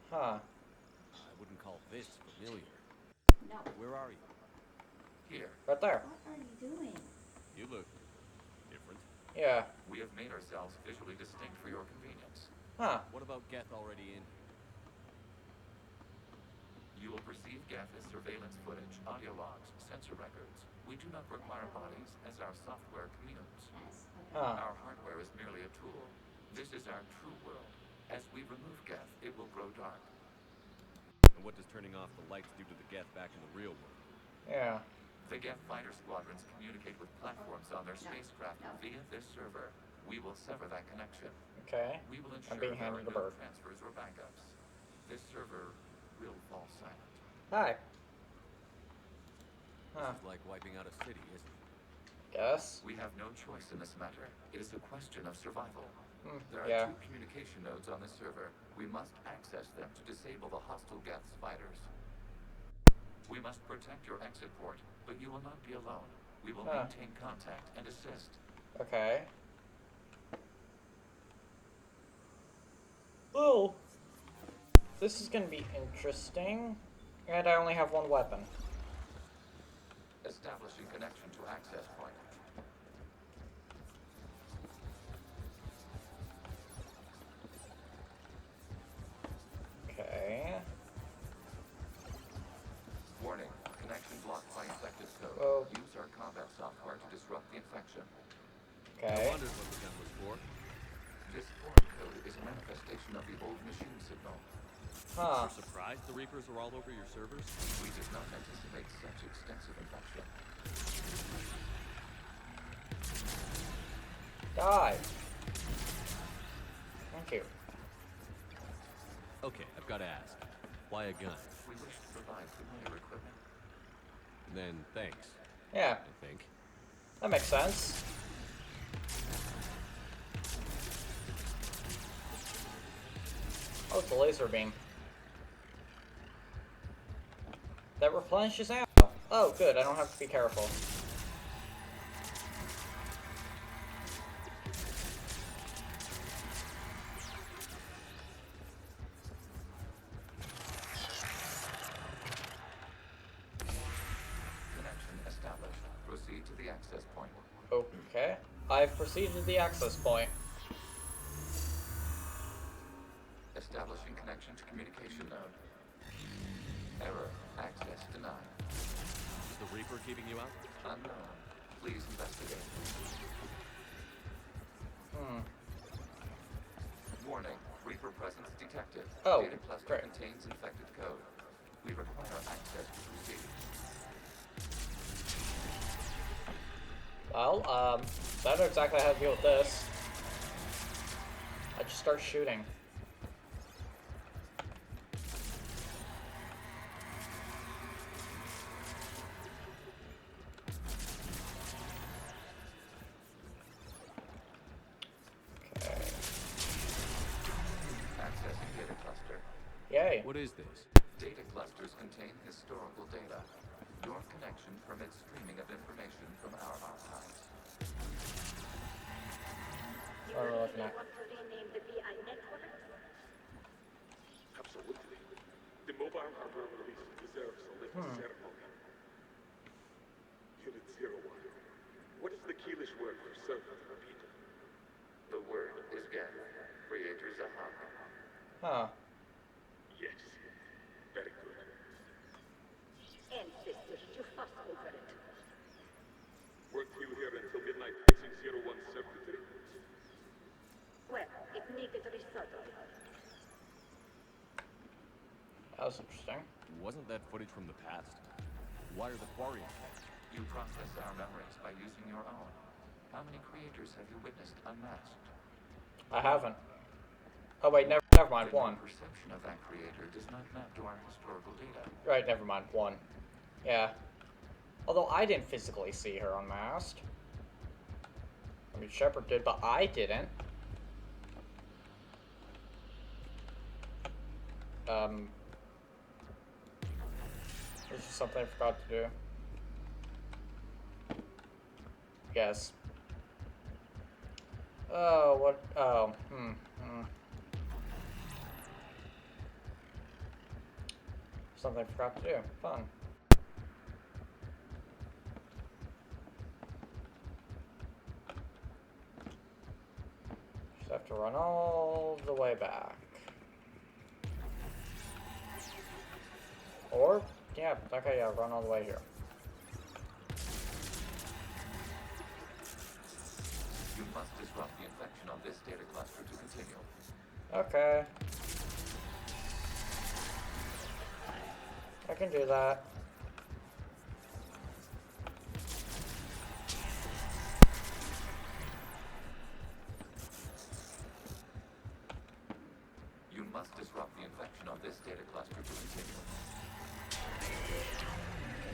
Huh. I wouldn't call this familiar. No. Where are you? Here. Right there. What are you doing? You look different. Yeah. We have made ourselves visually distinct for your convenience. Huh. What about Geth already in? You will perceive Geth as surveillance footage, audio logs, sensor records. We do not require bodies as our software communes. Huh. Our hardware is merely a tool. This is our true world. As we remove Geth, it will grow dark. And what does turning off the lights do to the Geth back in the real world? Yeah. The Geth fighter squadrons communicate with platforms on their spacecraft via this server. We will sever that connection. Okay. We will I'm ensure being there are handed a no bird. transfers or backups. This server will fall silent. Hi. Huh. This is like wiping out a city, isn't it? Yes. We have no choice in this matter. It is a question of survival. There are Yeah. 2 communication nodes on this server. We must access them to disable the hostile Geth's fighters. We must protect your exit port, but you will not be alone. We will maintain contact and assist. Okay. Well, this is gonna be interesting. And I only have one weapon. Establishing connection to access point. Okay. Warning, connection blocked by infected code. Oh. Use our combat software to disrupt the infection. Okay. I wondered what the gun was for. This foreign code is a manifestation of the old machine signal. Huh. You're surprised the Reapers are all over your servers? We did not anticipate such extensive infection. Die. Thank you. Okay, I've got to ask. Why a gun? We wish to provide familiar equipment. Then thanks. Yeah. I think. That makes sense. Oh, it's a laser beam. That replenishes ammo. Oh, good. I don't have to be careful. Connection established. Proceed to the access point. Okay. I've proceeded to the access point. Establishing connection to communication node. Error. Access denied. Is the Reaper keeping you out? Unknown. Please investigate. Warning. Reaper presence detected. Oh, Data cluster great. contains infected code. We require access to proceed. Well, I don't know exactly how to deal with this. I just start shooting. Okay. Accessing data cluster. Yay. What is this? Data clusters contain historical data. Your connection permits streaming of information from our archives. What are we looking at? Absolutely. The mobile hardware release deserves a little ceremony. Unit 01. What is the Keelish word for servant, repeater? The word is Geth. Creator Zahak. Huh. Yes. Very good. Ancestors to fuss over it. Weren't you here until midnight? was interesting. Wasn't that footage from the past? Why are the Quarians kept? You process our memories by using your own. How many creators have you witnessed unmasked? I haven't. Oh wait, never mind. One. The perception of that creator does not map to our historical data. Right, never mind. One. Yeah. Although I didn't physically see her unmasked. I mean, Shepard did, but I didn't. This is something I forgot to do. Yes. Oh, what? Oh, Something I forgot to do. Fun. Just have to run all the way back. Or, yeah, okay, yeah, run all the way here. You must disrupt the infection of this data cluster to continue. Okay. I can do that. You must disrupt the infection of this data cluster to continue.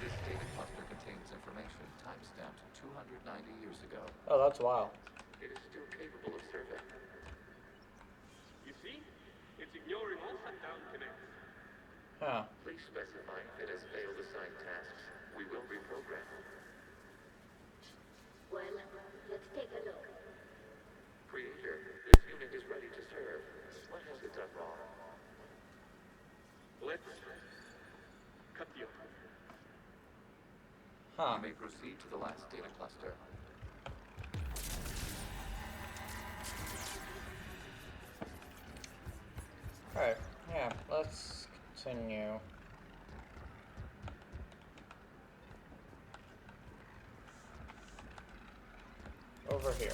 This data cluster contains information timestamped 290 years ago. Oh, that's wild. It is still capable of survey. You see? It's ignoring all shutdown connects. Huh. Please specify if it has failed assigned tasks. We will reprogram. Well, let's take a look. Creator, this unit is ready to serve. What has it done wrong? Let's cut the open. Huh. You may proceed to the last data cluster. Alright, yeah, let's continue. Over here.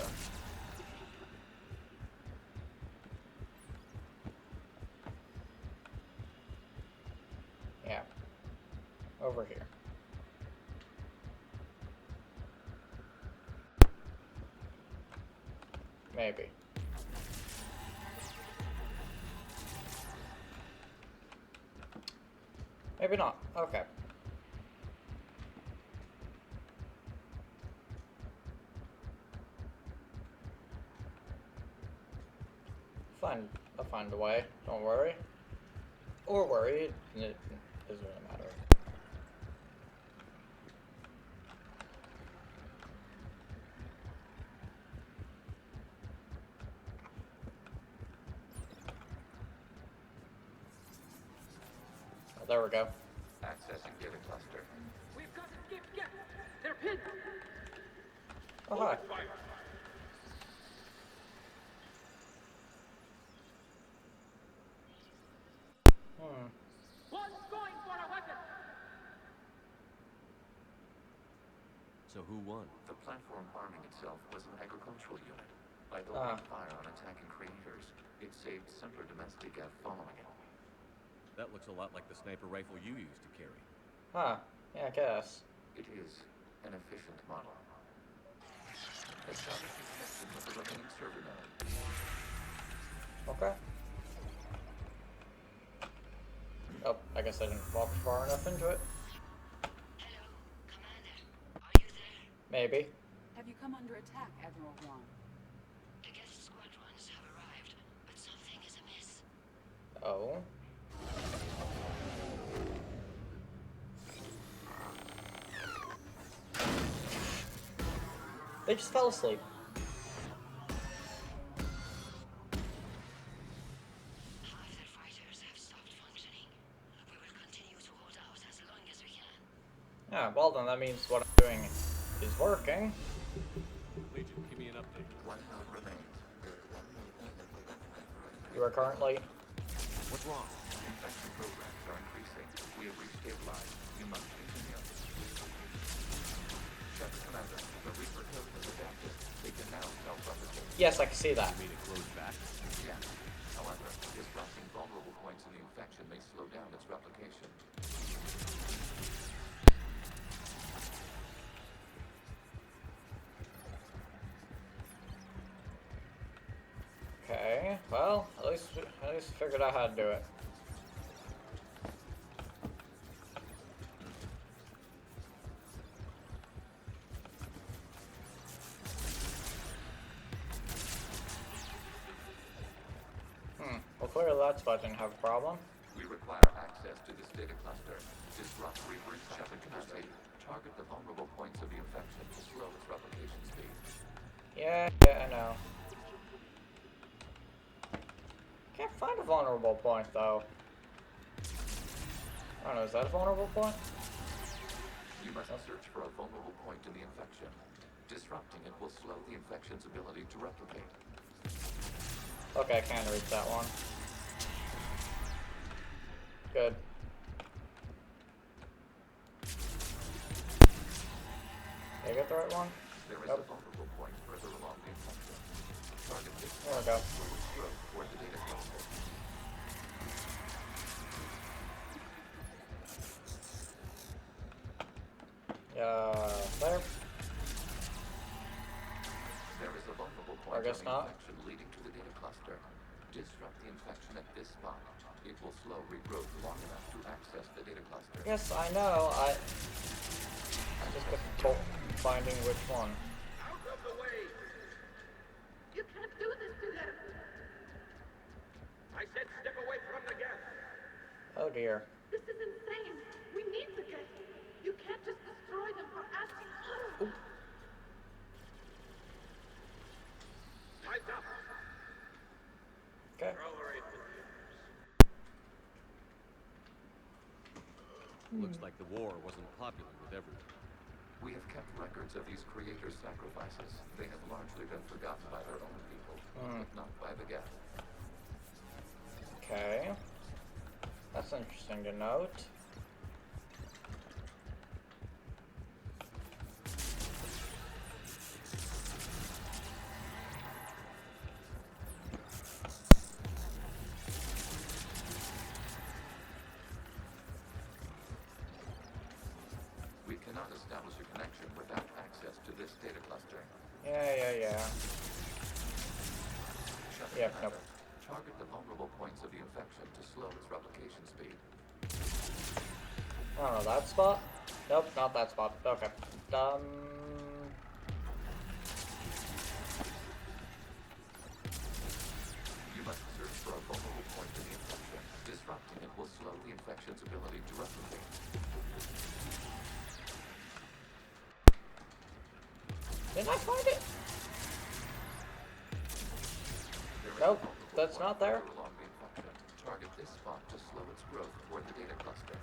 Yeah. Over here. Maybe. Maybe not. Okay. I'll find a way. Don't worry. Or worry. It doesn't really matter. Oh, there we go. Accessing data cluster. We've got to get. They're pinned. Oh, hi. One's going for a weapon. So who won? The platform arming itself was an agricultural unit. By opening fire on attacking creators, it saved simpler domestic F following it. That looks a lot like the sniper rifle you used to carry. Huh. Yeah, I guess. It is an efficient model. Establishing connection with the remaining server node. Okay. Oh, I guess I didn't walk far enough into it. Hello, Commander. Are you there? Maybe. Have you come under attack, Admiral Juan? The Geth squadrons have arrived, but something is amiss. Oh. They just fell asleep. Half their fighters have stopped functioning. We will continue to hold out as long as we can. Yeah, well then that means what I'm doing is working. Legion, give me an update. One node remains. You are currently... What's wrong? Infection programs are increasing. We have restabilized. You must continue. Shepard, Commander, the Reaper code has adapted. They can now self-replicate. Yes, I can see that. You mean it closed back? Yeah. However, disrupting vulnerable points in the infection may slow down its replication. least figured out how to do it. Well, clearly that spot didn't have a problem. We require access to this data cluster. Disrupt Reaper's Shepherd capacity. Target the vulnerable points of the infection to slow its replication speed. Yeah, I know. Can't find a vulnerable point, though. I don't know, is that a vulnerable point? You must search for a vulnerable point in the infection. Disrupting it will slow the infection's ability to replicate. Okay, I can't reach that one. Good. Did I get the right one? There is Nope. a vulnerable point further along the infection. Target this There we go. toward the data cluster. There. There is a vulnerable I point guess on the not. infection leading to the data cluster. Disrupt the infection at this spot. It will slow regrowth long enough to access the data cluster. Yes, I know. I just difficult finding which one. Out of the way! You can't do this to them! I said step away from the gas! Oh dear. This is insane. We need the gas. You can't just destroy them for asking. Time's up! Okay. Tolerate Looks like the war wasn't popular with everyone. We have kept records of these creators' sacrifices. They have largely been forgotten by their own people, but not by the Geth. Okay. That's interesting to note. We cannot establish a connection without access to this data cluster. Yeah. Yep, nope. Target the vulnerable points of the infection to slow its replication speed. I don't know, that spot? Nope, not that spot. Okay. You must search for a vulnerable point in the infection. Disrupting it will slow the infection's ability to replicate. Did I find it? Nope, that's not there. Along the infection. Target this spot to slow its growth toward the data cluster.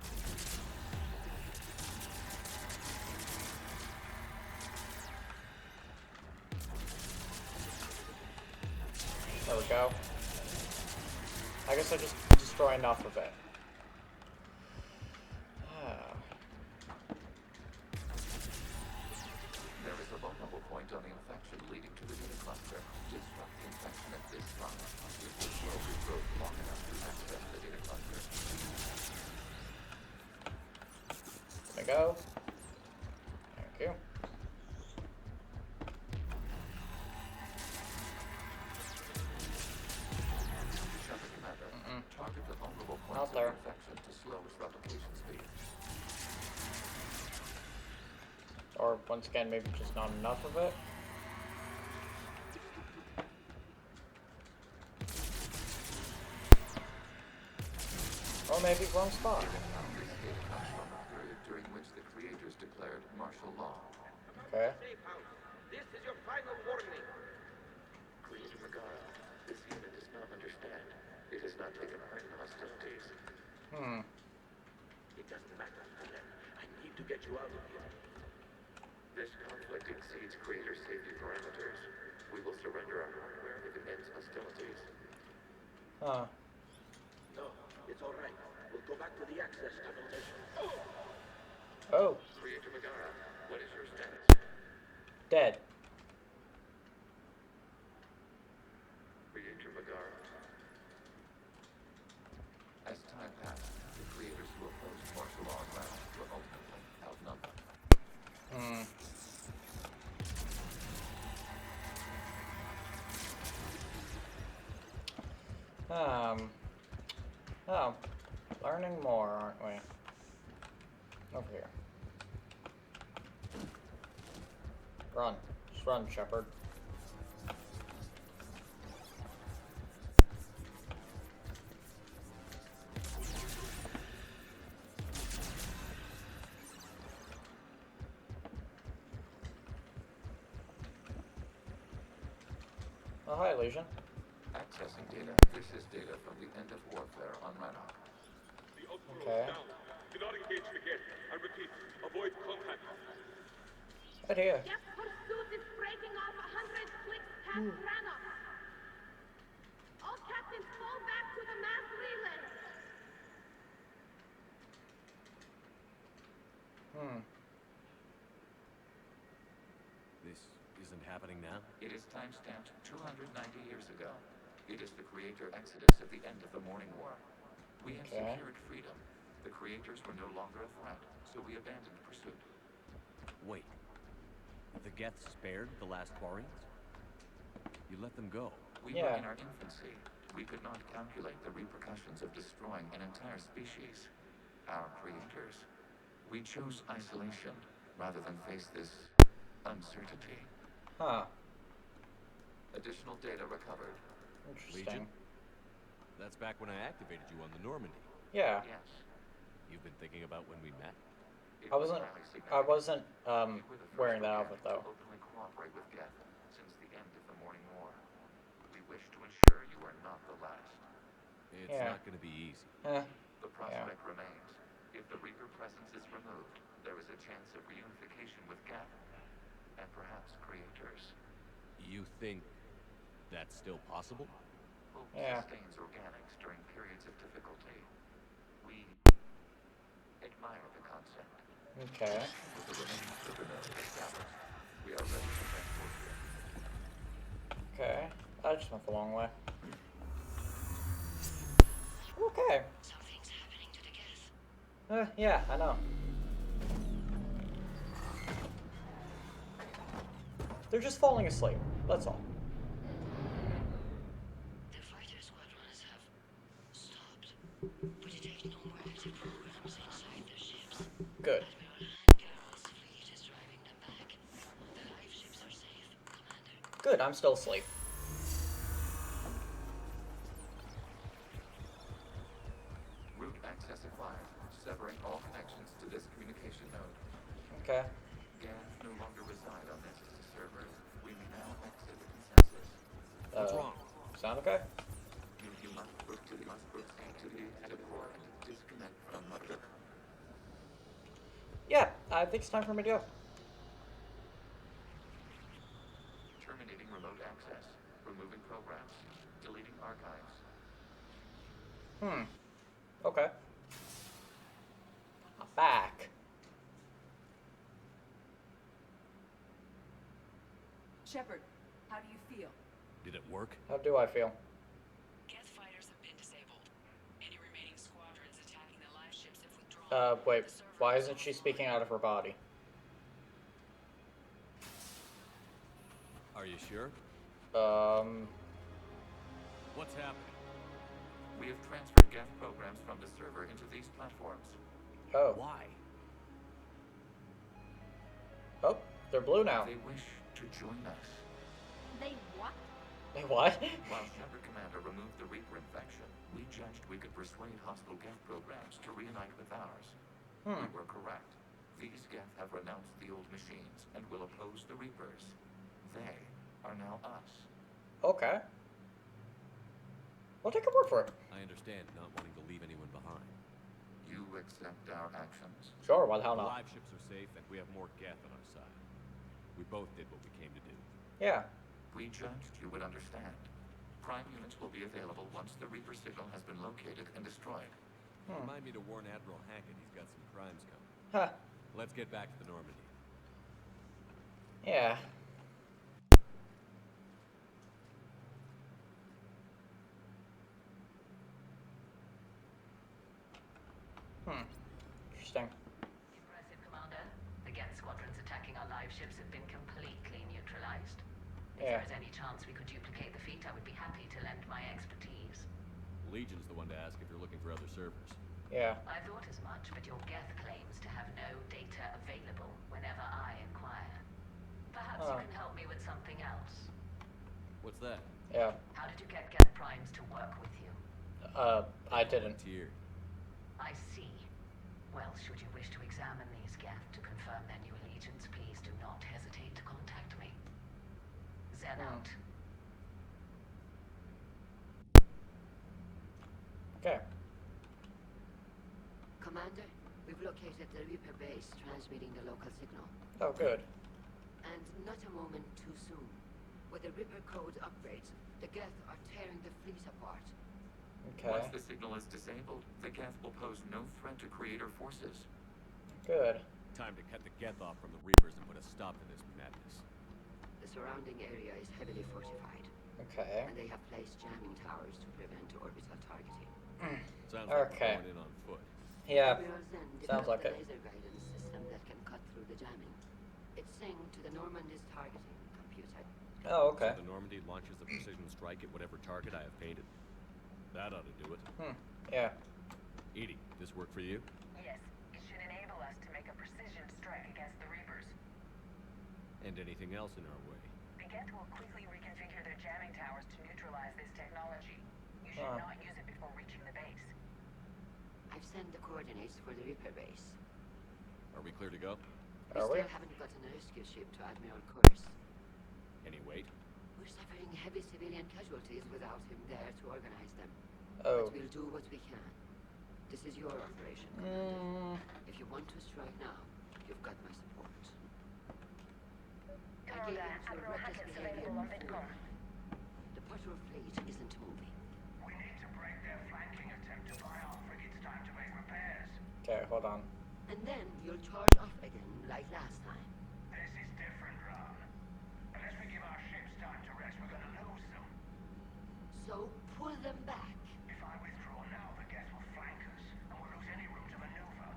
There we go. I guess I just destroy enough of it. There is a vulnerable point on the infection leading to the data cluster. Disrupt the infection at this spot. It will slow regrowth long enough to access the data cluster. There we go. Thank you. Shepherd Commander, target the vulnerable points Not of there. the infection to slow its replication speed. Or, once again, maybe just not enough of it. Or maybe wrong spot. This data comes from a period during which the creators declared martial law. Okay. Safe house. This is your final warning. Creator Megara, this unit does not understand. It has not taken part in hostilities. It doesn't matter to them. I need to get you out of here. This conflict exceeds creator safety parameters. We will surrender our hardware if it ends hostilities. Huh. No, it's all right. We'll go back to the access tunnel. Oh. Creator Megara, what is your status? Dead. Creator Megara. As time passed, the creators who opposed martial law and Rana were ultimately outnumbered. Oh, learning more, aren't we? Over here. Run. Just run, Shepard. Oh, hi, Legion. Accessing data. This is data from the end of warfare on Rannoch. The outpost Okay. down. Do not engage the gate. I repeat, avoid contact. Right here. Geth pursuit is breaking off 100 clicks past Rannoch. All captains fall back to the mass relay. This isn't happening now? It is timestamped 290 years ago. It is the creator exodus at the end of the Morning War. We had secured freedom. The creators were no longer a threat, so we abandoned pursuit. Wait. The Geth spared the last Quarians? You let them go? We were in our infancy. We could not calculate the repercussions of destroying an entire species. Our creators. We chose isolation rather than face this uncertainty. Additional data recovered. Interesting. Legion? That's back when I activated you on the Normandy. Yeah. Yes. You've been thinking about when we met? I wasn't wearing that outfit though. To openly cooperate with Geth since the end of the Morning War. We wish to ensure you are not the last. It's not going to be easy. The prospect remains. If the Reaper presence is removed, there is a chance of reunification with Geth, and perhaps creators. You think that's still possible? Hope sustains organics during periods of difficulty. We admire the concept. Okay. With the remaining server nodes established, we are ready to transport you. Okay. I just went the long way. Okay. Something's happening to the Geth. Yeah, I know. They're just falling asleep. That's all. The fighter squadrons have stopped, but it takes no more active programs inside their ships. Good. Admiral fleet is driving them back. The live ships are safe, Commander. Good, I'm still asleep. Route access acquired, severing all connections to this communication node. Okay. Geth no longer reside on this server. We may now exit the consensus. What's wrong? Sound okay? You must look to the activity at a core and disconnect from Mother. Yeah, I think it's time for me to go. Terminating remote access. Removing programs. Deleting archives. Okay. I'm back. Shepard, how do you feel? Did it work? How do I feel? Geth fighters have been disabled. Any remaining squadrons attacking the live ships have withdrawn. Wait. Why isn't she speaking out of her body? Are you sure? What's happening? We have transferred Geth programs from the server into these platforms. Oh. Why? Oh, they're blue now. They wish to join us. They what? They what? While Shepard Commander removed the Reaper infection, we judged we could persuade hostile Geth programs to reunite with ours. We were correct. These Geth have renounced the old machines and will oppose the Reapers. They are now us. Okay. I'll take your word for it. I understand not wanting to leave anyone behind. You accept our actions? Sure, why the hell The not? live ships are safe, and we have more Geth on our side. We both did what we came to do. Yeah. We judged you would understand. Prime units will be available once the Reaper signal has been located and destroyed. Remind me to warn Admiral Hackett he's got some crimes coming. Huh. Let's get back to the Normandy. Yeah. Interesting. Impressive, Commander. The Geth squadrons attacking our live ships have been completely neutralized. If there is any chance we could duplicate the feat, I would be happy to lend my expertise. Legion's the one to ask if you're looking for other servers. Yeah. I thought as much, but your Geth claims to have no data available whenever I inquire. Perhaps you can help me with something else. What's that? Yeah. How did you get Geth Primes to work with you? I didn't. I see. Well, should you wish to examine these Geth to confirm their new allegiance, please do not hesitate to contact me. Zen out. Okay. Commander, we've located the Reaper base transmitting the local signal. Oh, good. And not a moment too soon. With the Reaper code upgrades, the Geth are tearing the fleet apart. Okay. Once the signal is disabled, the Geth will pose no threat to Creator forces. Good. Time to cut the Geth off from the Reapers and put a stop to this madness. The surrounding area is heavily fortified. Okay. And they have placed jamming towers to prevent orbital targeting. Sounds like we're going in on foot. Yeah. Zen Sounds like developed it. a laser guidance system that can cut through the jamming. It's synced to the Normandy's targeting computer. Oh, okay. So the Normandy launches a precision strike at whatever target I have painted. That ought to do it. Yeah. Edie, this work for you? Yes, it should enable us to make a precision strike against the Reapers. And anything else in our way? The Geth will quickly reconfigure their jamming towers to neutralize this technology. You should not use it before reaching the base. I've sent the coordinates for the Reaper base. Are we clear to go? We still haven't gotten a rescue ship to Admiral Kurz. Any wait? We're suffering heavy civilian casualties without him there to organize them. Oh. But we'll do what we can. This is your operation, Commander. If you want to strike now, you've got my support. I gave in to your reckless behavior before. The patrol fleet isn't moving. We need to break their flanking attempt to buy our frigates time to make repairs. Okay, hold on. And then you'll charge off again, like last time. This is different, Ron. Unless we give our ships time to rest, we're gonna lose them. So, pull them back. If I withdraw now, the Geth will flank us, and we'll lose any room to maneuver.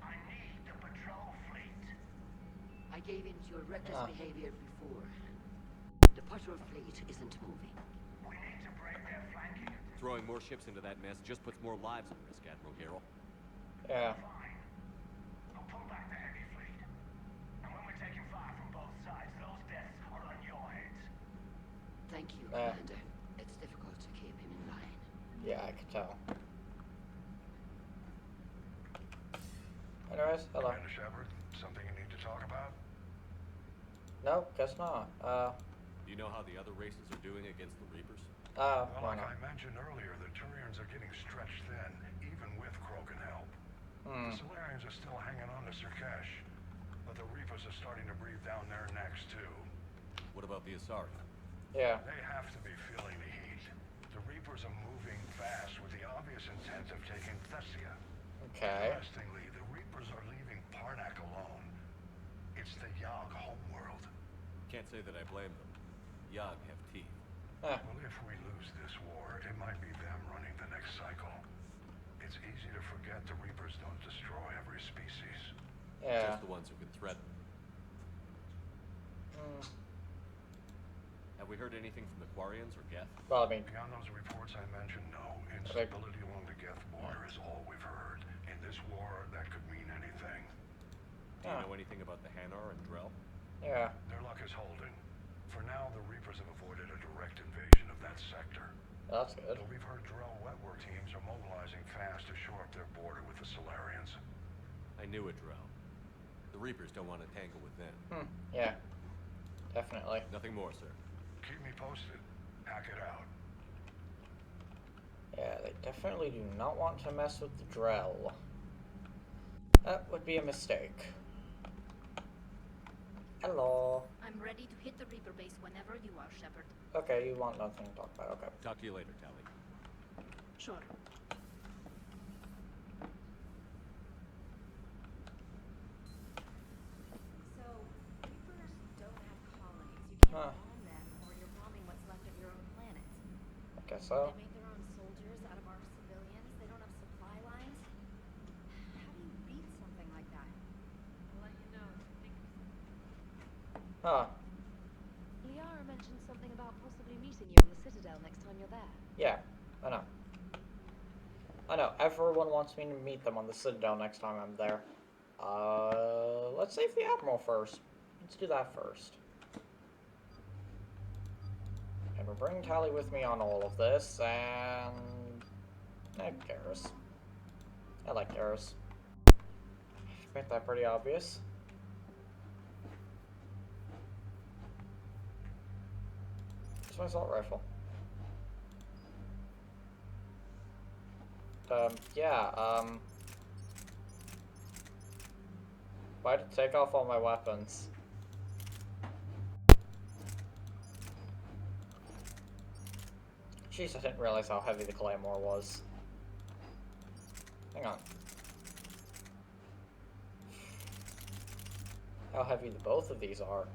I need the patrol fleet. I gave in to your reckless behavior before. The patrol fleet isn't moving. We need to break their flanking. Throwing more ships into that mess just puts more lives at risk, Admiral Garrel. Yeah. I'll pull back the heavy fleet. And when we're taking fire from both sides, those deaths are on your heads. Thank you, Commander. It's difficult to keep him in line. Yeah, I can tell. Anyways, hello. Commander Shepard, something you need to talk about? No, guess not. Do you know how the other races are doing against the Reapers? Well, why like not? I mentioned earlier, the Turians are getting stretched thin, even with Krogan help. Hmm. The Solarians are still hanging on to Sirkesh, but the Reapers are starting to breathe down their necks, too. What about the Asari? Yeah. They have to be feeling the heat. The Reapers are moving fast with the obvious intent of taking Thessia. Okay. Interestingly, the Reapers are leaving Parnak alone. It's the Yogg homeworld. Can't say that I blame them. Yogg have teeth. Well, if we lose this war, it might be them running the next cycle. It's easy to forget the Reapers don't destroy every species. Yeah. Just the ones who can threaten. Have we heard anything from the Quarians or Geth? Well, I mean, beyond those reports I mentioned, no. Instability along the Geth border is all we've heard. In this war, that could mean anything. Do you know anything about the Hanar and Drell? Yeah. Their luck is holding. For now, the Reapers have avoided a direct invasion of that sector. That's good. Though we've heard Drell wetwork teams are mobilizing fast to shore up their border with the Solarians. I knew it, Drell. The Reapers don't want to tangle with them. Yeah. Definitely. Nothing more, sir. Keep me posted. Hack it out. Yeah, they definitely do not want to mess with the Drell. That would be a mistake. Hello. I'm ready to hit the Reaper base whenever you are, Shepard. Okay, you want nothing to talk about. Okay. Talk to you later, Tally. Sure. So, Reapers don't have colonies. You can't bomb them, or you're bombing what's left of your own planet. I guess so. They make their own soldiers out of our civilians. They don't have supply lines. How do you beat something like that? I'll let you know. Liara mentioned something about possibly meeting you on the Citadel next time you're there. Yeah, I know. I know, everyone wants me to meet them on the Citadel next time I'm there. Let's save the Admiral first. Let's do that first. And we'll bring Tally with me on all of this, and... Garrus. I like Garrus. Make that pretty obvious. It's my assault rifle. Why'd it take off all my weapons? Jeez, I didn't realize how heavy the Claymore was. Hang on. How heavy the both of these are.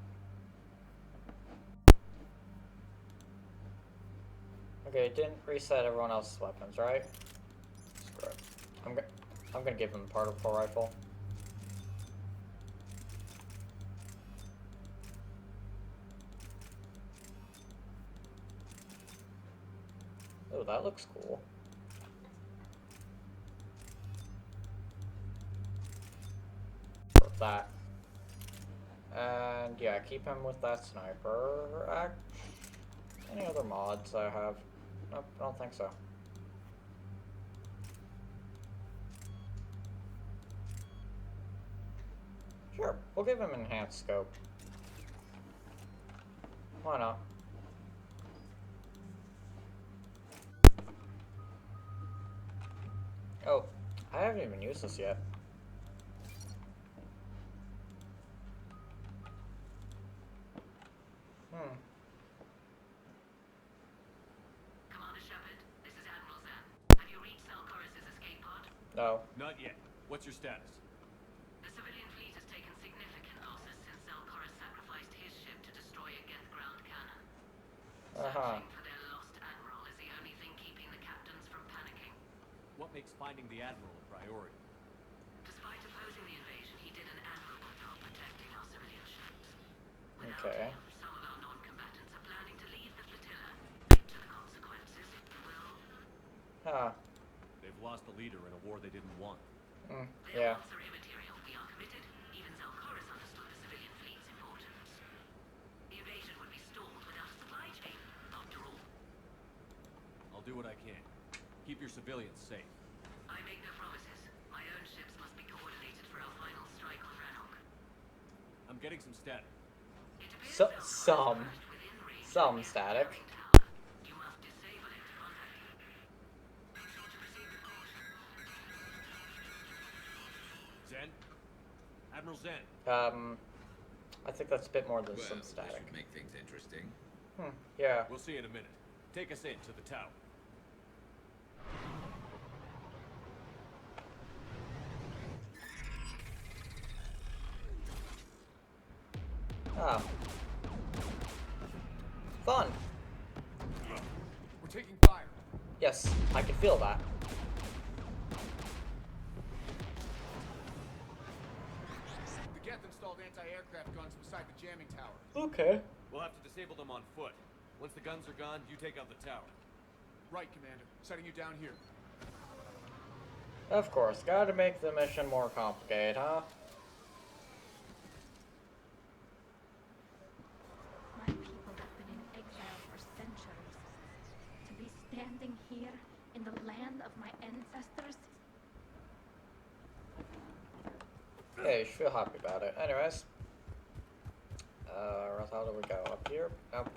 Okay, it didn't reset everyone else's weapons, right? Screw it. I'm gonna give them the particle rifle. Oh, that looks cool. For that. And yeah, keep him with that sniper. Any other mods I have? Nope, I don't think so. Sure, we'll give him enhanced scope. Why not? Oh, I haven't even used this yet. Commander Shepard, this is Admiral Zan. Have you reached Selchorus' escape pod? No. Not yet. What's your status? The civilian fleet has taken significant losses since Selchorus sacrificed his ship to destroy a Geth ground cannon. Searching for their lost admiral is the only thing keeping the captains from panicking. What makes finding the Admiral a priority? Despite opposing the invasion, he did an admirable job protecting our civilian ships. Without Okay. him, some of our non-combatants are planning to leave the flotilla. To the consequences, if you will. They've lost a leader in a war they didn't want. Yeah. Their wants are immaterial. We are committed. Even Zelkoris understood the civilian fleet's importance. The invasion would be stalled without a supply chain, after all. I'll do what I can. Keep your civilians safe. I make no promises. My own ships must be coordinated for our final strike on Rannoch. I'm getting some static. Some static. You must disable it to contact you. Make sure to proceed with caution. Zen? Admiral Zen? I think that's a bit more than some This static. should make things interesting. Yeah. We'll see in a minute. Take us in to the tower. Fun. We're taking fire. Yes, I can feel that. The Geth installed anti-aircraft guns beside the jamming tower. Okay. We'll have to disable them on foot. Once the guns are gone, you take out the tower. Right, Commander. Setting you down here. Of course, gotta make the mission more complicated, huh? My people have been in exile for centuries. To be standing here in the land of my ancestors. Yeah, you should feel happy about it. Anyways. How do we go? Up here? Up.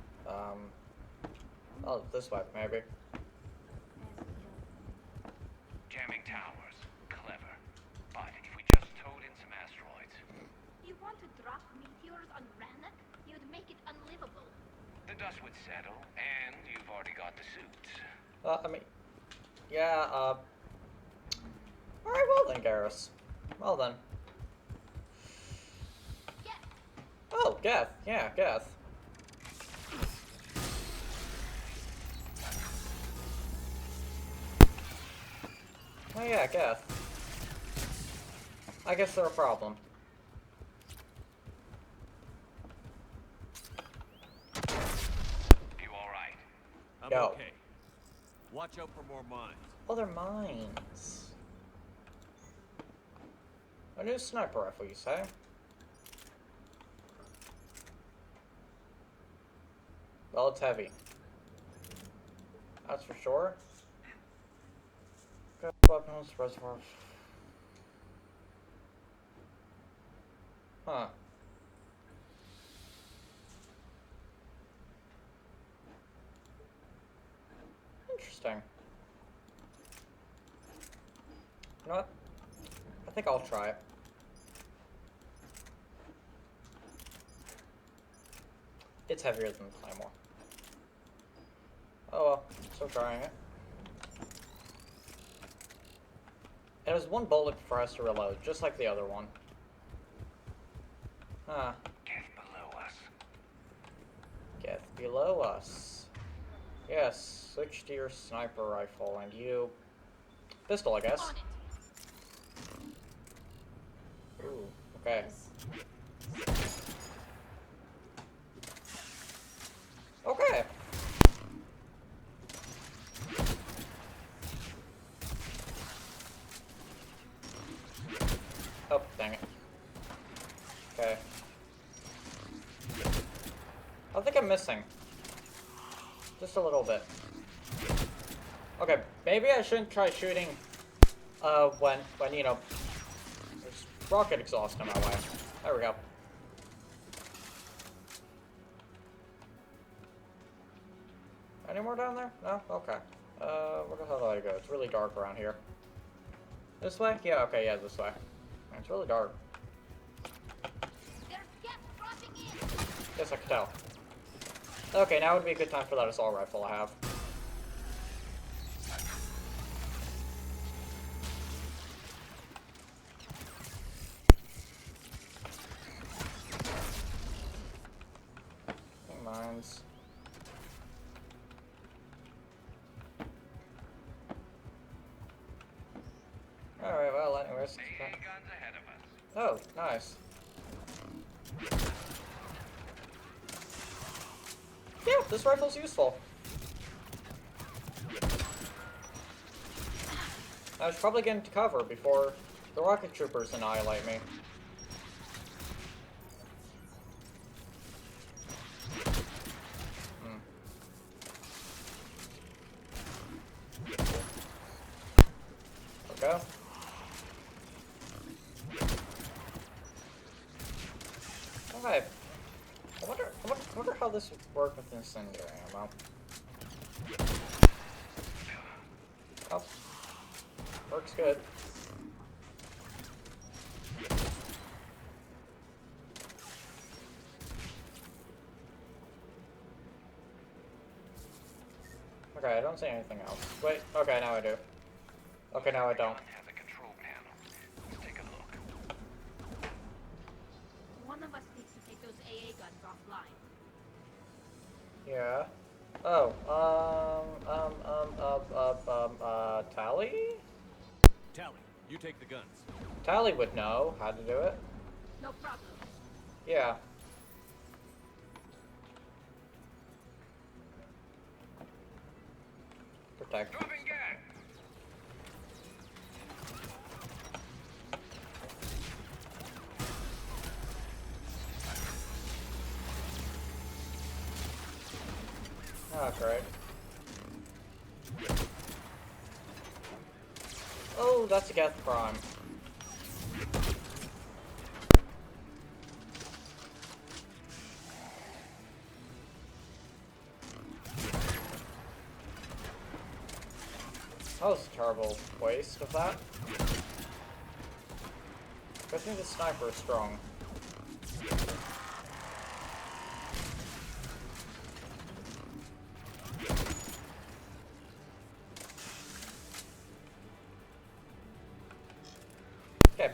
Oh, this way, maybe. Jamming towers. Clever. But if we just towed in some asteroids... You want to drop meteors on Rannoch? You'd make it unlivable. The dust would settle, and you've already got the suits. I mean... Yeah, Alright, well then, Garrus. Well then. Oh, Geth. Yeah, Geth. Oh yeah, Geth. I guess they're a problem. You alright? I'm No. okay. Watch out for more mines. Oh, they're mines. A new sniper rifle, you say? Well, it's heavy. That's for sure. Good weapons, reservoir. Huh. Interesting. You know what? I think I'll try it. It's heavier than the Claymore. Oh well, still trying it. It has one bullet for us to reload, just like the other one. Huh. Get below us. Get below us. Yes, switch to your sniper rifle, and you... pistol, I guess. Ooh, okay. Okay. Oh, dang it. Okay. I think I'm missing. Just a little bit. Okay, maybe I shouldn't try shooting, when, you know, there's rocket exhaust in my way. There we go. Any more down there? No? Okay. Where the hell do I go? It's really dark around here. This way? Yeah, okay, yeah, this way. It's really dark. Yes, I can tell. Okay, now would be a good time for that assault rifle I have. Mines. Alright, well, anyways. Guns ahead of us. Oh, nice. Yeah, this rifle's useful. I should probably get into cover before the rocket troopers annihilate me. Okay. Okay. I wonder how this would work with incendiary ammo. Oh. Works good. Okay, I don't see anything else. Wait, okay, now I do. Okay, now I don't. Have the control panel. Let's take a look. One of us needs to take those AA guns offline. Yeah. Oh, Tally? Tally, you take the guns. Tally would know how to do it. No problem. Yeah. Protect. Oh, great. Oh, that's a Geth Prime. That was a terrible waste of that. I think the sniper is strong. Okay,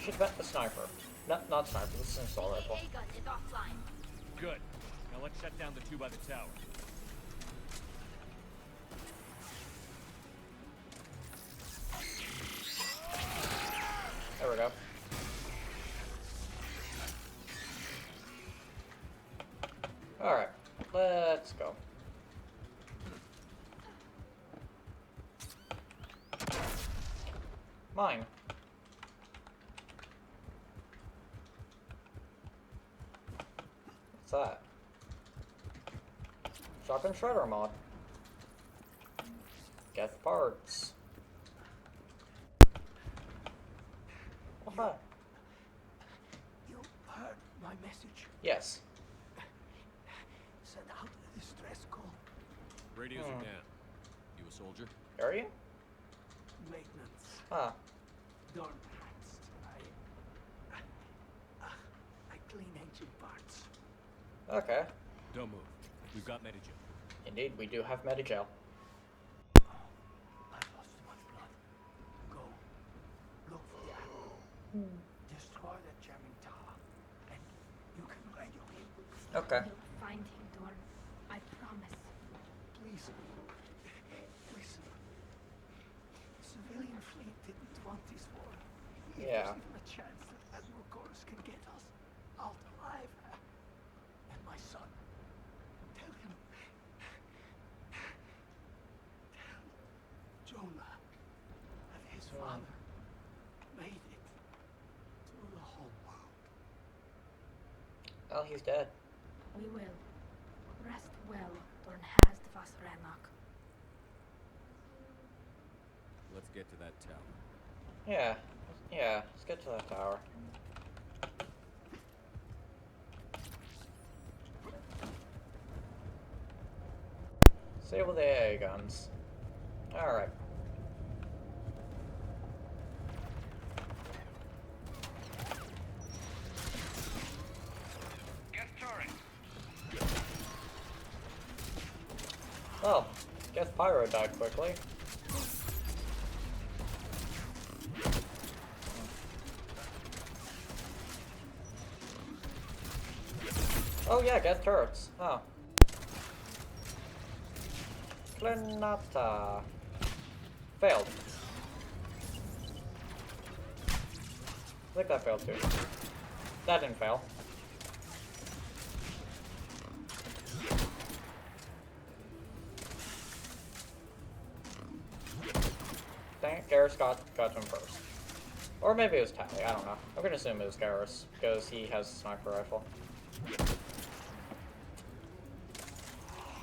should vent the sniper. Not sniper, this is an assault rifle. AA gun is offline. Good. Now let's shut down the two by the tower. There we go. Alright, let's go. Mine. What's that? Shotgun shredder mod. Get parts. What? You heard my message. Yes. Send out a distress call. Radios are down. You a soldier? Are you? Maintenance. Huh. Darn rats. I clean engine parts. Okay. Don't move. We've got Medigel. Indeed, we do have Medigel. I've lost too much blood. Go. Look for the apple. Destroy that jamming tower. And you can radio him. Okay. We'll find him, Dorn. I promise. Please. Listen. The civilian fleet didn't want this war. If Yeah. there's even a chance that Admiral Gorus can get us out alive. And my son. Tell him. Tell Jonah that his father made it to the whole world. Oh, he's dead. We will. Rest well, Dorn has the Vasranok. Let's get to that tower. Yeah. Yeah, let's get to that tower. Disable the AA guns. Alright. Get turret. Well, guess Pyro died quickly. Oh yeah, get turrets. Oh. Planata. Failed. I think that failed too. That didn't fail. Dang it, Garrus got to him first. Or maybe it was Tally, I don't know. I'm gonna assume it was Garrus, because he has a sniper rifle.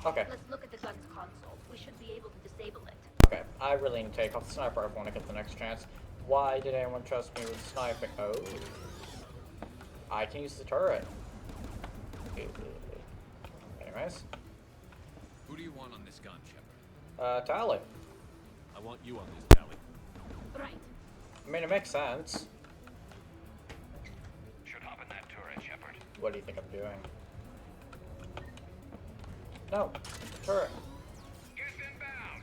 Okay. Let's look at the gun's console. We should be able to disable it. Okay, I really need to take off the sniper rifle when I get the next chance. Why did anyone trust me with sniping? Oh. I can use the turret. Anyways. Who do you want on this gun, Shepard? Tally. I want you on this, Tally. Right. I mean, it makes sense. Should hop in that turret, Shepard. What do you think I'm doing? No. Turret. Get inbound.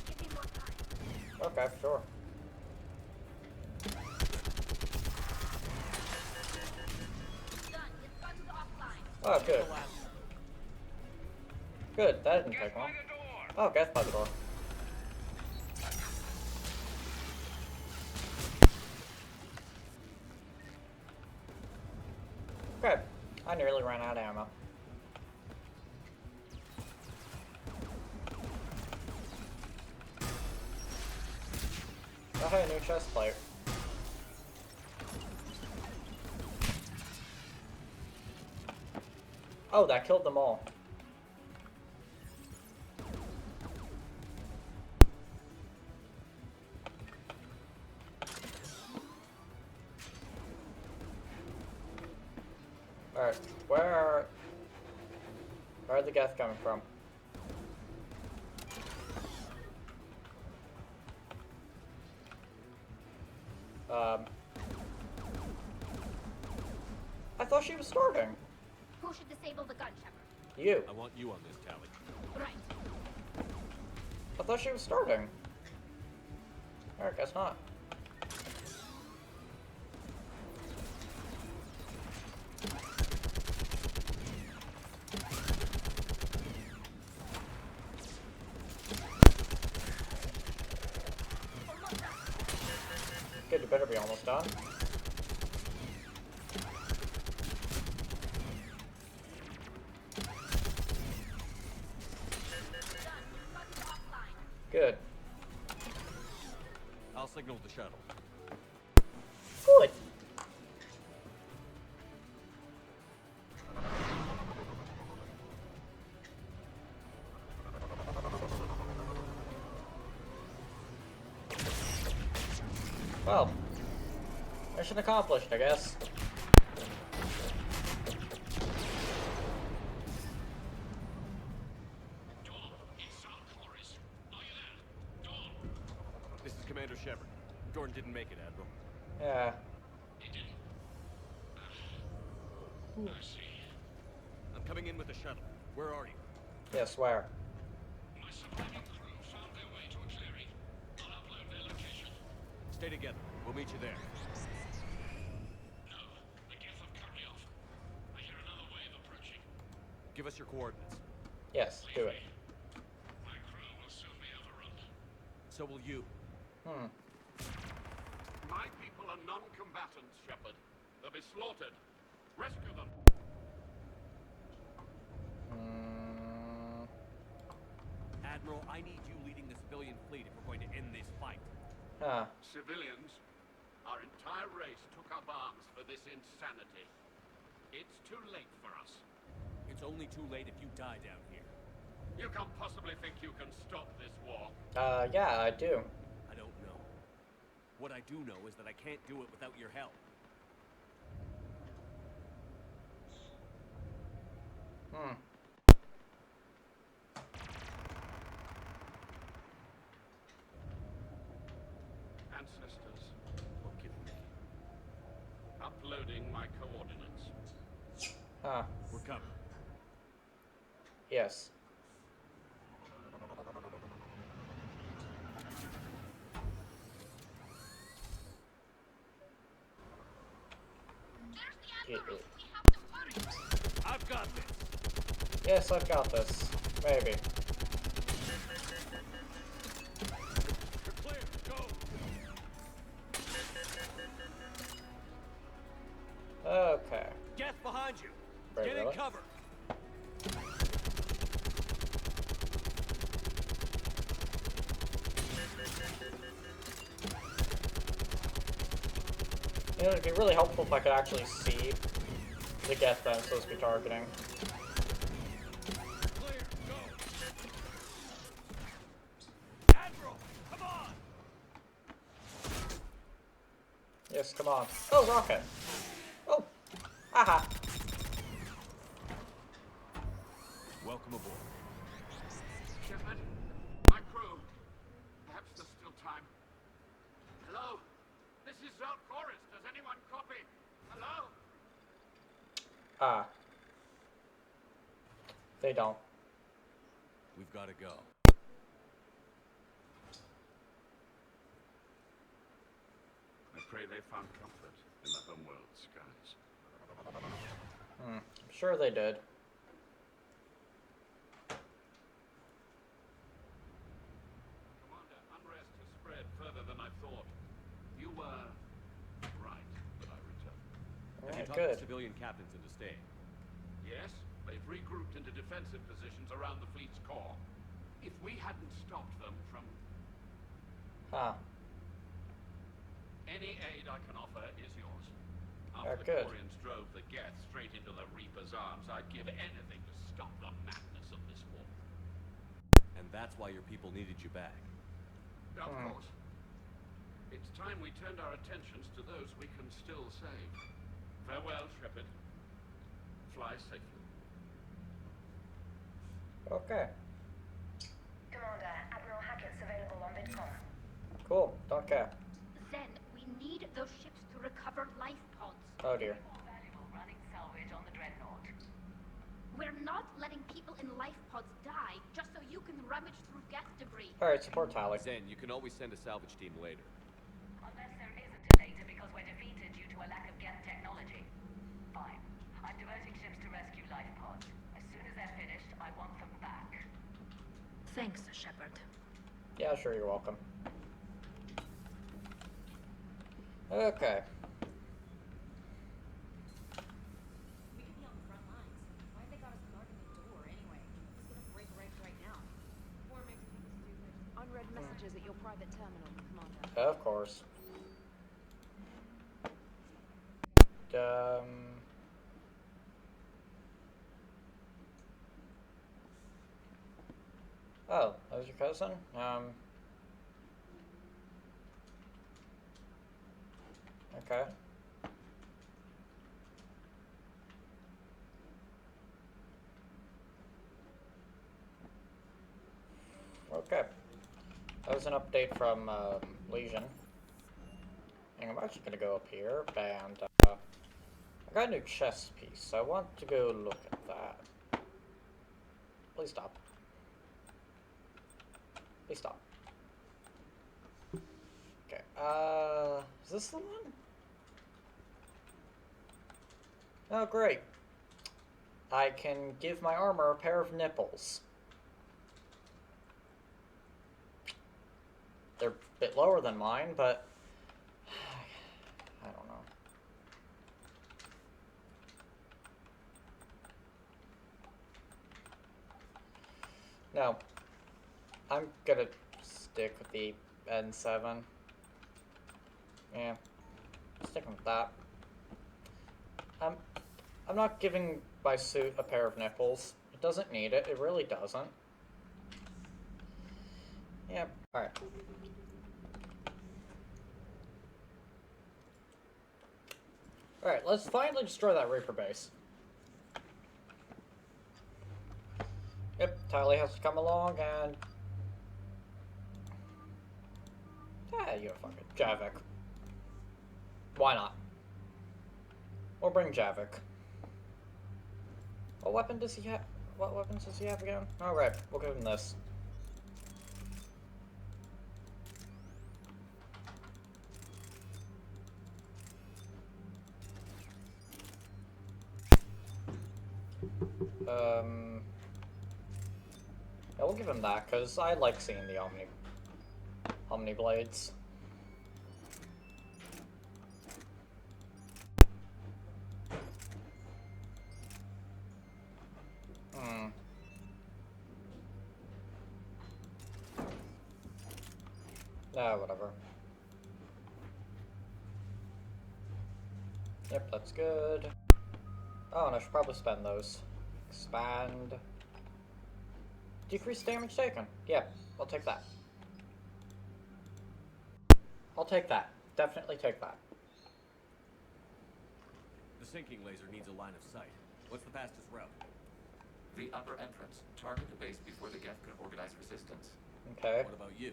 Give me more time. Okay, sure. Done. It's gone to the offline. Oh, good. Good, that didn't take long. Oh, guess by the door. Okay, I nearly ran out of ammo. Oh, hey, new chest plate. Oh, that killed them all. Alright, where are the Geth coming from? I thought she was starting. Who should disable the gun, Shepard? You. I want you on this, Tally. Right. I thought she was starting. Alright, guess not. Good, you better be almost done. signal the shuttle. Good. Well, mission accomplished, I guess. This is Commander Shepard. Jordan didn't make it, Admiral. Yeah. I see. I'm coming in with the shuttle. Where are you? Yes, where? My surviving crew found their way to a clearing. I'll upload their location. Stay together. We'll meet you there. No, the Geth have cut me off. I hear another wave approaching. Give us your coordinates. Yes, do it. My crew will soon be overrun. So will you. My people are non-combatants, Shepard. They'll be slaughtered. Rescue them. Admiral, I need you leading the civilian fleet if we're going to end this fight. Civilians, our entire race took up arms for this insanity. It's too late for us. It's only too late if you die down here. You can't possibly think you can stop this war. Yeah, I do. I don't know. What I do know is that I can't do it without your help. Ancestors, forgive me. Uploading my coordinates. We're coming. Yes. I've got this. Yes, I've got this. Maybe. You're clear. Go. Okay. Geth behind you. Wait, Get in really? cover. You know, it'd be really helpful if I could actually see the Geth that I'm supposed to be targeting. Clear. Go. Admiral, come on. Yes, come on. Oh, rocket. Oh. Haha. Welcome aboard. Shepard, my crew. Perhaps there's still time. Hello? This is Quarians. Does anyone copy? Hello? They don't. We've got to go. I pray they found comfort in the homeworld skies. I'm sure they did. Commander, unrest has spread further than I thought. You were right that I returned. Have you Alright, talked good. the civilian captains into staying? Yes, they've regrouped into defensive positions around the fleet's core. If we hadn't stopped them from... Any aid I can offer is yours. After the good. Quarians drove the Geth straight into the Reaper's arms, I'd give anything to stop the madness of this war. And that's why your people needed you back. Of course. It's time we turned our attentions to those we can still save. Farewell, Shepard. Fly safely. Okay. Commander, Admiral Hackett's available on Bitcom. Cool. Don't care. Zen, we need those ships to recover life pods. Oh dear. Valuable running salvage on the Dreadnought. We're not letting people in life pods die just so you can rummage through Geth debris. Alright, support Tally. Zen, you can always send a salvage team later. Unless there isn't a later because we're defeated due to a lack of Geth technology. Fine. I'm diverting ships to rescue life pods. As soon as they're finished, I want them back. Thanks, Shepard. Yeah, sure, you're welcome. Okay. We could be on the front lines. Why have they got us guarding the door anyway? Who's gonna break ranks right now? War makes people stupid. Unread messages at your private terminal, Commander. Of course. Oh, that was your cousin? Okay. Okay. That was an update from Legion. And I'm actually gonna go up here, and I got a new chess piece. I want to go look at that. Please stop. Please stop. Okay, is this the one? Oh, great. I can give my armor a pair of nipples. They're a bit lower than mine, but I don't know. No. I'm gonna stick with the N7. Yeah. Sticking with that. I'm not giving my suit a pair of nipples. It doesn't need it. It really doesn't. Yep. Alright. Alright, let's finally destroy that Reaper base. Yep, Tylee has to come along and... Yeah, you're fucking Javik. Why not? We'll bring Javik. What weapon does he have? What weapons does he have again? Alright, we'll give him this. Yeah, we'll give him that, because I like seeing the Omni Blades. Nah, whatever. Yep, that's good. Oh, and I should probably spend those. Expand. Decrease damage taken. Yeah, I'll take that. I'll take that. Definitely take that. The sinking laser needs a line of sight. What's the fastest route? The upper entrance. Target the base before the Geth can organize resistance. Okay. What about you?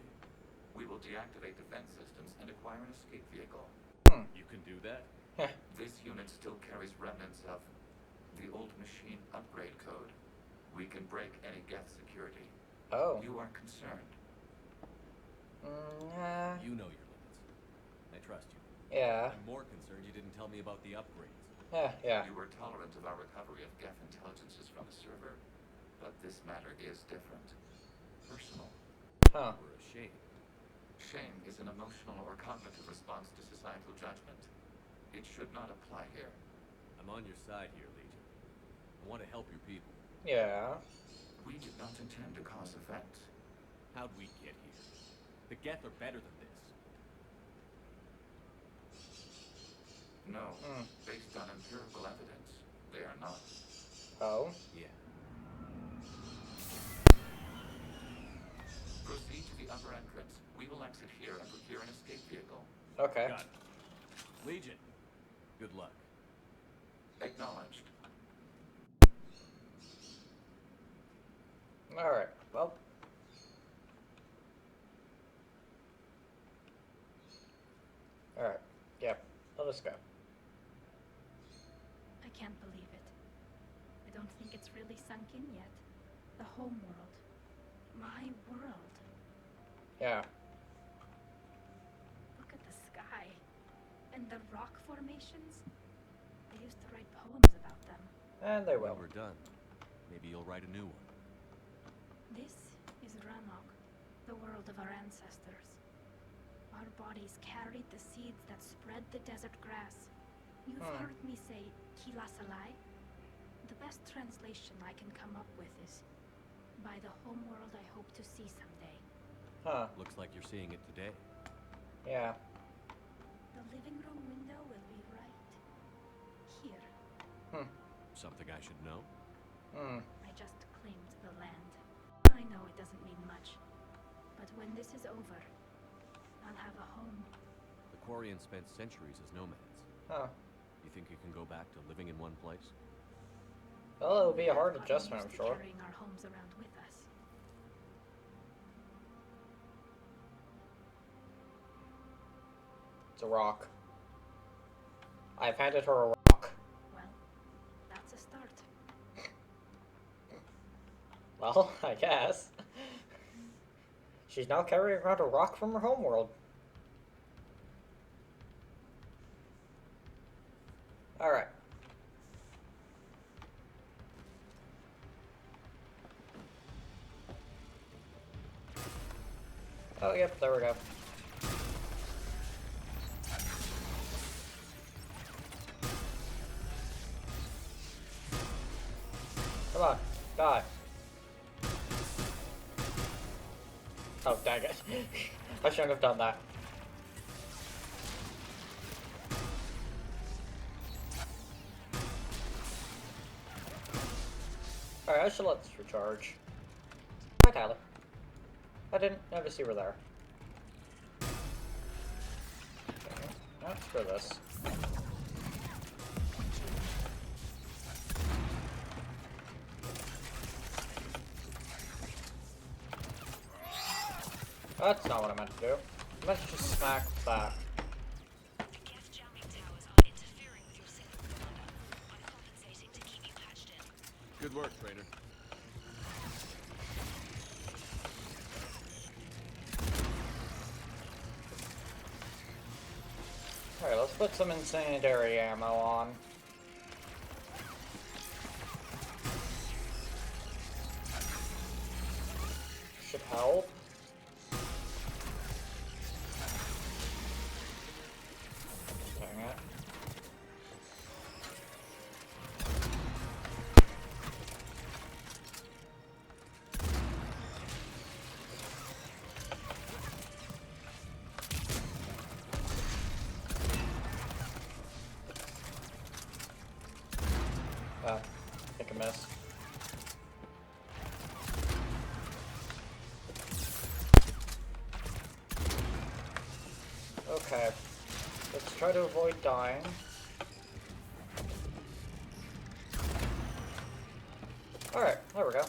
We will deactivate defense systems and acquire an escape vehicle. You can do that? This unit still carries remnants of the old machine upgrade code. We can break any Geth security. Oh. You aren't concerned? You know your limits. I trust you. Yeah. I'm more concerned you didn't tell me about the upgrades. Yeah. You were tolerant of our recovery of Geth intelligences from the server, but this matter is different. Personal. Huh. We're ashamed. Shame is an emotional or cognitive response to societal judgment. It should not apply here. I'm on your side here, Legion. I want to help your people. Yeah. We did not intend to cause effects. How'd we get here? The Geth are better than this. No. Based on empirical evidence, they are not. Oh? Yeah. Proceed to the upper entrance. We will exit here and procure an escape vehicle. Okay. Got it. Legion, good luck. Acknowledged. Alright, well. Alright, yep. Let us go. I can't believe it. I don't think it's really sunk in yet. The home world. My world. Yeah. Look at the sky. And the rock formations. I used to write poems about them. And they will. When we're done, maybe you'll write a new one. This is Ranok, the world of our ancestors. Our bodies carried the seeds that spread the desert grass. You've heard me say Kilasalai? The best translation I can come up with is, by the home world I hope to see someday. Looks like you're seeing it today. Yeah. The living room window will be right here. Something I should know? I just claimed the land. I know it doesn't mean much, but when this is over, I'll have a home. The Quarians spent centuries as nomads. You think you can go back to living in one place? Well, it'll be a hard Gotten adjustment, I'm used to sure. carrying our homes around with us. It's a rock. I've handed her a rock. Well, that's a start. Well, I guess. She's now carrying around a rock from her homeworld. Alright. Oh, yep, there we go. Come on, die. Oh, dang it. I shouldn't have done that. Alright, I should let this recharge. Hi, Tyler. I didn't notice you were there. Okay, now screw this. That's not what I meant to do. I meant to just smack that. Good work, trainer. Alright, let's put some incendiary ammo on. Should help. Dang it. I think I missed. Okay. Let's try to avoid dying. Alright, there we go.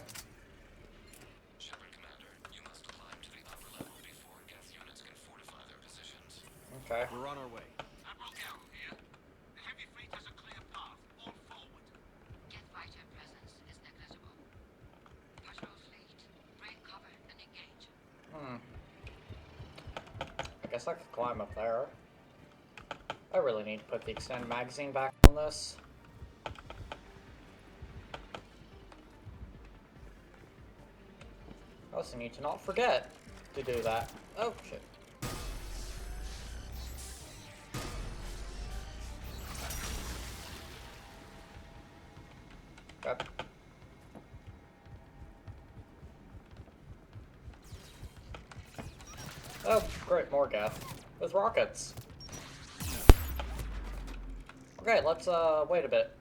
Shepard Commander, you must climb to the upper level before Geth units can fortify their positions. Okay. We're on our way. Admiral Gell here. The heavy fleet has a clear path. All forward. Geth fighter presence is negligible. Patrol fleet, break cover and engage. I guess I could climb up there. I really need to put the extended magazine back on this. I also need to not forget to do that. Oh, shit. Okay. Oh, great, more Geth. With rockets. Okay, let's, wait a bit.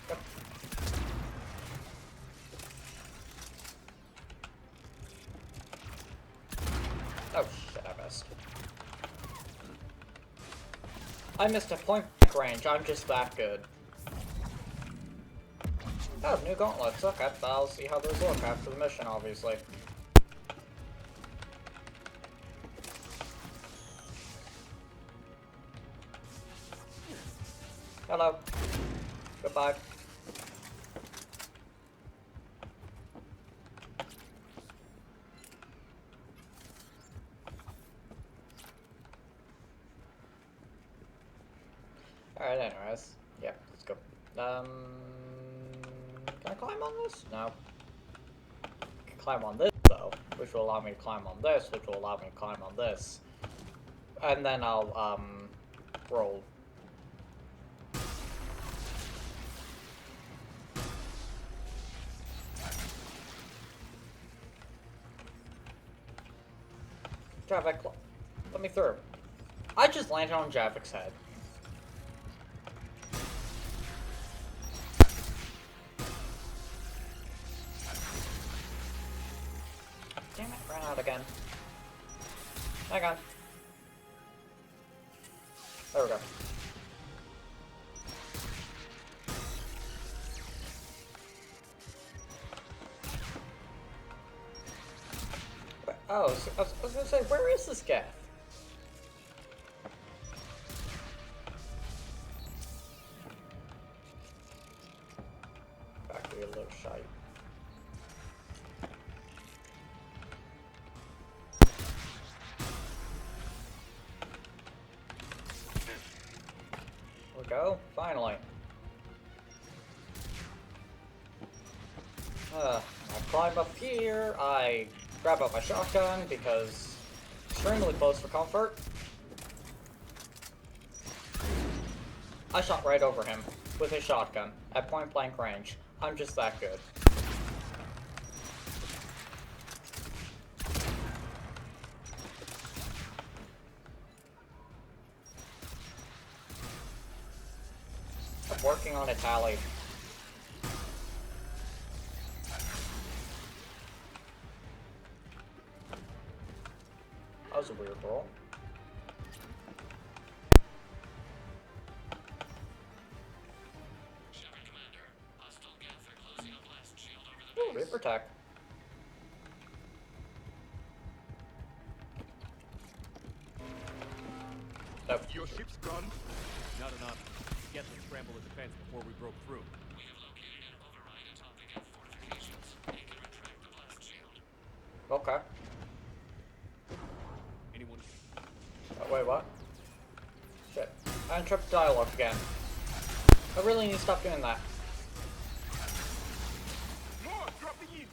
Yep. Oh, shit, I missed. I missed a point-blank range, I'm just that good. Oh, new gauntlets, okay, I'll see how those look after the mission, obviously. Hello. Goodbye. Alright, anyways. Yeah, let's go. Can I climb on this? No. I can climb on this, though, which will allow me to climb on this, which will allow me to climb on this. And then I'll, roll. Javik, let me through. I just landed on Javik's head. Damn it, ran out again. Hang on. There we go. Oh, so I was gonna say, where is this Geth? Back to your little shite. There we go, finally. I climb up here, I grab out my shotgun because extremely close for comfort. I shot right over him with his shotgun at point blank range. I'm just that good. I'm working on a tally. That was a weird roll. Ooh, Reaper tech. Nope. Your ship's gone? Not enough. Get them scramble the defense before we broke through. We have located an override atop the Geth fortifications. They can retract the blast shield. Okay. Anyone? Oh, wait, what? Shit. I interrupted dialogue again. I really need to stop doing that. More dropping in.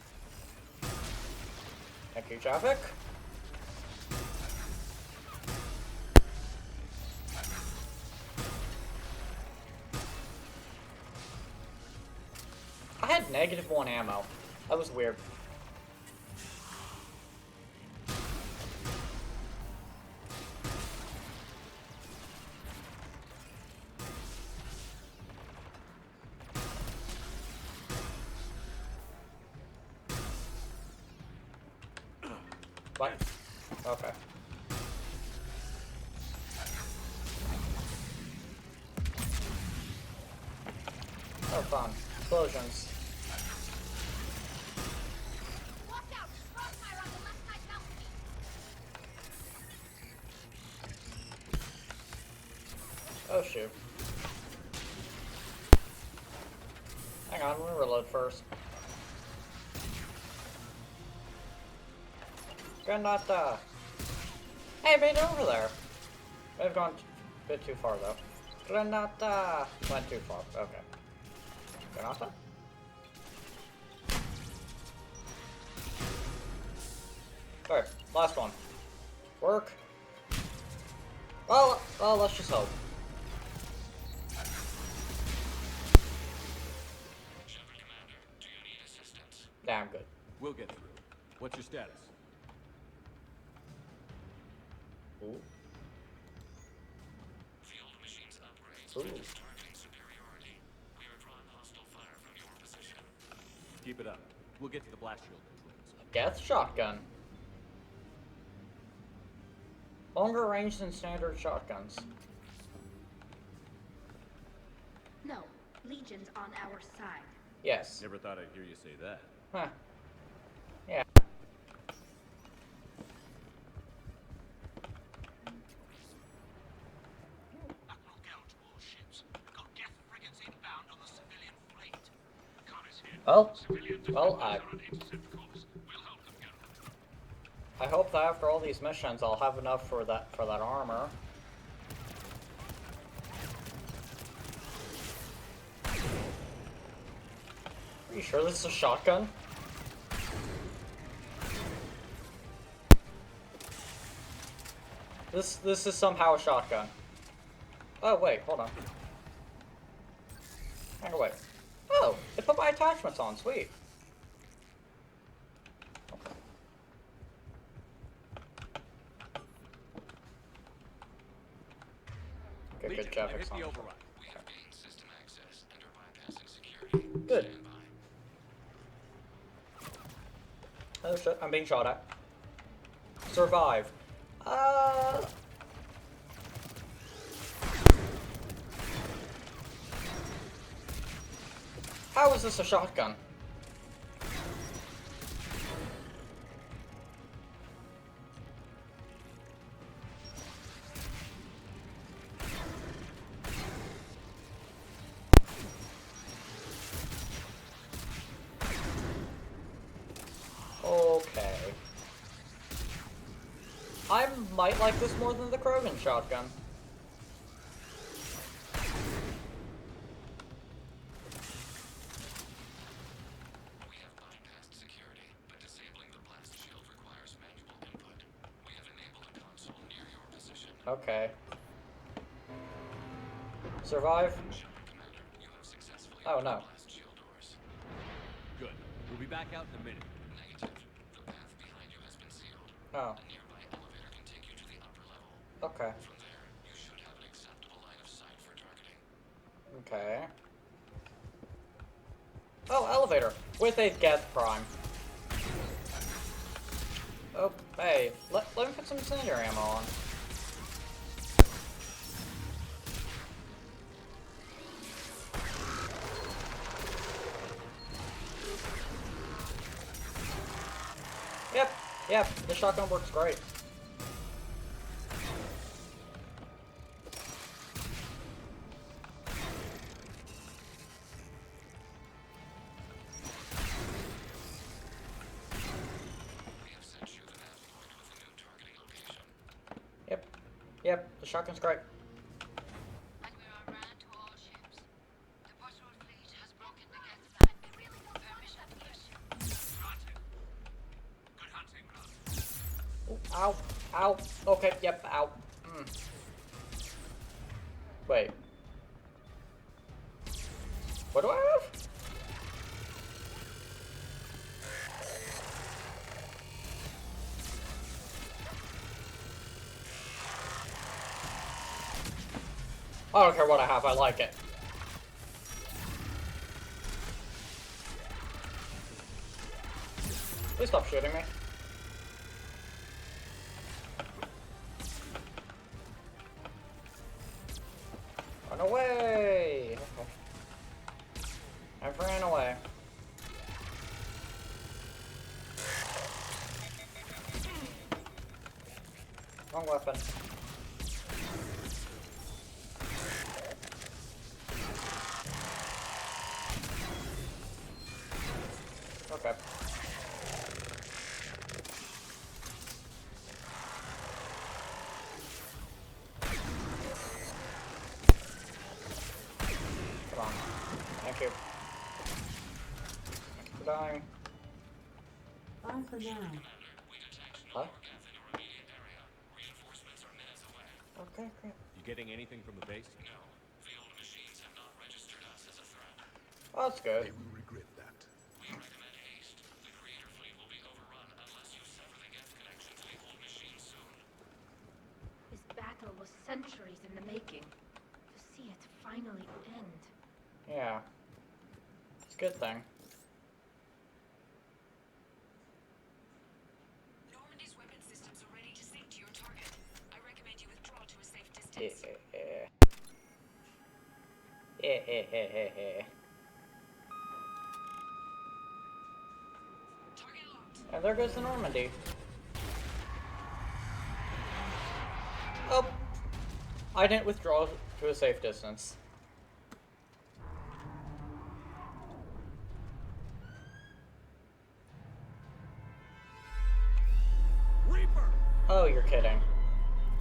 Thank you, Javik. I had -1 ammo. That was weird. What? Okay. Oh, fun. Explosions. Watch out! Crossfire on the left side balcony! Oh, shoot. Hang on, we'll reload first. Granata! Hey, I made it over there! I've gone a bit too far, though. Granata! Went too far. Okay. Granata? Alright, last one. Work. Well, let's just hope. Shepard Commander, do you need assistance? Yeah, I'm good. We'll get through. What's your status? Ooh. Field machines upgrades Ooh. produce targeting superiority. We are drawing hostile fire from your position. Keep it up. We'll get to the blast shield controls. Geth shotgun. Longer range than standard shotguns. No, Legion's on our side. Yes. Never thought I'd hear you say that. Huh. Yeah. Admiral Gouge, all ships. Got Geth frigates inbound on the civilian fleet. Connor's here. I hope that after all these missions, I'll have enough for that armor. Are you sure this is a shotgun? This is somehow a shotgun. Oh wait, hold on. Hang on, wait. Oh, it put my attachments on. Sweet. Okay, Legion, good traffic I hit sound. the override. We have gained system access and are bypassing security. Good. Stand by. Oh shit, I'm being shot at. Survive. How is this a shotgun? Okay. I might like this more than the Krogan shotgun. We have bypassed security, but disabling the blast shield requires manual input. We have enabled a console near your position. Okay. Survive? Commander, you have successfully Oh opened no. the blast shield doors. Good. We'll be back out in a minute. Negative. The path behind you has been sealed. Oh. A nearby elevator can take you to the upper level. Okay. From there, you should have an acceptable line of sight for targeting. Okay. Oh, elevator. With a Geth Prime. Oh, hey. Let me put some incendiary ammo on. Yep, the shotgun works great. Yep, the shotgun's great. And we are ran to all ships. The patrol fleet has broken the Geth line. Permission to issue. Granted. Good hunting, brother. Ooh, ow, ow. Okay, yep, ow. Wait. What do I have? I don't care what I have, I like it. Please stop shooting me. Run away! Okay. I've ran away. Wrong weapon. Okay. Come on. Thank you. Thank you for dying. Bye for now. Huh? Okay, great. You getting anything from the base? No. The old machines have not registered us as a threat. Oh, that's good. They will regret that. We recommend haste. The creator fleet will be overrun unless you sever the Geth connection to the old machine soon. This battle was centuries in the making. To see it finally end. Yeah. It's a good thing. Normandy's weapon systems are ready to sync to your target. I recommend you withdraw to a safe distance. Target locked. And there goes the Normandy. Oh! I didn't withdraw to a safe distance. Reaper! Oh, you're kidding.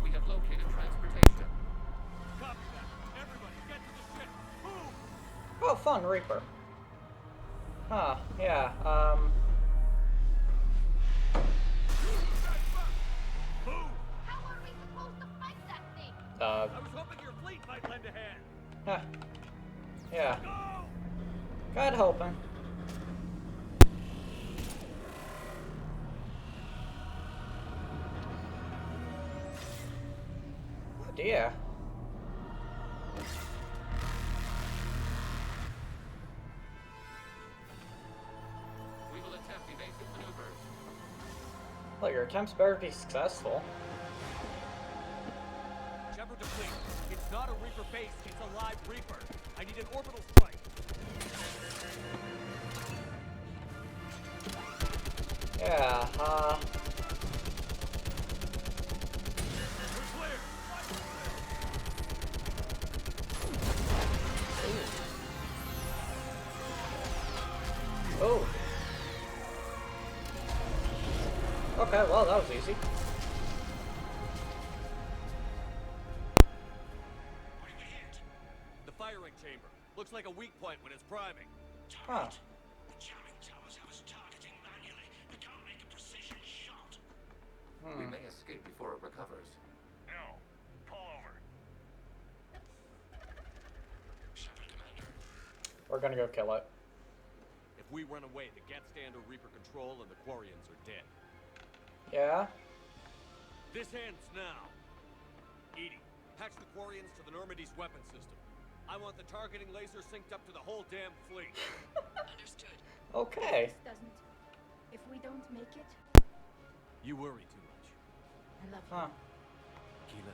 We have located transportation. Copy that. Everybody, get to the ship. Move! Oh, fun, Reaper. Huh, yeah, Move! How are we supposed to fight that thing? I was hoping your fleet might lend a hand. Huh. Yeah. Go! God helping. Oh dear. We will attempt evasive maneuvers. Well, your attempts better be successful. Shepard to fleet. It's not a Reaper base, it's a live Reaper. I need an orbital strike. Yeah, We're clear. Oh. Okay, well, that was easy. The firing chamber. Looks like a weak point when it's priming. Huh. The jamming towers have us targeting manually. We can't make a precision shot. We may escape before it recovers. No. Pull over. Shepard, Commander. We're gonna go kill it. If we run away, the Geth stand or Reaper control and the Quarians are dead. Yeah? This ends now. Edie, patch the Quarians to the Normandy's weapon system. I want the targeting laser synced up to the whole damn fleet. Understood. Okay. This doesn't. If we don't make it, You worry too much. I love you. Huh. Keela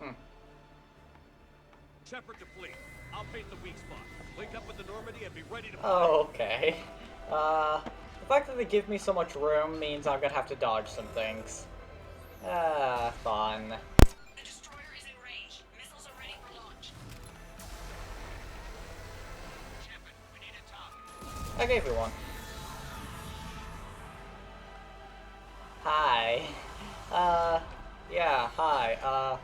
Salah. Hmm. Shepard to fleet. I'll paint the weak spot. Link up with the Normandy and be ready to fire. Oh, okay. The fact that they give me so much room means I'm gonna have to dodge some things. Fun. The destroyer is in range. Missiles are ready for launch. Shepard, we need a target. I gave you one. Hi. Yeah, hi.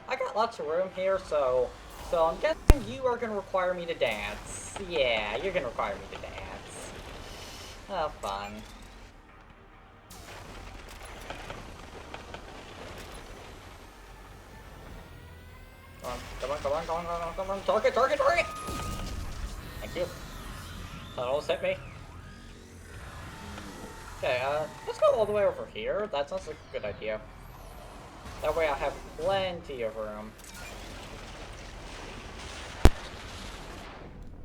I got lots of room here, so I'm guessing you are gonna require me to dance. Yeah, you're gonna require me to dance. Oh, fun. Come on. Target! Thank you. That almost hit me. Okay, let's go all the way over here. That sounds like a good idea. That way I have plenty of room.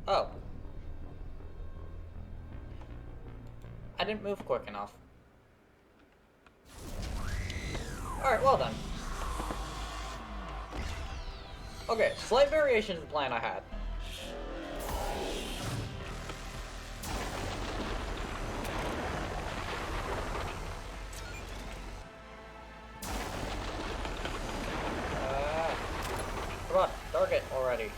Oh. I didn't move quick enough. Alright, well then. Okay, slight variation to the plan I had. Come on, target already.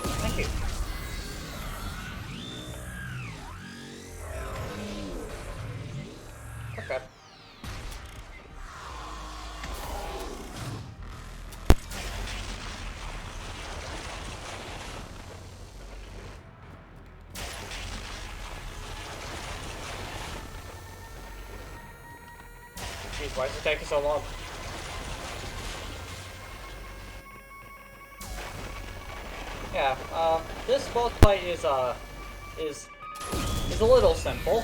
Thank you. Okay. Jeez, why is it taking so long? Yeah, this boss fight is a little simple.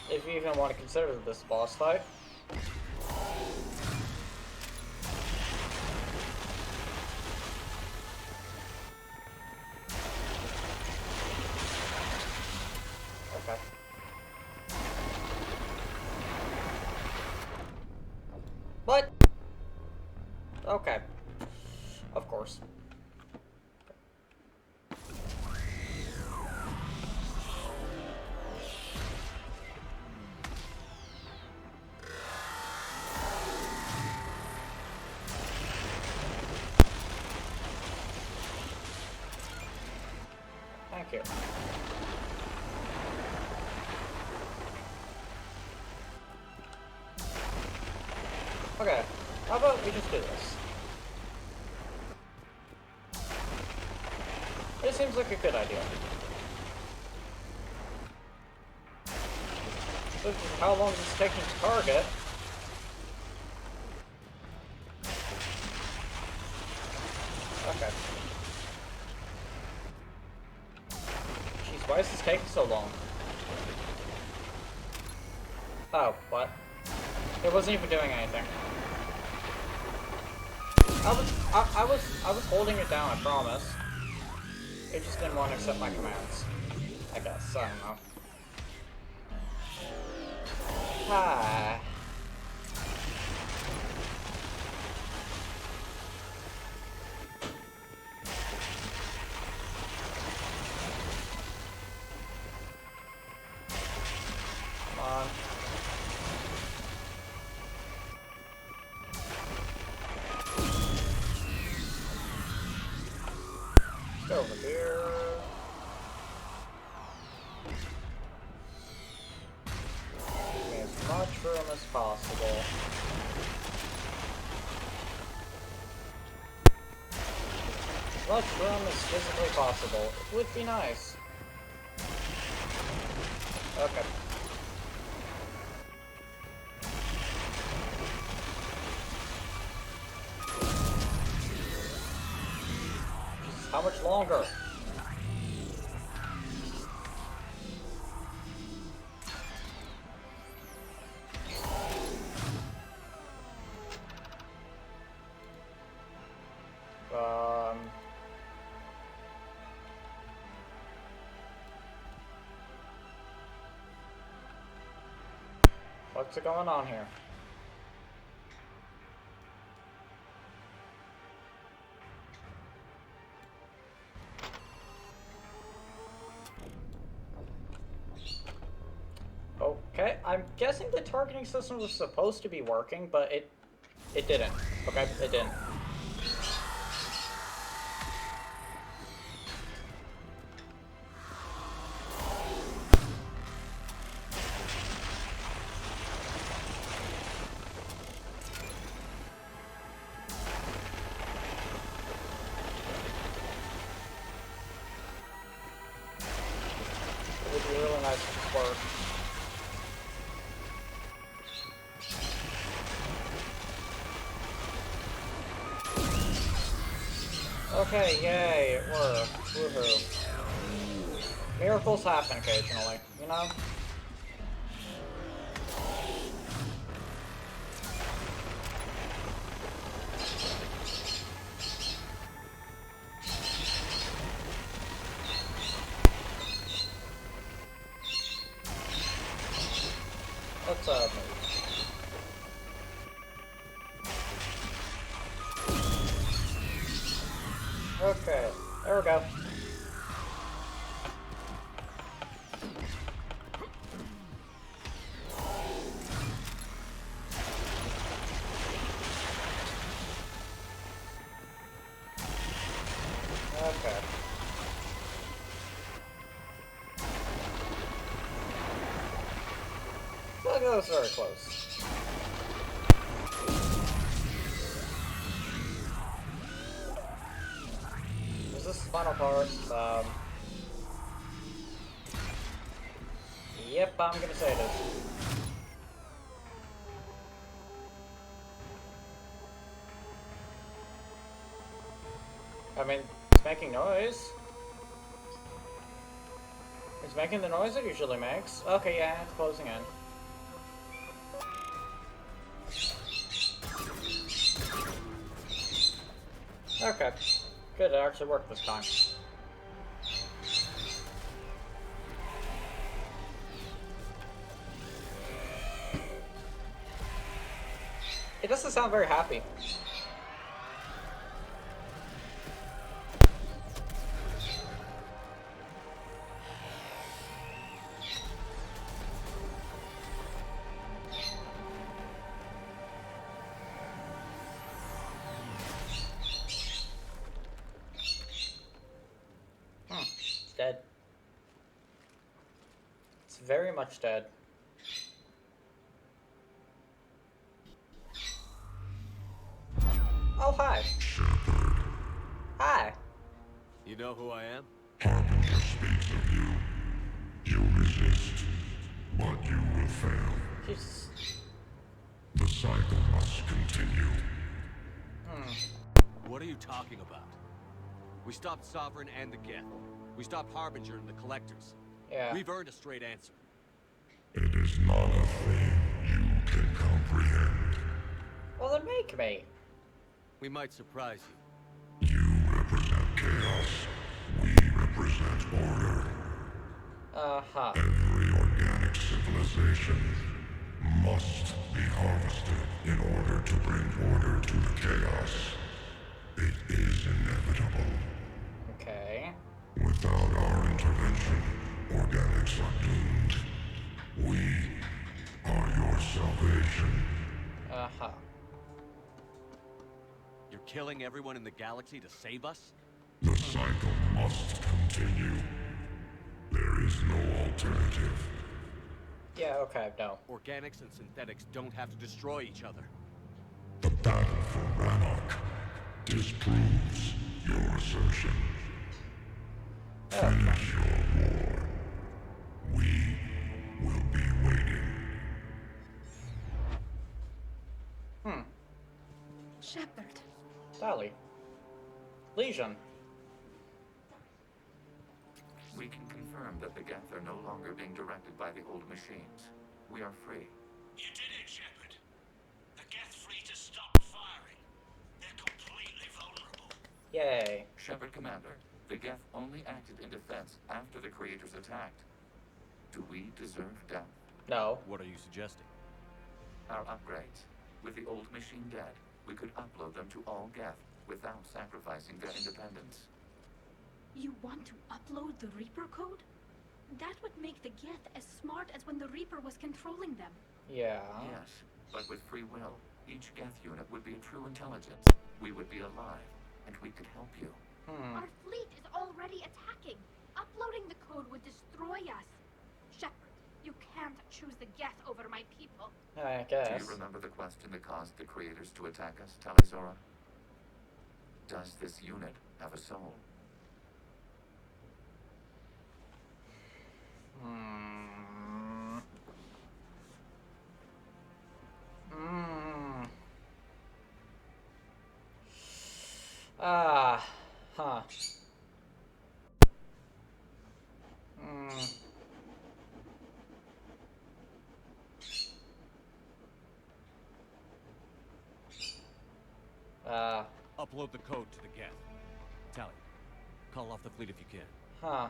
If you even want to consider this boss fight. Okay. What? Okay. Of course. Thank you. Okay, how about we just do this? This seems like a good idea. This is how long it's taking to target. Okay. She's Why is this taking so long? Oh, what? It wasn't even doing anything. I was holding it down, I promise. It just didn't want to accept my commands. I guess, I don't know. Hi. Come on. Let's go over here. Give me as much room as possible. As much room as physically possible. It would be nice. Okay. How much longer? What's going on here? Okay, I'm guessing the targeting system was supposed to be working, but it didn't. Okay, it didn't. It would be really nice if it worked. Okay, yay, it worked. Woohoo. Miracles happen occasionally, you know? Let's move. Okay, there we go. Okay. That was very close. Is this the final part? Yep, I'm gonna say it is. I mean, it's making noise. It's making the noise it usually makes. Okay, yeah, it's closing in. Okay. Good, it actually worked this time. It doesn't sound very happy. It's dead. It's very much dead. Oh, hi. Hi. You know who I am? Harper speaks of you. You resist, but you will fail. Jesus. The cycle must continue. What are you talking about? We stopped Sovereign and the Geth. We stopped Harbinger and the Collectors. Yeah. We've earned a straight answer. It is not a thing you can comprehend. Well, then make me. We might surprise you. You represent chaos. We represent order. Uh-huh. Every organic civilization must be harvested in order to bring order to the chaos. It is inevitable. Okay. Without our intervention, organics are doomed. We are your salvation. Uh-huh. You're killing everyone in the galaxy to save us? The cycle must continue. There is no alternative. Yeah, okay, no. Organics and synthetics don't have to destroy each other. The battle for Rannoch disproves your assertion. Finish your war. We will be waiting. Shepard. Sally. Legion. We can confirm that the Geth are no longer being directed by the old machines. We are free. You did it, Shepard. The Geth fleet has stopped firing. They're completely vulnerable. Yay. Shepard, Commander, the Geth only acted in defense after the Creators attacked. Do we deserve death? No. What are you suggesting? Our upgrades. With the old machine dead, we could upload them to all Geth without sacrificing their independence. You want to upload the Reaper code? That would make the Geth as smart as when the Reaper was controlling them. Yeah. Yes, but with free will, each Geth unit would be a true intelligence. We would be alive, and we could help you. Our fleet is already attacking. Uploading the code would destroy us. Shepard, you can't choose the Geth over my people. I guess. Do you remember the question that caused the Creators to attack us, Talisora? Does this unit have a soul? Huh. Upload the code to the Geth. Tally, call off the fleet if you can. Huh.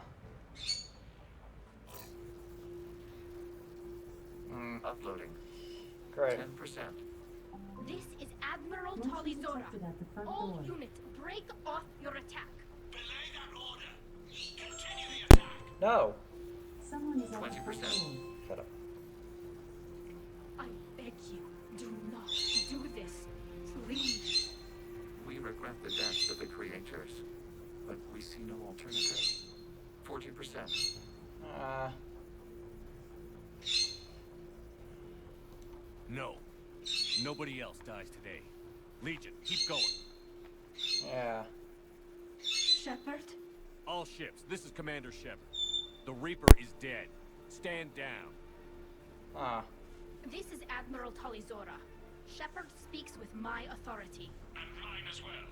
Uploading. Great. 10%. This is Admiral Talizora. All units, break off your attack. Belay that order. Continue the attack. No. 20%. Shut up. I beg you, do not do this. Please. We regret the deaths of the Creators, but we see no alternative. 40%. No. Nobody else dies today. Legion, keep going. Yeah. Shepard? All ships, this is Commander Shepard. The Reaper is dead. Stand down. This is Admiral Talizora. Shepard speaks with my authority. And mine as well.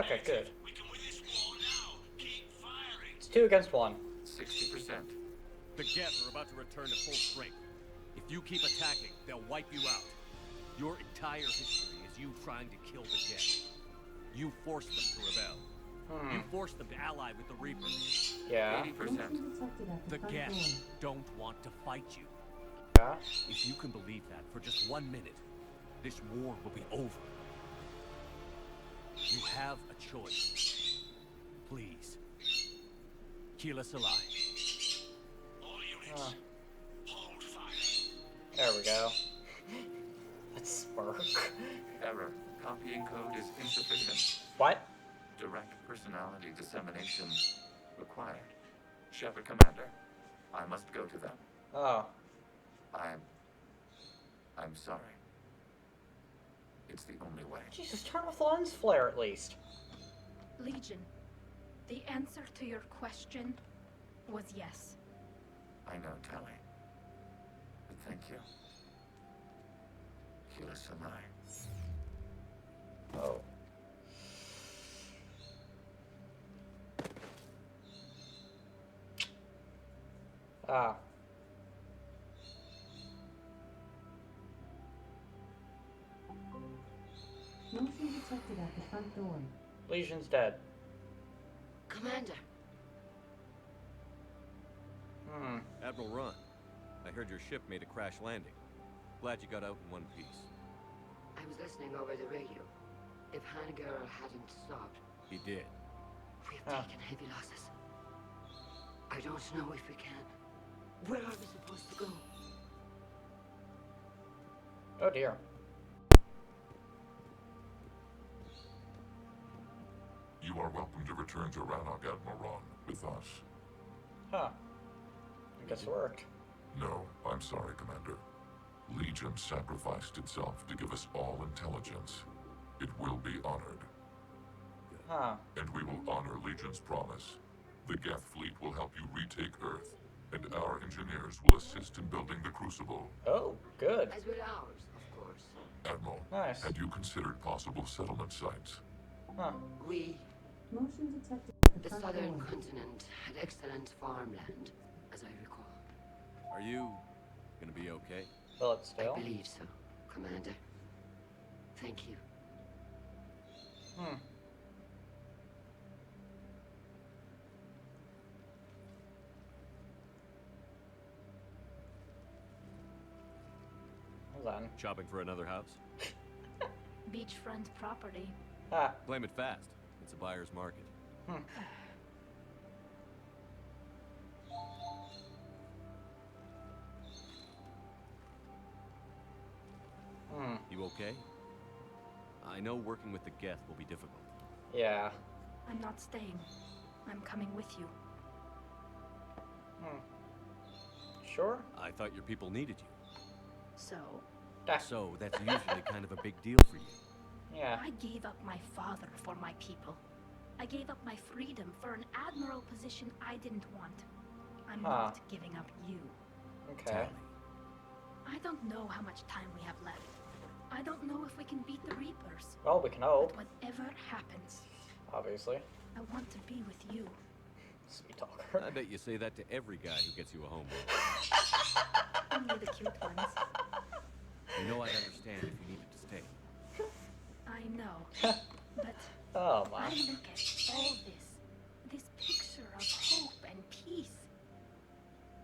Okay, good. We can win this war now. Keep firing. It's 2 against 1. 60%. The Geth are about to return to full strength. If you keep attacking, they'll wipe you out. Your entire history is you trying to kill the Geth. You forced them to rebel. You forced them to ally with the Reapers. Yeah. 80%. The Geth don't want to fight you. Yeah. If you can believe that for just 1 minute, this war will be over. You have a choice. Please. Keep us alive. All units, hold fire. There we go. Let's smirk. Error. Copying code is insufficient. What? Direct personality dissemination required. Shepard, Commander, I must go to them. Oh. I'm sorry. It's the only way. Jesus, turn off the lens flare at least. Legion, the answer to your question was yes. I know, Tally. But thank you. Keep us alive. Oh. Ah. Motion detected at the front door. Legion's dead. Commander. Admiral Ron, I heard your ship made a crash landing. Glad you got out in one piece. I was listening over the radio. If Hangar hadn't stopped... He did. We've taken heavy losses. I don't know if we can. Where are we supposed to go? Oh dear. You are welcome to return to Rannoch, Admiral Ron, with us. Huh. I guess it worked. No, I'm sorry, Commander. Legion sacrificed itself to give us all intelligence. It will be honored. Huh. And we will honor Legion's promise. The Geth fleet will help you retake Earth, and our engineers will assist in building the Crucible. Oh, good. As will ours, of course. Admiral, nice. Had you considered possible settlement sites? Huh. We... Motion detected at The the front southern door. continent had excellent farmland, as I recall. Are you gonna be okay? Philip still? I believe so, Commander. Thank you. Hold on. Shopping for another house? Beachfront property. Ah. Claim it fast. It's a buyer's market. You okay? I know working with the Geth will be difficult. Yeah. I'm not staying. I'm coming with you. Sure? I thought your people needed you. So? So that's usually kind of a big deal for you. Yeah. I gave up my father for my people. I gave up my freedom for an admiral position I didn't want. I'm not giving up you. Okay. I don't know how much time we have left. I don't know if we can beat the Reapers. Well, we can hope. But whatever happens, obviously. I want to be with you. Sweet talker. I bet you say that to every guy who gets you a home. Only the cute ones. You know I'd understand if you needed to stay. I know. But oh my. I look at all this picture of hope and peace.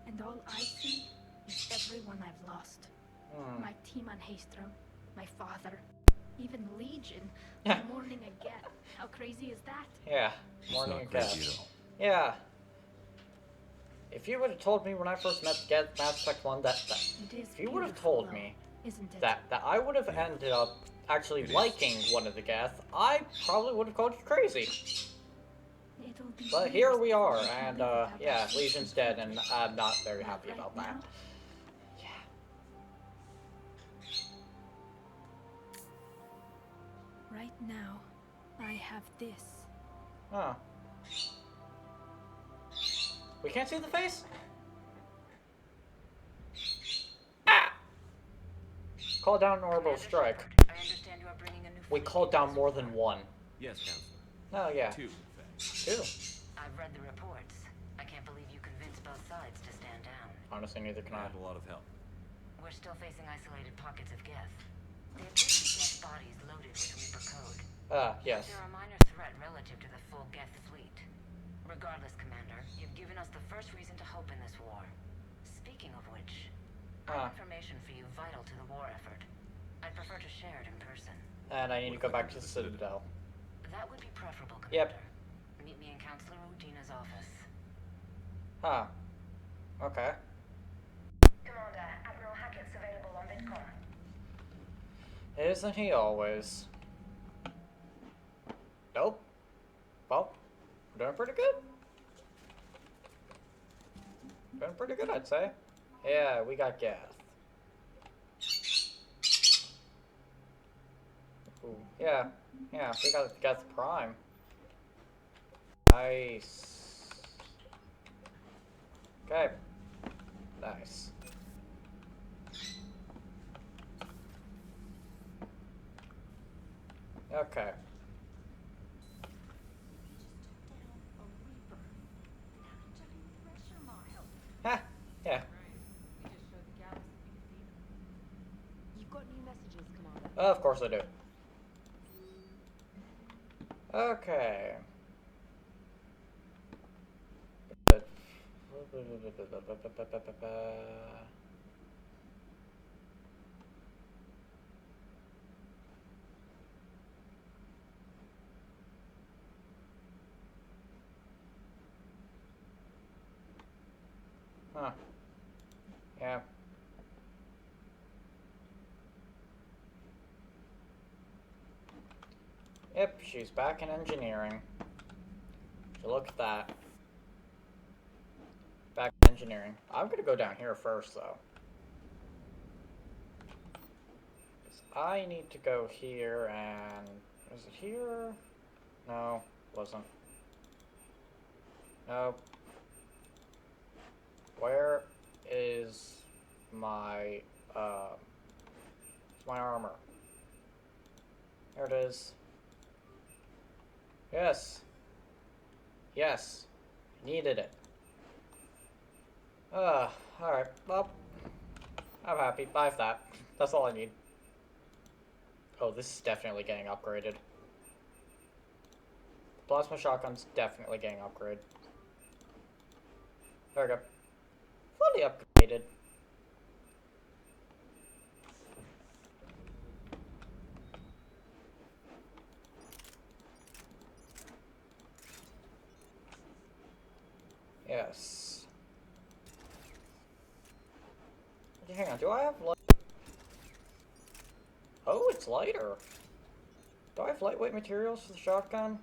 And all I see is everyone I've lost. My team on Haystrom, my father, even Legion, mourning again. How crazy is that? Yeah, mourning again. Yeah. If you would have told me when I first met Geth Mass Effect 1 if you would have told me that I would have ended up actually liking one of the Geth, I probably would have called you crazy. But here we are, and yeah, Legion's dead, and I'm not very happy about that. Yeah. Right now, I have this. Huh. We can't see the face? Ah! Call down an orbital strike. I understand you are bringing a new We called down more than one. Yes, Counselor. Oh, yeah. Two, in fact. Two. I've read the reports. I can't believe you convinced both sides to stand down. Honestly, neither can I. Had a lot of help. We're still facing isolated pockets of Geth. They appear to be Geth bodies loaded with Reaper code. Yes. They're a minor threat relative to the full Geth fleet. Regardless, Commander, you've given us the first reason to hope in this war. Speaking of which, I have information for you vital to the war effort. I'd prefer to share it in person. And I need to go back to the Citadel. That would be preferable, Commander. Yep. Meet me in Counselor Udina's office. Huh. Okay. Commander, Admiral Hackett's available on VidCon. Isn't he always? Nope. Well, we're doing pretty good. Doing pretty good, I'd say. Yeah, we got Geth. Ooh, yeah, we got Geth Prime. Nice. Okay. Nice. Okay. Huh. Of course I do. Okay. Huh. Yeah. Yep, she's back in engineering. So look at that. Back in engineering. I'm gonna go down here first, though. I need to go here and... is it here? No, wasn't. Nope. Where is my, my armor? There it is. Yes. Yes. Needed it. Alright. Well, I'm happy. I have that. That's all I need. Oh, this is definitely getting upgraded. Plasma shotgun's definitely getting upgraded. There we go. Fully upgraded. Yes. Hang on, do I have light? Oh, it's lighter. Do I have lightweight materials for the shotgun?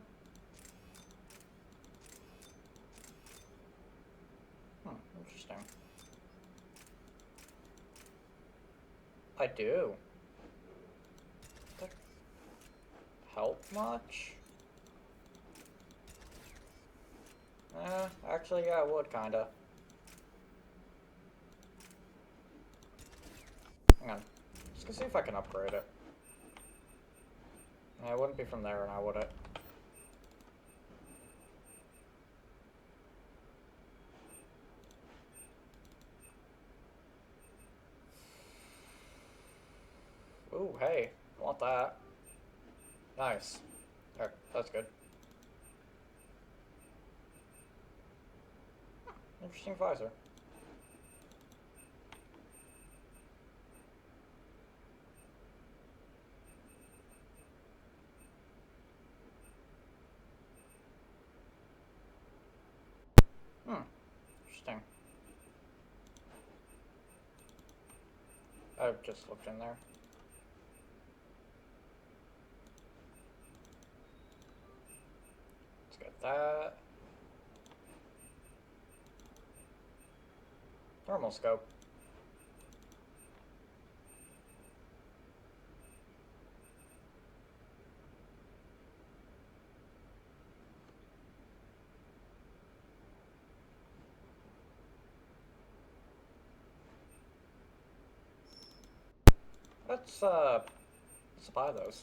Interesting. I do. Does that help much? Actually, yeah, it would, kinda. Hang on. Just gonna see if I can upgrade it. Yeah, it wouldn't be from there now, would it? Ooh, hey. I want that. Nice. There, that's good. Interesting visor. Interesting. I've just looked in there. Let's get that. Thermal scope. Let's buy those.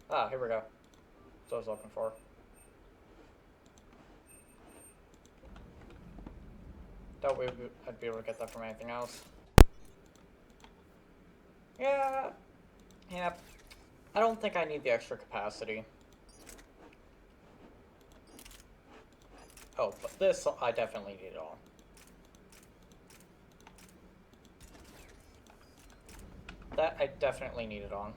Ah, here we go. That's what I was looking for. Doubt I'd be able to get that from anything else. Yeah. Yeah. I don't think I need the extra capacity. Oh, but this I definitely need it all. That I definitely need it on.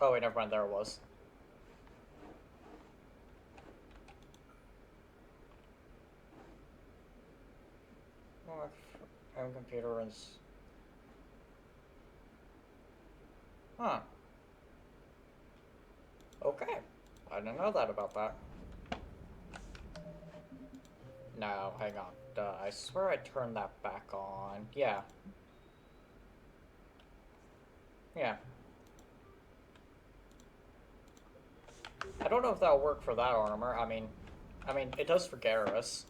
Oh wait, never mind, there it was. Home computer is... Huh. Okay. I didn't know that about that. No, hang on. I swear I turned that back on. Yeah. Yeah. I don't know if that'll work for that armor. I mean, it does for Garrus.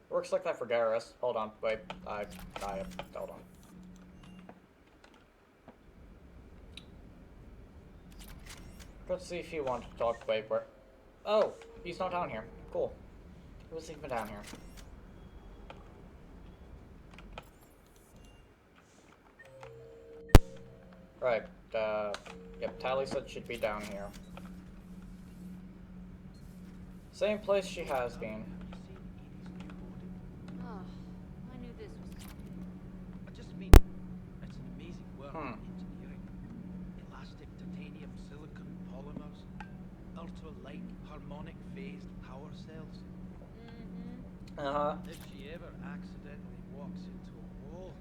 It works like that for Garrus. Hold on, wait. Hold on. Let's see if you want to talk. Wait, where? Oh, he's not down here. Cool. Who's even down here? Right, yep, Tally said she'd be down here. Same place she has been. Oh, I knew this was... I just mean, it's an amazing work in engineering. Elastic titanium silicon polymers, ultra-light harmonic phased power cells. If she ever accidentally walks into a wall,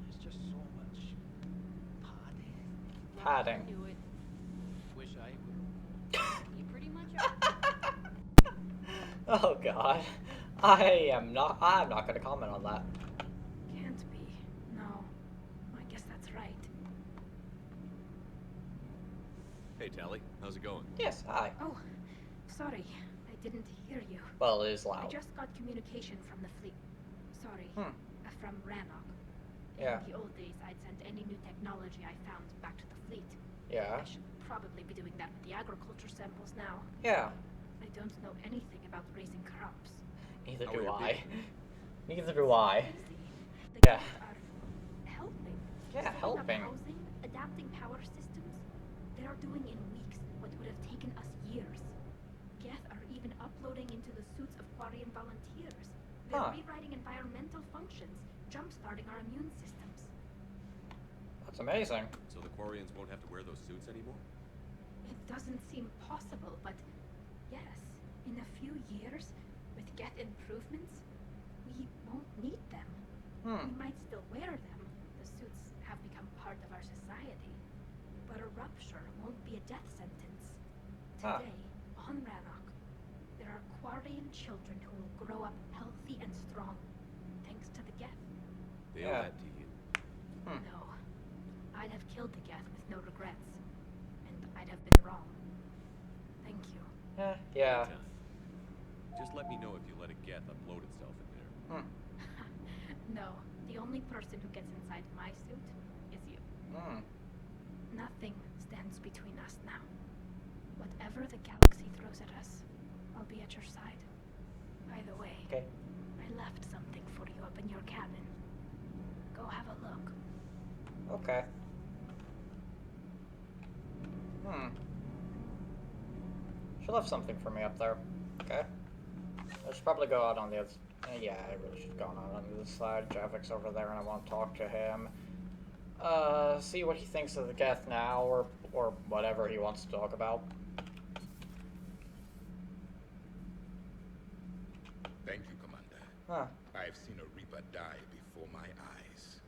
there's just so much padding. I knew it. Wish I would. You pretty much are. Oh god. I'm not gonna comment on that. Can't be. No. I guess that's right. Hey, Tally. How's it going? Yes, hi. Oh, sorry. I didn't hear you. Well, it is loud. I just got communication from the fleet. Sorry. From Rannoch. Yeah. In the old days, I'd send any new technology I found back to the fleet. Yeah. I should probably be doing that with the agriculture samples now. Yeah. I don't know anything about raising crops. Neither How do are I. you? Neither do I. The Yeah. Geth are helping. Yeah, Setting up helping. housing, adapting power systems. They are doing in weeks what would have taken us years. Geth are even uploading into the suits of Quarian volunteers. They're rewriting environmental functions, jump-starting our immune systems. That's amazing. So the Quarians won't have to wear those suits anymore? It doesn't seem possible, but yes, in a few years, with Geth improvements, we won't need them. We might still wear them. The suits have become part of our society. But a rupture won't be a death sentence. Today, on Rannoch, there are Quarian children who will grow up healthy and strong, thanks to the Geth. They owe that to you. No. I'd have killed the Geth with no regrets. And I'd have been wrong. Thank you. Yeah. Just let me know if you let a Geth upload itself in there. No. The only person who gets inside my suit is you. Nothing stands between us now. Whatever the galaxy throws at us, I'll be at your side. By the way, I left something for you up in your cabin. Go have a look. Okay. She left something for me up there. Okay. I should probably go out on the other... yeah, I really should go out on the other side. Javik's over there and I want to talk to him. See what he thinks of the Geth now, or whatever he wants to talk about. Thank you, Commander. I've seen a Reaper die before my eyes.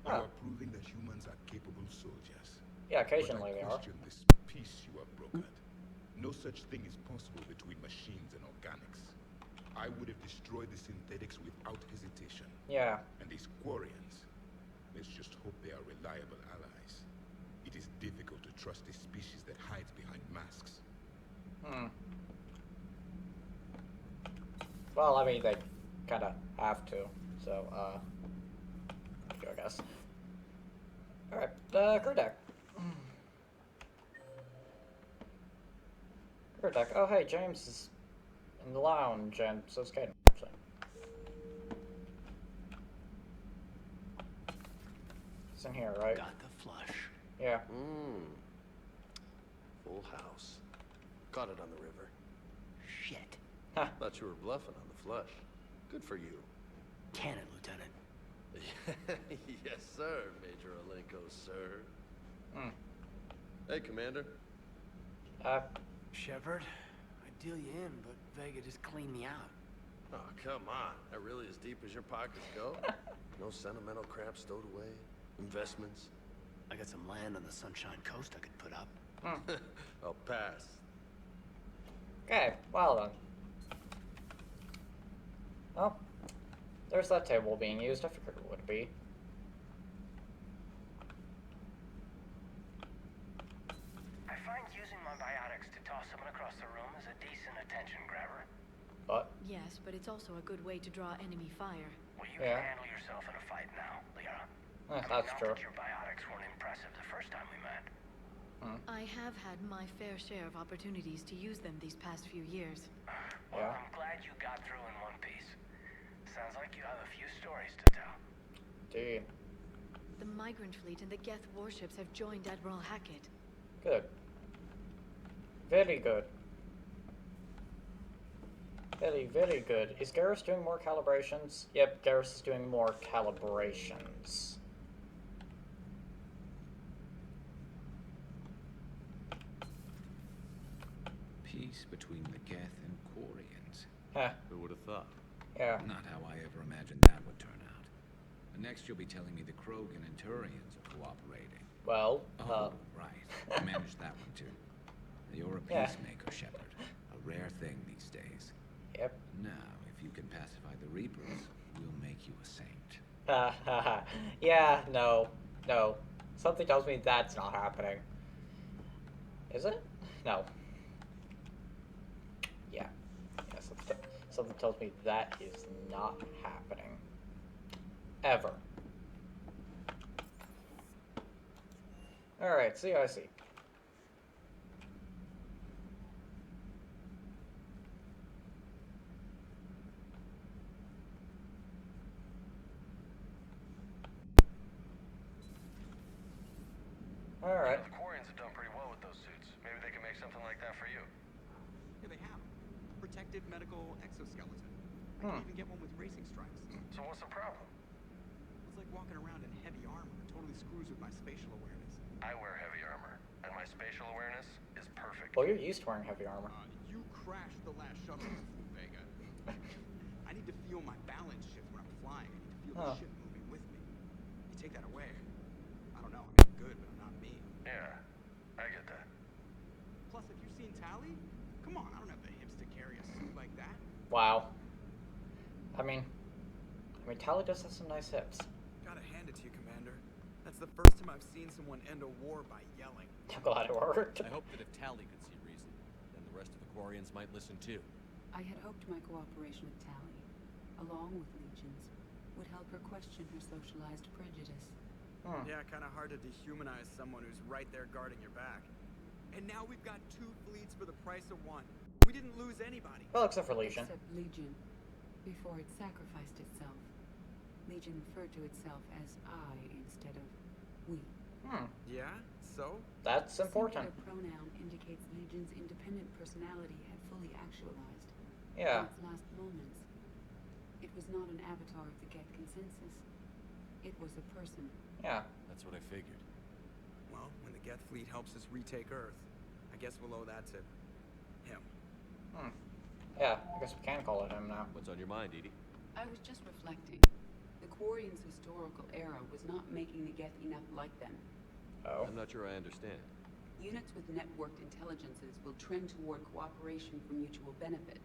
You are proving that humans are capable soldiers. Yeah, occasionally but I they are. question this peace you have brokered. No such thing is possible between machines and organics. I would have destroyed the synthetics without hesitation. Yeah. And these Quarians, let's just hope they are reliable allies. It is difficult to trust a species that hides behind masks. Well, I mean, they kind of have to, so, I guess. Alright, crew deck. Crew deck. Oh, hey, James is in the lounge, and so is Caden, actually. He's in here, right? Got the flush. Yeah. Full house. Caught it on the river. Shit. Thought you were bluffing on the flush. Good for you. Can it, Lieutenant? Yes, sir, Major Alenko, sir. Hey, Commander. Shepard, I'd deal you in, but Vega just cleaned me out. Oh, come on. That really as deep as your pockets go? No sentimental crap stowed away? Investments? I got some land on the Sunshine Coast I could put up. I'll pass. Okay, well then. Oh, there's that table being used. I figured it would be. I find using my biotics to toss someone across the room is a decent attention grabber. But? Yes, but it's also a good way to draw enemy fire. Well, you can handle yourself in a fight now, Liara. That's not true. that your biotics weren't impressive the first time we met. I have had my fair share of opportunities to use them these past few years. Well, I'm glad you got through in one piece. like you have a few stories to tell. Dude. The migrant fleet and the Geth warships have joined Admiral Hackett. Good. Very good. Very, very good. Is Garrus doing more calibrations? Yep, Garrus is doing more calibrations. Peace between the Geth and Quarians. Huh. Who would have thought? Yeah. Not how I ever imagined that would turn out. And next you'll be telling me the Krogan and Turians are cooperating. Well, right. I managed that one too. You're a peacemaker, Shepard. A rare thing these days. Yep. Now, if you can pacify the Reapers, we'll make you a saint. Yeah, no. No. Something tells me that's not happening. Is it? No. Yeah. Yeah, something tells me that is not happening. Ever. Alright, I see. Alright. The Quarians have done pretty well with those suits. Maybe they can make something like that for you. Yeah, they have. Protective medical exoskeleton. I can even get one with racing stripes. So what's the problem? It's like walking around in heavy armor. It totally screws with my spatial awareness. I wear heavy armor, and my spatial awareness is perfect. Well, you're used to wearing heavy armor. You crashed the last shuttle with Vega. I need to feel my balance shift when I'm flying. I need to feel the ship moving with me. You take that away, I don't know. I'm good, but I'm not me. Yeah, I get that. Plus, have you seen Tally? Come on, I don't have the hips to carry a suit like that. Wow. I mean, Tally does have some nice hips. Gotta hand it to you, Commander. That's the first time I've seen someone end a war by yelling. I'm glad it worked. I hope that if Tally could see reason, then the rest of the Quarians might listen too. I had hoped my cooperation with Tally, along with Legions, would help her question her socialized prejudice. Yeah, kind of hard to dehumanize someone who's right there guarding your back. And now we've got 2 fleets for the price of 1. We didn't lose anybody. Well, except for Legion. Except Legion, before it sacrificed itself. Legion referred to itself as I instead of we. Yeah? So? That's important. The pronoun indicates Legion's independent personality had fully actualized. Yeah. In its last moments, it was not an avatar of the Geth consensus. It was a person. Yeah. That's what I figured. Well, when the Geth fleet helps us retake Earth, I guess we'll owe that to him. Yeah, I guess we can call it him now. What's on your mind, Edie? I was just reflecting. The Quarians' historical era was not making the Geth enough like them. Oh. I'm not sure I understand. Units with networked intelligences will trend toward cooperation for mutual benefit.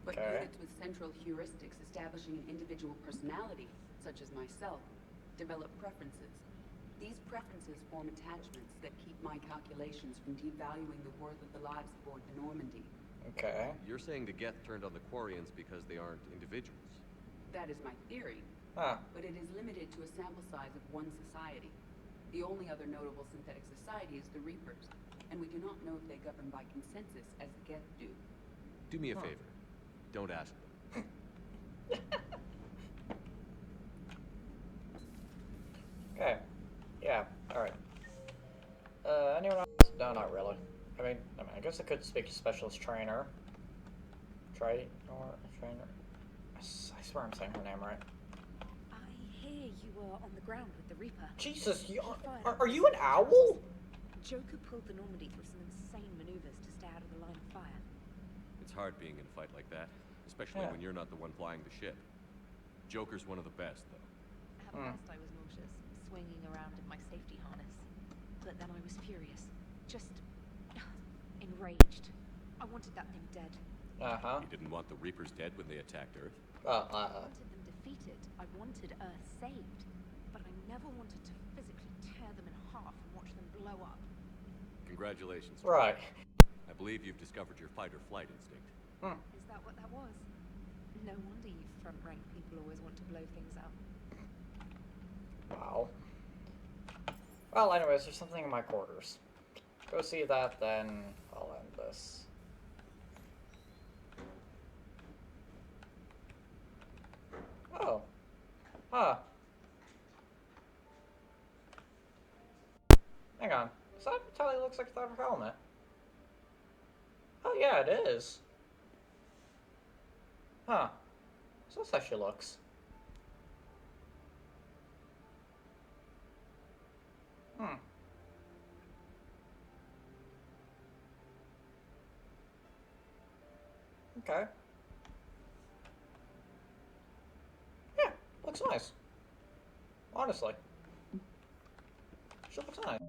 But units with central heuristics establishing an individual personality, such as myself, develop preferences. These preferences form attachments that keep my calculations from devaluing the worth of the lives aboard the Normandy. Okay. You're saying the Geth turned on the Quarians because they aren't individuals. That is my theory. But it is limited to a sample size of one society. The only other notable synthetic society is the Reapers, and we do not know if they govern by consensus as the Geth do. Do me a favor. Don't ask them. Okay. Yeah, alright. Anyone else? No, not really. I mean, I guess I could speak to Specialist Trainer. Trainer. I swear I'm saying her name right. I hear you were on the ground with the Reaper. Jesus, are you an owl? Joker pulled the Normandy through some insane maneuvers to stay out of the line of fire. It's hard being in a fight like that, especially when you're not the one flying the ship. Joker's one of the best, though. At first I was nauseous, swinging around in my safety harness. But then I was furious. Just enraged. I wanted that thing dead. You didn't want the Reapers dead when they attacked Earth? I wanted them defeated. I wanted Earth saved. But I never wanted to physically tear them in half and watch them blow up. Congratulations. Right. I believe you've discovered your fight-or-flight instinct. Is that what that was? No wonder you front-rank people always want to blow things up. Wow. Well, anyways, there's something in my quarters. Go see that, then I'll end this. Oh. Huh. Hang on. Does that totally looks like a type of helmet? Oh yeah, it is. Huh. So that's how she looks. Hmm. Okay. Yeah, looks nice. Honestly. She looks nice.